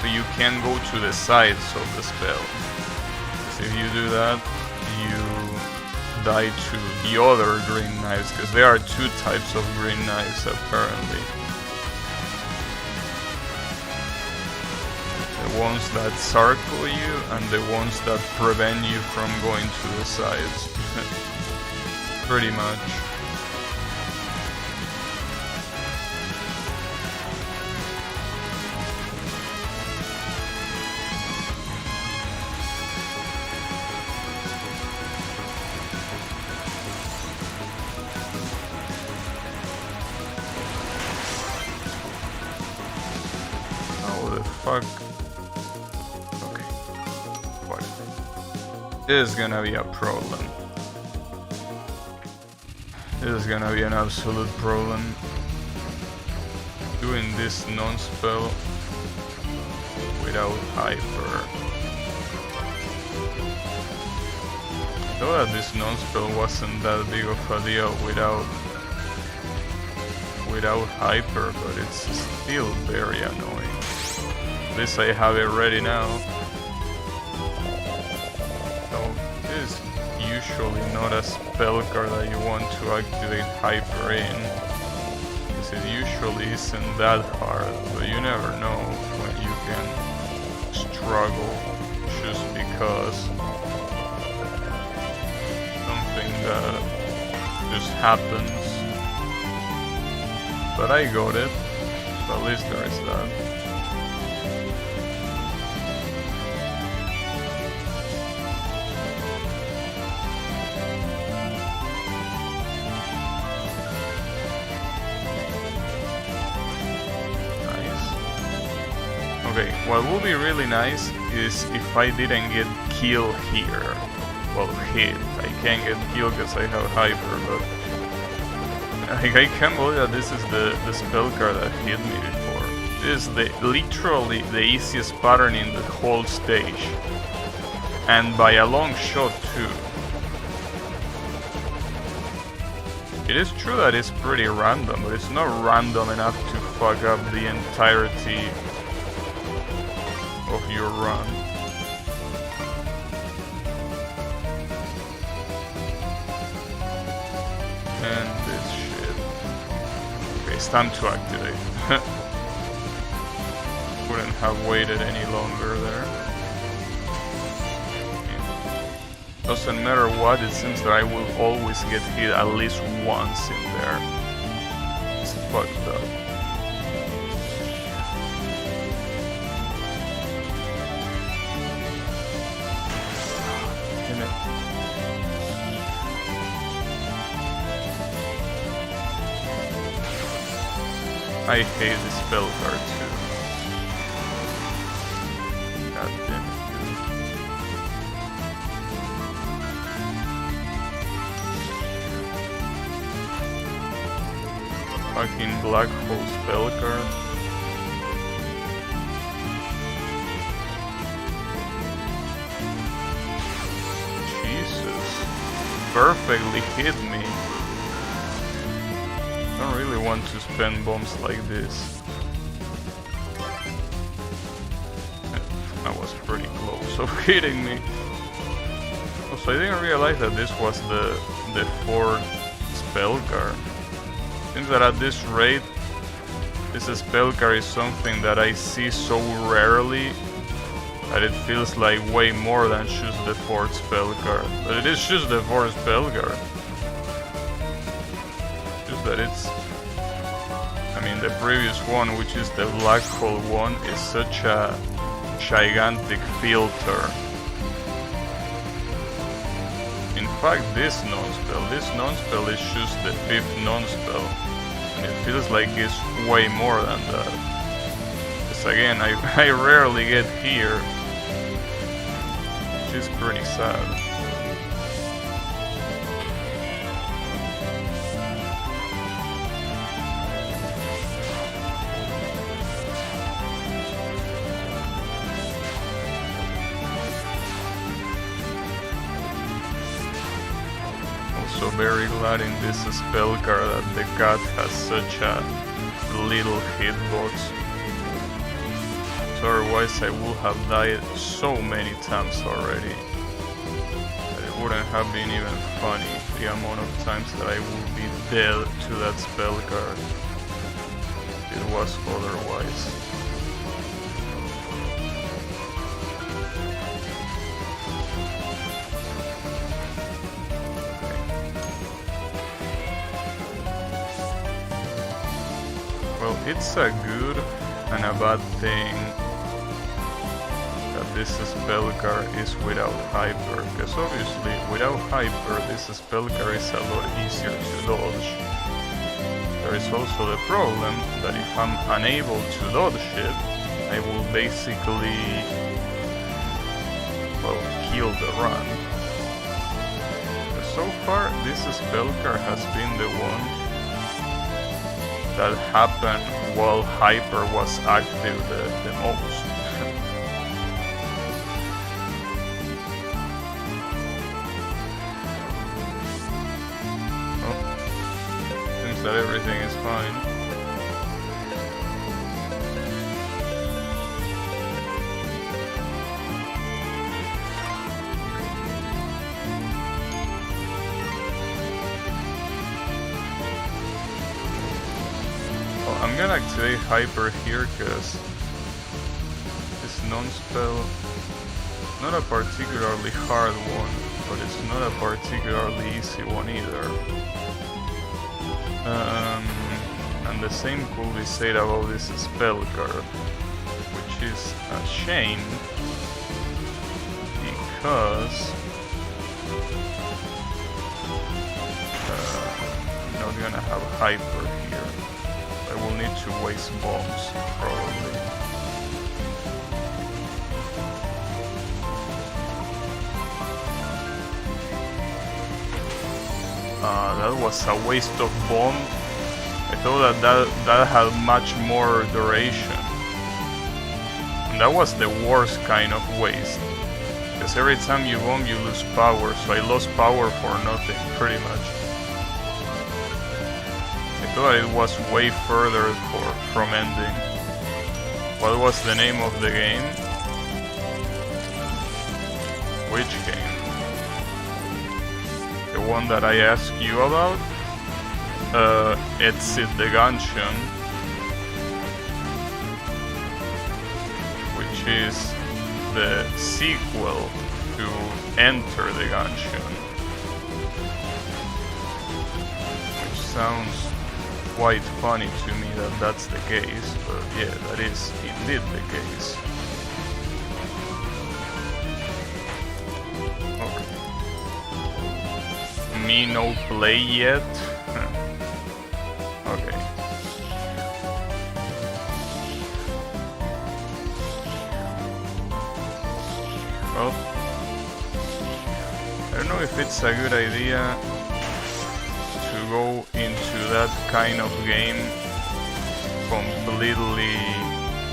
but you can go to the sides of the spell. So if you do that, you die to the other green knives, because there are two types of green knives apparently. The ones that circle you and the ones that prevent you from going to the sides. Pretty much. fuck? Okay. What? This is gonna be a problem. This is gonna be an absolute problem. Doing this non-spell without hyper. I thought that this non-spell wasn't that big of a deal without hyper, but it's still very annoying. At least I have it ready now. So this is usually not a spell card that you want to activate hyper in. Because it usually isn't that hard, but you never know when you can struggle just because something that just happens. But I got it, so at least there is that. Nice. Okay, what would be really nice is if I didn't get killed here. Well, hit. I can't get killed because I have hyper, but I can't believe that this is the spell card that hit me before. This is literally the easiest pattern in the whole stage. And by a long shot too. It is true that it's pretty random, but it's not random enough to fuck up the entirety of your run. And this shit. Okay, it's time to activate. Wouldn't have waited any longer there. Doesn't matter what, it seems that I will always get hit at least once in there. It's fucked up. Damn it. I hate this spell card too. God damn it. Fucking black hole spell card. Jesus. Perfectly hit me. I don't really want to spend bombs like this. I was pretty close of hitting me. Also, I didn't realize that this was the fourth spell card. Seems that at this rate, this spell card is something that I see so rarely that it feels like way more than just the fourth spell card. But it is just the fourth spell card. Just that it's... I mean, the previous one, which is the black hole one, is such a gigantic filter. In fact, this non-spell is just the fifth non-spell, and it feels like it's way more than that. Because again, I rarely get here, which is pretty sad. So very glad in this spell card that the cat has such a little hitbox. So otherwise I would have died so many times already that it wouldn't have been even funny the amount of times that I would be dead to that spell card. It was otherwise. Well, it's a good and a bad thing that this spell card is without hyper, because obviously without hyper this spell card is a lot easier to dodge. There is also the problem that if I'm unable to dodge it, I will basically, well, kill the run. So far, this spell card has been the one that happened while Hyper was active the most. Oh, seems that everything is fine. I'm gonna activate Hyper here because this non-spell, not a particularly hard one, but it's not a particularly easy one either. And the same could be said about this spell card, which is a shame because I'm not gonna have Hyper here. I will need to waste bombs, probably. That was a waste of bomb. I thought that had much more duration. And that was the worst kind of waste. Because every time you bomb you lose power, so I lost power for nothing, pretty much. I thought it was way further from ending. What was the name of the game? Which game? The one that I asked you about? Exit the Gungeon, which is the sequel to Enter the Gungeon, which sounds quite funny to me that that's the case, but yeah, that is indeed the case. Okay. Me no play yet? Okay. Well, I don't know if it's a good idea to go into that kind of game completely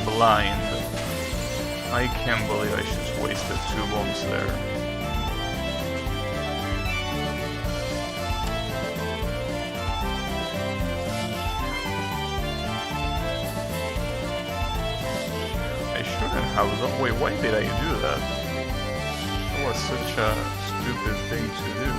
blind. I can't believe I just wasted 2 bombs there. I shouldn't have done. Wait, why did I do that? That was such a stupid thing to do.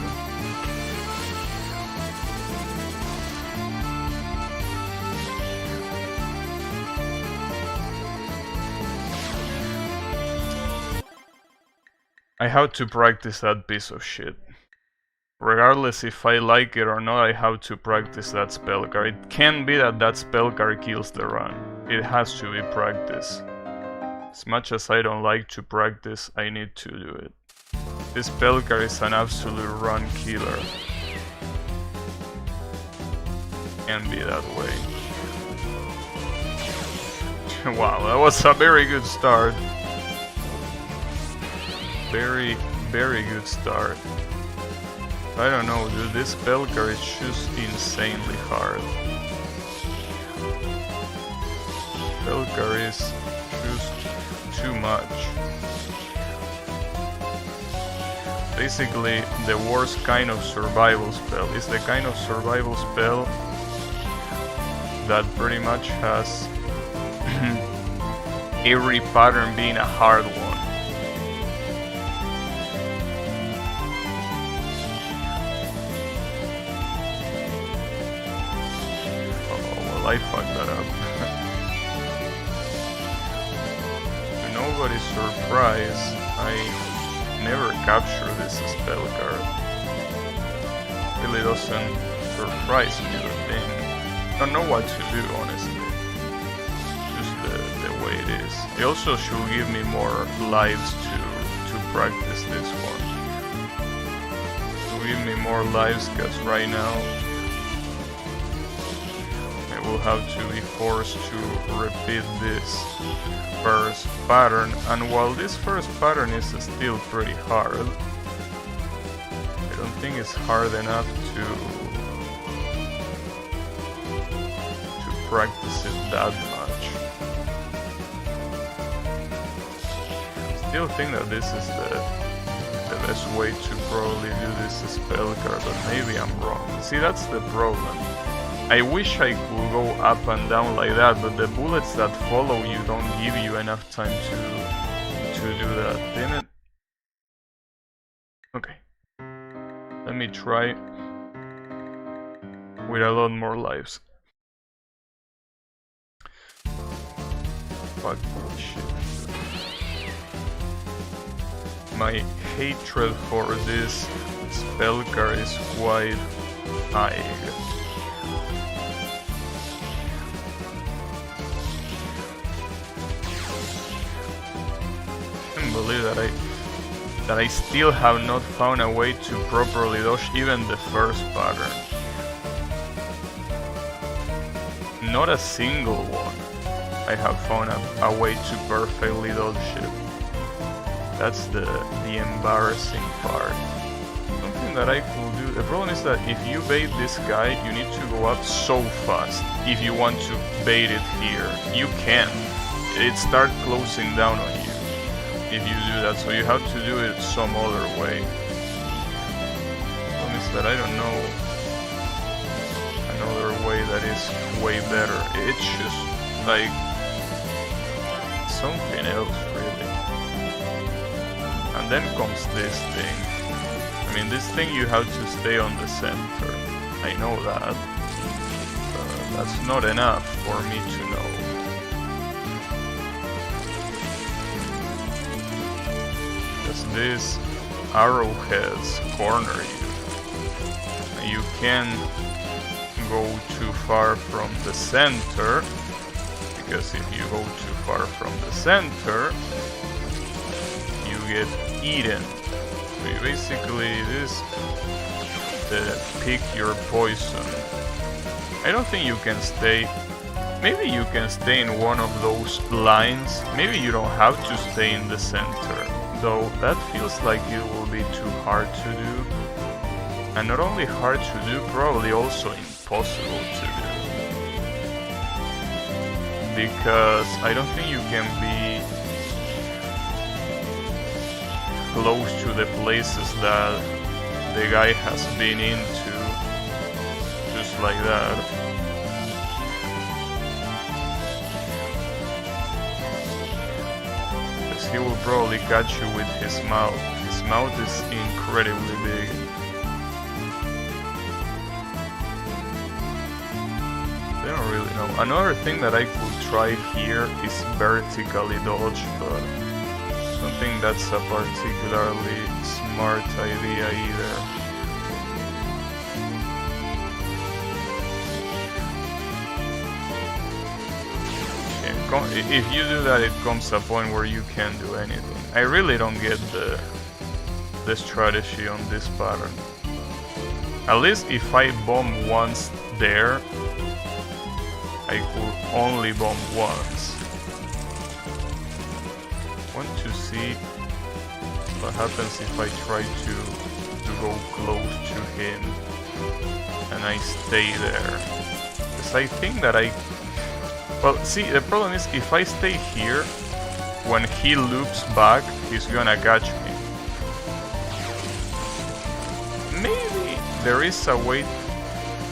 I have to practice that piece of shit. Regardless if I like it or not, I have to practice that spell card. It can't be that that spell card kills the run. It has to be practice. As much as I don't like to practice, I need to do it. This spell card is an absolute run killer. Can't be that way. Wow, that was a very good start. Very, very good start. I don't know, dude, this spell card is just insanely hard. Spell card is just too much. Basically, the worst kind of survival spell is the kind of survival spell that pretty much has every pattern being a hard one. I fucked that up. To nobody's surprise, I never capture this spell card. Really doesn't surprise me the thing. I don't know what to do, honestly. Just the way it is. It also should give me more lives to practice this one. To give me more lives, because right now will have to be forced to defeat this first pattern, and while this first pattern is still pretty hard, I don't think it's hard enough to practice it that much. Still think that this is the best way to probably do this spell card, but maybe I'm wrong. See, that's the problem. I wish I could go up and down like that, but the bullets that follow you don't give you enough time to do that. Damn it. Okay. Let me try with a lot more lives. Fuck shit. My hatred for this spell card is quite high. I can't believe that I still have not found a way to properly dodge even the first pattern. Not a single one I have found a way to perfectly dodge it. That's the embarrassing part. Something that I could do. The problem is that if you bait this guy, you need to go up so fast. If you want to bait it here, you can't. It starts closing down on you if you do that. So you have to do it some other way. The problem is that I don't know another way that is way better. It's just like something else, really. And then comes this thing. I mean, this thing you have to stay on the center. I know that. But that's not enough for me to know. Because these arrowheads corner you. And you can go too far from the center. Because if you go too far from the center, you get eaten. So you basically pick your poison. I don't think you can stay. Maybe you can stay in one of those lines. Maybe you don't have to stay in the center. Though that feels like it will be too hard to do. And not only hard to do, probably also impossible to do. Because I don't think you can be close to the places that the guy has been into just like that. Because he will probably catch you with his mouth. His mouth is incredibly big. I don't really know. Another thing that I could try here is vertically dodge, but I don't think that's a particularly smart idea either. If you do that, it comes a point where you can't do anything. I really don't get the strategy on this pattern. At least if I bomb once there, I could only bomb once. I want to see what happens if I try to go close to him and I stay there. Because I think that well, see, the problem is if I stay here, when he loops back, he's gonna catch me. Maybe there is a way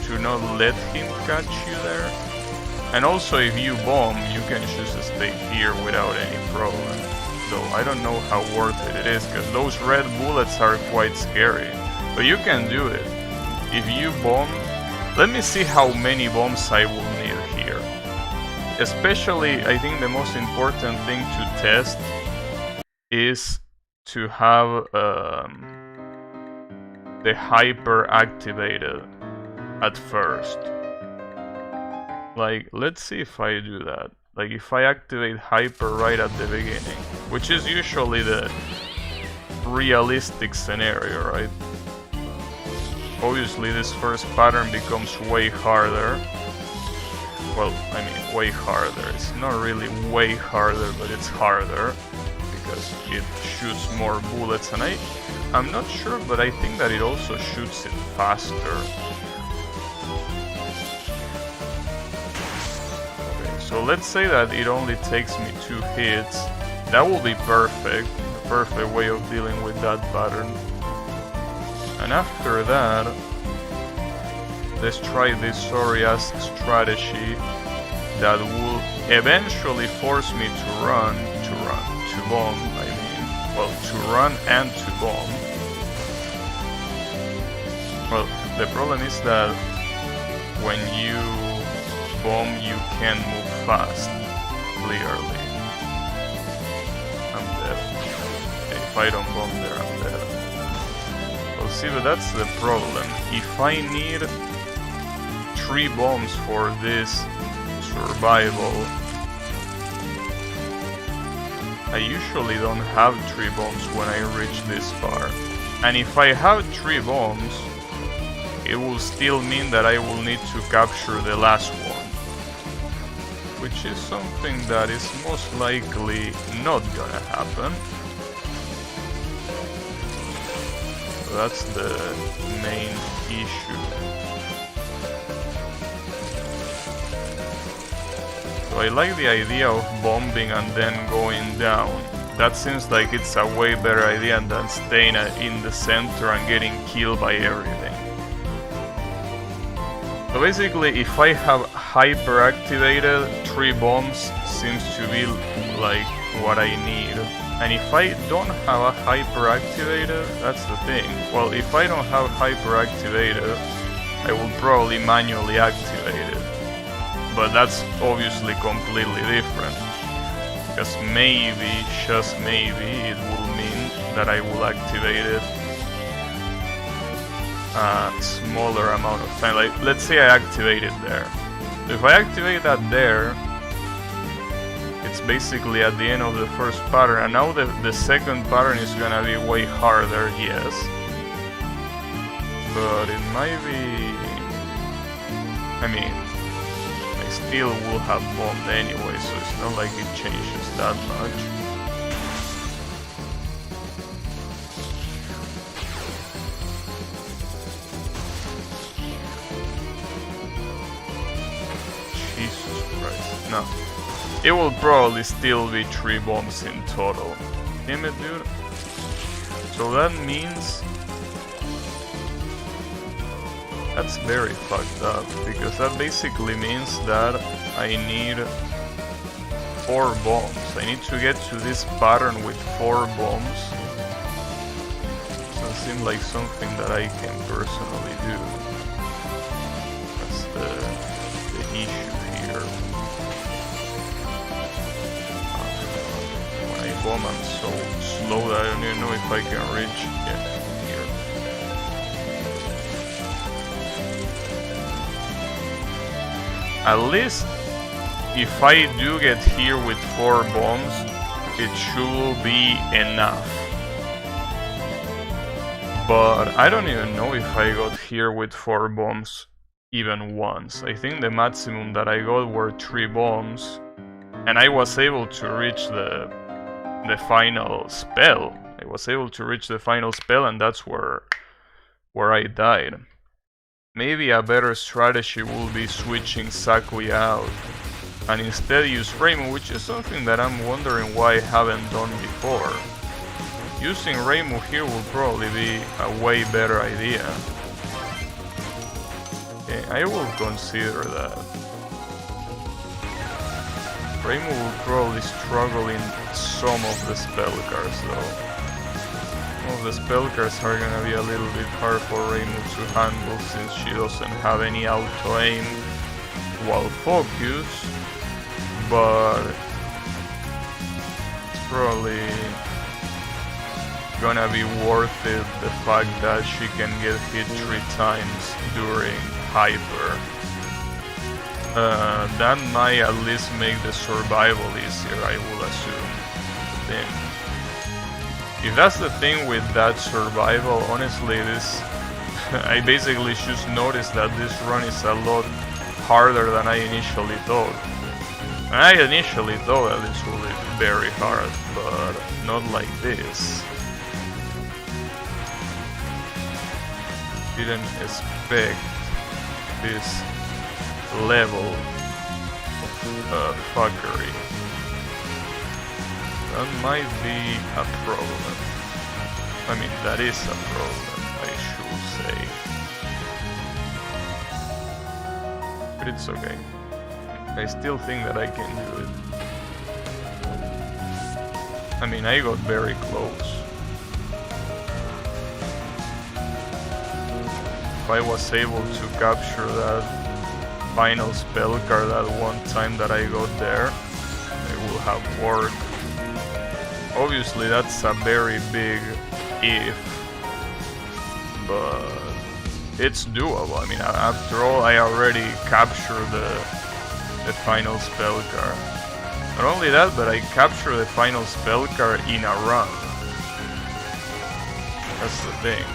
to not let him catch you there. And also, if you bomb, you can just stay here without any problem. Though I don't know how worth it is, because those red bullets are quite scary. But you can do it. If you bomb, let me see how many bombs I will need here. Especially, I think the most important thing to test is to have the hyper activated at first. Like, let's see if I do that. Like, if I activate hyper right at the beginning, which is usually the realistic scenario, right? Obviously, this first pattern becomes way harder. Well, I mean, way harder. It's not really way harder, but it's harder because it shoots more bullets, and I'm not sure, but I think that it also shoots it faster. Okay, so let's say that it only takes me 2 hits. That will be perfect. A perfect way of dealing with that pattern. And after that, let's try this sorry-ass strategy that will eventually force me to bomb, I mean. Well, to run and to bomb. Well, the problem is that when you bomb, you can move fast, clearly. I'm dead. Okay, if I don't bomb there, I'm dead. Well, see, but that's the problem. If I need 3 bombs for this survival, I usually don't have 3 bombs when I reach this far. And if I have 3 bombs, it will still mean that I will need to capture the last one, which is something that is most likely not gonna happen. So that's the main issue. So I like the idea of bombing and then going down. That seems like it's a way better idea than staying in the center and getting killed by everything. So basically, if I have hyperactivated, 3 bombs seems to be like what I need. And if I don't have a hyperactivated, that's the thing. Well, if I don't have hyperactivated, I will probably manually activate it. But that's obviously completely different. Because maybe, just maybe, it will mean that I will activate it a smaller amount of time. Like, let's say I activate it there. If I activate that there, it's basically at the end of the first pattern, and now the second pattern is gonna be way harder, yes. But it might be... I mean, I still will have bombed anyway, so it's not like it changes that much. Jesus Christ, no. It will probably still be 3 bombs in total. Damn it, dude. So that means... That's very fucked up, because that basically means that I need 4 bombs. I need to get to this pattern with 4 bombs. Doesn't seem like something that I can personally do. That's the issue here. When I bomb, I'm so slow that I don't even know if I can reach. Yeah, here. At least, if I do get here with 4 bombs, it should be enough. But I don't even know if I got here with 4 bombs even once. I think the maximum that I got were 3 bombs, and I was able to reach the final spell. I was able to reach the final spell, and that's where I died. Maybe a better strategy will be switching Sakui out and instead use Reimu, which is something that I'm wondering why I haven't done before. Using Reimu here will probably be a way better idea. Okay, I will consider that. Reimu will probably struggle in some of the spell cards though. Some of the spell cards are gonna be a little bit hard for Reimu to handle since she doesn't have any auto-aim while focus, but it's probably gonna be worth it, the fact that she can get hit 3 times during Hyper. That might at least make the survival easier, I will assume. Then, if that's the thing with that survival, honestly, this I basically just noticed that this run is a lot harder than I initially thought. I initially thought that this would be very hard, but not like this. Didn't expect this level of fuckery. That might be a problem. I mean, that is a problem, I should say. But it's okay. I still think that I can do it. I mean, I got very close. If I was able to capture that final spell card that one time that I got there, it will have worked. Obviously that's a very big if, but it's doable. I mean, after all, I already captured the final spell card. Not only that, but I captured the final spell card in a run. That's the thing.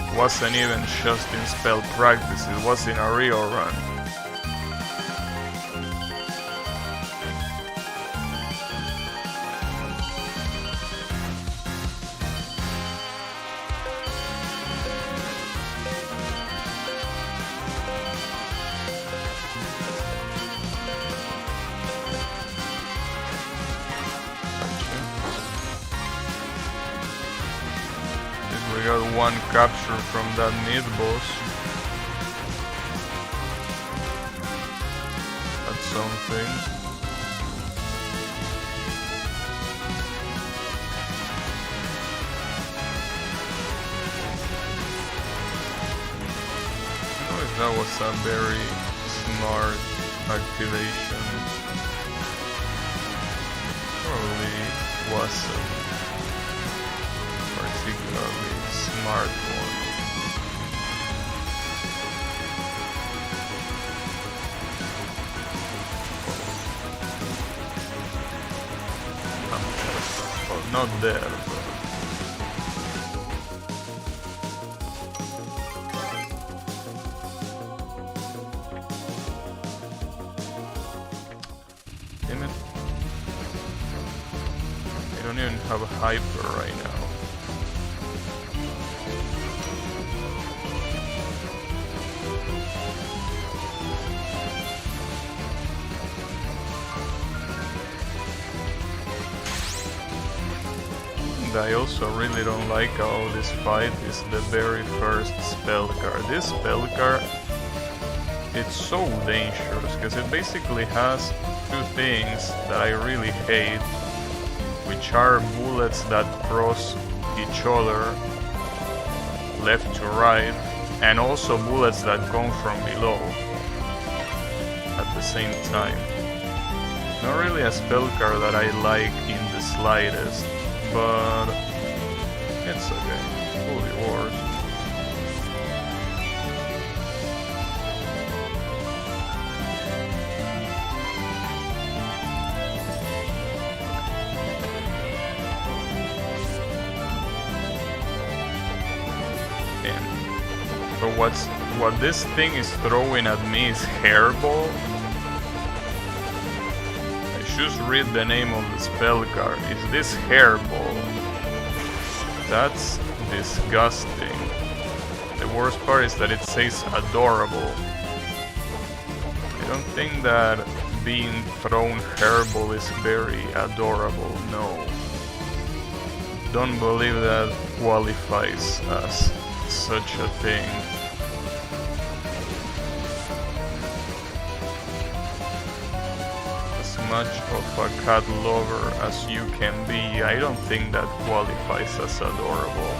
It wasn't even just in spell practice, it was in a real run. We got one capture from that mid-boss. That's something. I don't know if that was a very smart activation. Probably wasn't particularly smart one. Well, not there, but damn it. I don't even have a hyper right now. I also really don't like how this fight is the very first spell card. This spell card, it's so dangerous because it basically has two things that I really hate, which are bullets that cross each other left to right, and also bullets that come from below at the same time. Not really a spell card that I like in the slightest, but it's okay. Fully works. But what this thing is throwing at me is hairball. Just read the name of the spell card. Is this hairball? That's disgusting. The worst part is that it says adorable. I don't think that being thrown hairball is very adorable, no. Don't believe that qualifies as such a thing. Much of a cat lover as you can be, I don't think that qualifies as adorable.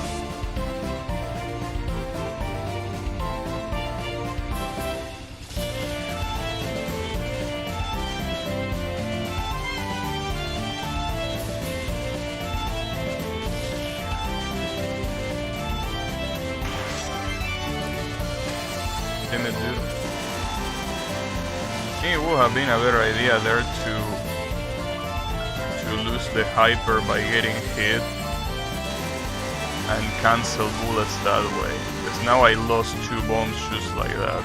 Damn it, dude. I think it would have been a better idea there to lose the hyper by getting hit and cancel bullets that way, because now I lost 2 bombs just like that.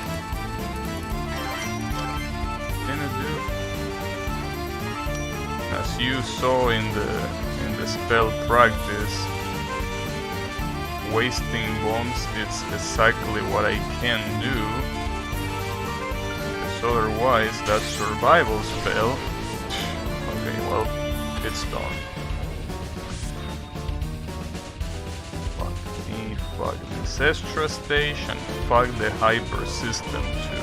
Damn it, dude. as you saw in the spell practice, wasting bombs is exactly what I can do, because otherwise that survival spell, okay, well, it's done. Fuck me, fuck this extra station, fuck the hyper system too.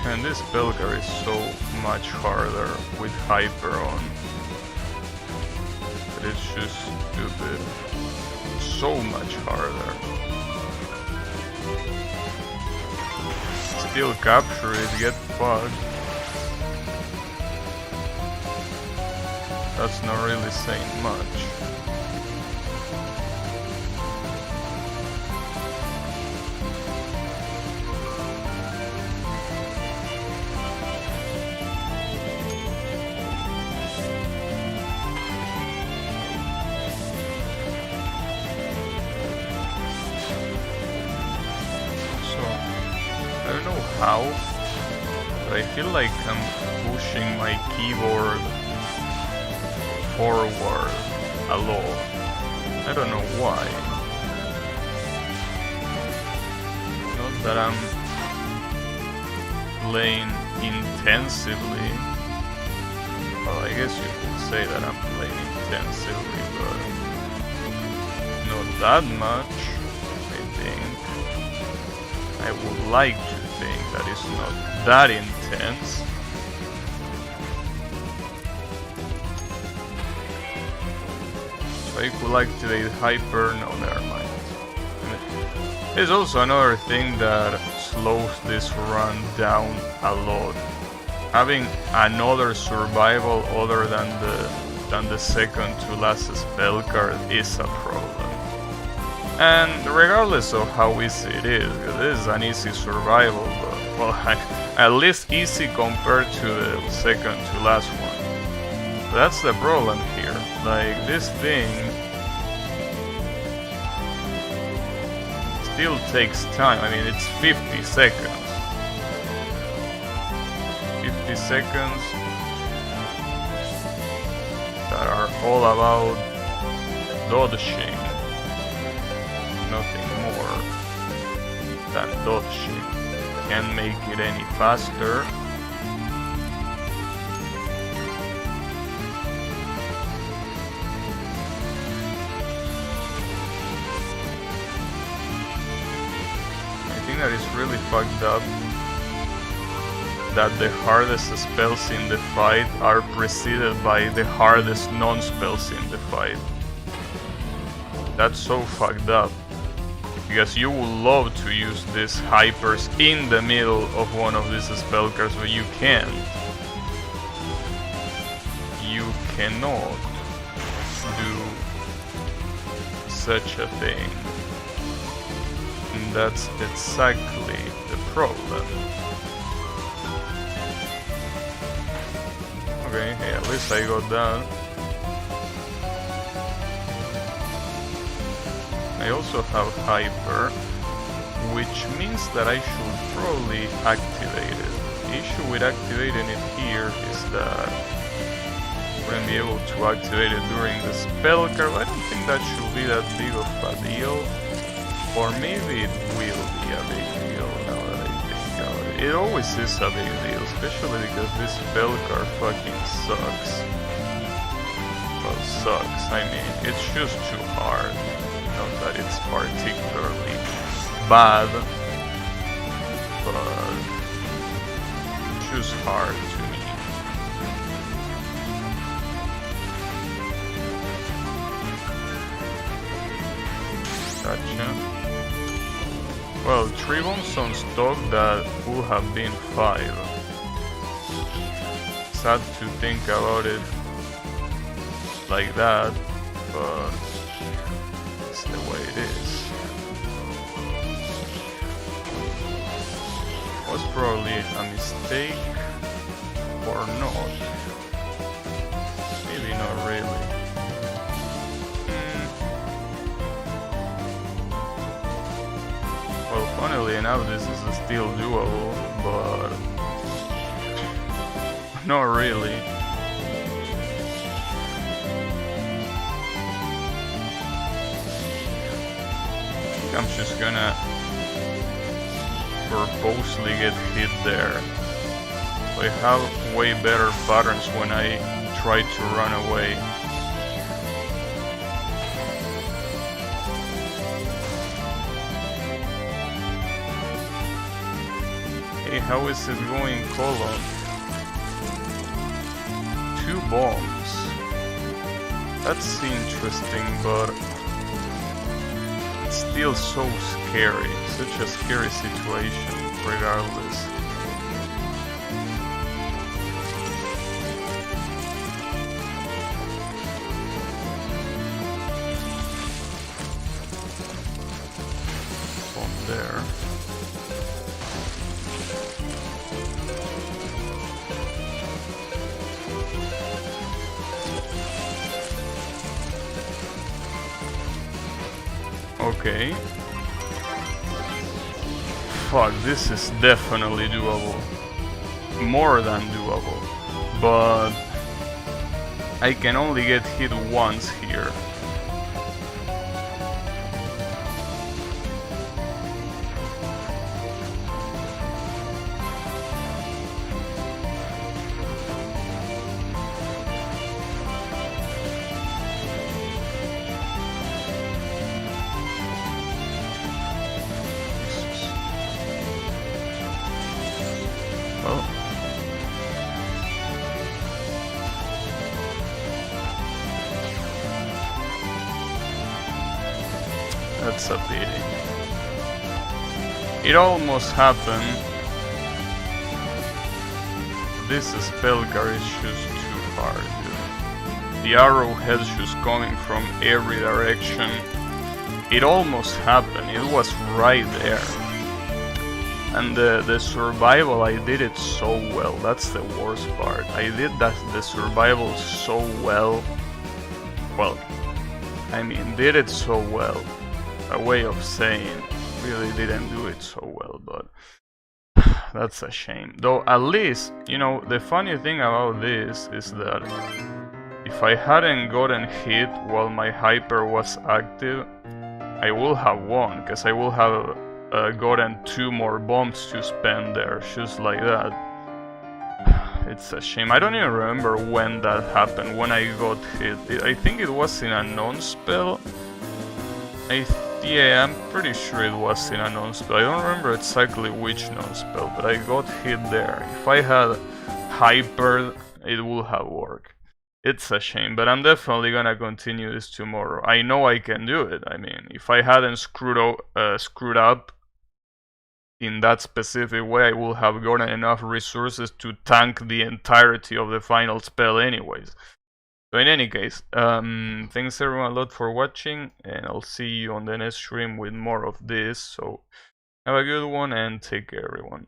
And this Belvedere is so much harder with hyper on. But it's just stupid. So much harder. Still capture it, get fucked. That's not really saying much. I don't know how, but I feel like I'm pushing my keyboard forward a lot. I don't know why. Not that I'm playing intensively. Well, I guess you could say that I'm playing intensively, but not that much, I think. I would like to think that it's not that intense. So I could activate hyper, no, never mind. There's also another thing that slows this run down a lot. Having another survival other than the second to last spell card is a problem. And regardless of how easy it is an easy survival, but, well, at least easy compared to the second to last one. But that's the problem here. Like, this thing still takes time. I mean, it's 50 seconds. 50 seconds that are all about dodging. Nothing more than dodging. Can't make it any faster. I think that is really fucked up that the hardest spells in the fight are preceded by the hardest non-spells in the fight. That's so fucked up. Because you would love to use these hypers in the middle of one of these spell cards, but you can't. You cannot do such a thing. And that's exactly the problem. Okay, hey, at least I got that. I also have hyper, which means that I should probably activate it. The issue with activating it here is that I wouldn't be able to activate it during the spell card. I don't think that should be that big of a deal. Or maybe it will be a big deal now that I think about it. It always is a big deal, especially because this spell card fucking sucks. Well, sucks. I mean, it's just too hard. Not that it's particularly bad, but just hard to me. Gotcha. Well, 3 bombs on stock that would have been 5. Sad to think about it like that, but it's the way it is. Was probably a mistake or not. Maybe not really. Well, funnily enough, this is still doable, but not really. I'm just gonna purposely get hit there. I have way better patterns when I try to run away. Hey, how is it going, Colon? 2 bombs. That's interesting, but it's still so scary. Such a scary situation, regardless. Bomb there. Okay. Fuck, this is definitely doable. More than doable. But I can only get hit once here. Well, that's a pity. It almost happened. This spell card is just too far, dude. The arrowhead's just coming from every direction. It almost happened. It was right there. And the survival, I did it so well. That's the worst part. I did the survival so well. Well, I mean, did it so well. A way of saying, really didn't do it so well, but that's a shame. Though at least, you know, the funny thing about this is that if I hadn't gotten hit while my hyper was active, I would have won, because I would have gotten 2 more bombs to spend there, just like that. It's a shame. I don't even remember when that happened, when I got hit. I think it was in a non-spell. Yeah, I'm pretty sure it was in a non-spell. I don't remember exactly which non-spell, but I got hit there. If I had hyper, it would have worked. It's a shame, but I'm definitely gonna continue this tomorrow. I know I can do it. I mean, if I hadn't screwed up in that specific way, I would have gotten enough resources to tank the entirety of the final spell anyways. So in any case, thanks everyone a lot for watching, and I'll see you on the next stream with more of this. So have a good one and take care, everyone.